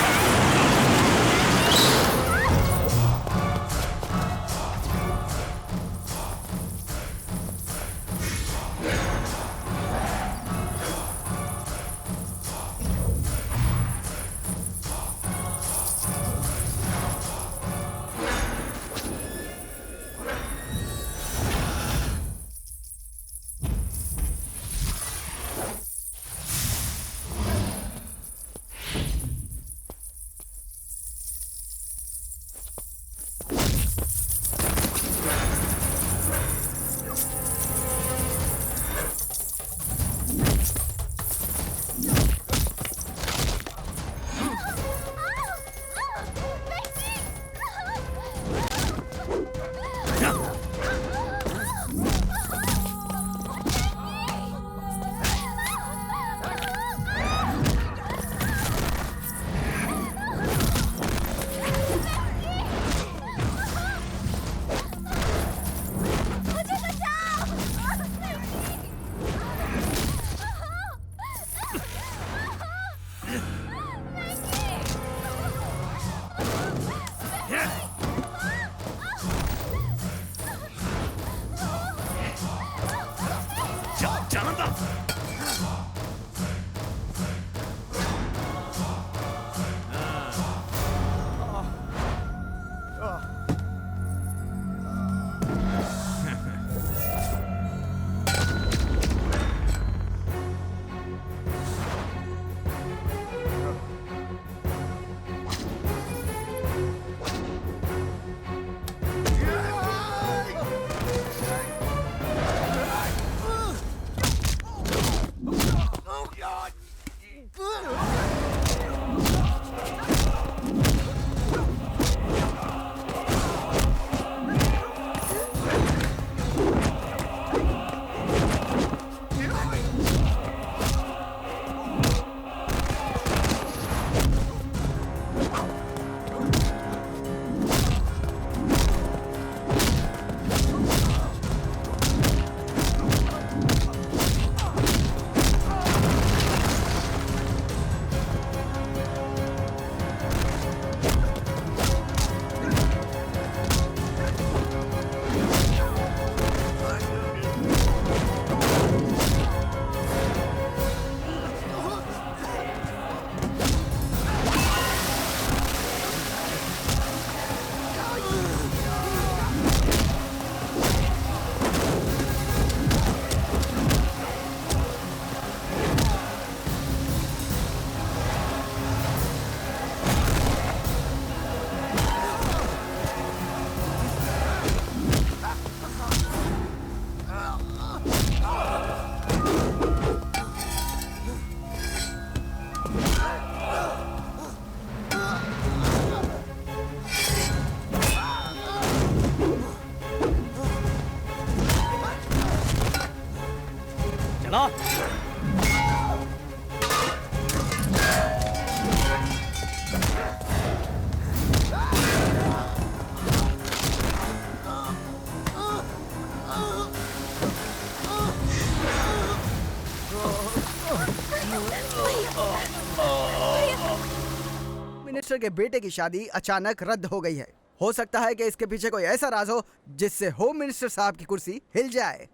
मिनिस्टर के बेटे की शादी अचानक रद्द हो गई है। हो सकता है कि इसके पीछे कोई ऐसा राज हो जिससे होम मिनिस्टर साहब की कुर्सी हिल जाए।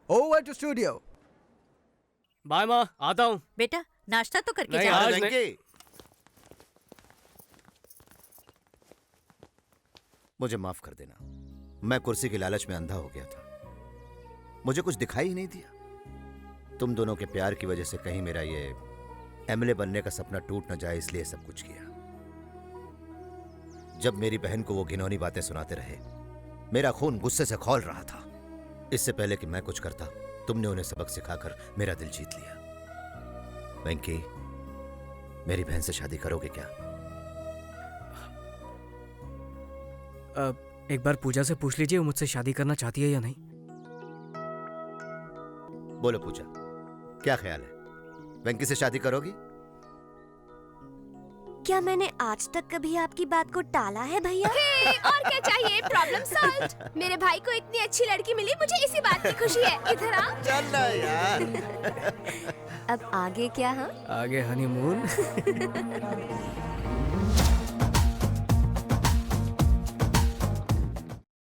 Over to studio. बाय माँ, आता हूँ। बेटा नाश्ता तो करके नहीं, जाओ। आज नहीं। मुझे माफ कर देना, मैं कुर्सी की लालच में अंधा हो गया था। मुझे कुछ दिखाई ही नहीं दिया। तुम दोनों के प्यार की वजह से कहीं मेरा ये एमएलए बनने का सपना टूट न जाए, इसलिए सब कुछ किया। जब मेरी बहन को वो घिनौनी बातें सुनाते रहे, मेरा खून गुस्से से खौल रहा था। इससे पहले कि मैं कुछ करता, तुमने उन्हें सबक सिखाकर मेरा दिल जीत लिया। वेंकी, मेरी बहन से शादी करोगे क्या? एक बार पूजा से पूछ लीजिए वो मुझसे शादी करना चाहती है या नहीं। बोलो पूजा, क्या ख्याल है? वेंकी से शादी करोगी? क्या मैंने आज तक कभी आपकी बात को टाला है भैया? और क्या चाहिए? Problem solve. मेरे भाई को इतनी अच्छी लड़की मिली, मुझे इसी बात की खुशी है। इधर आ। चल ना यार। अब आगे क्या? हाँ, आगे हनीमून।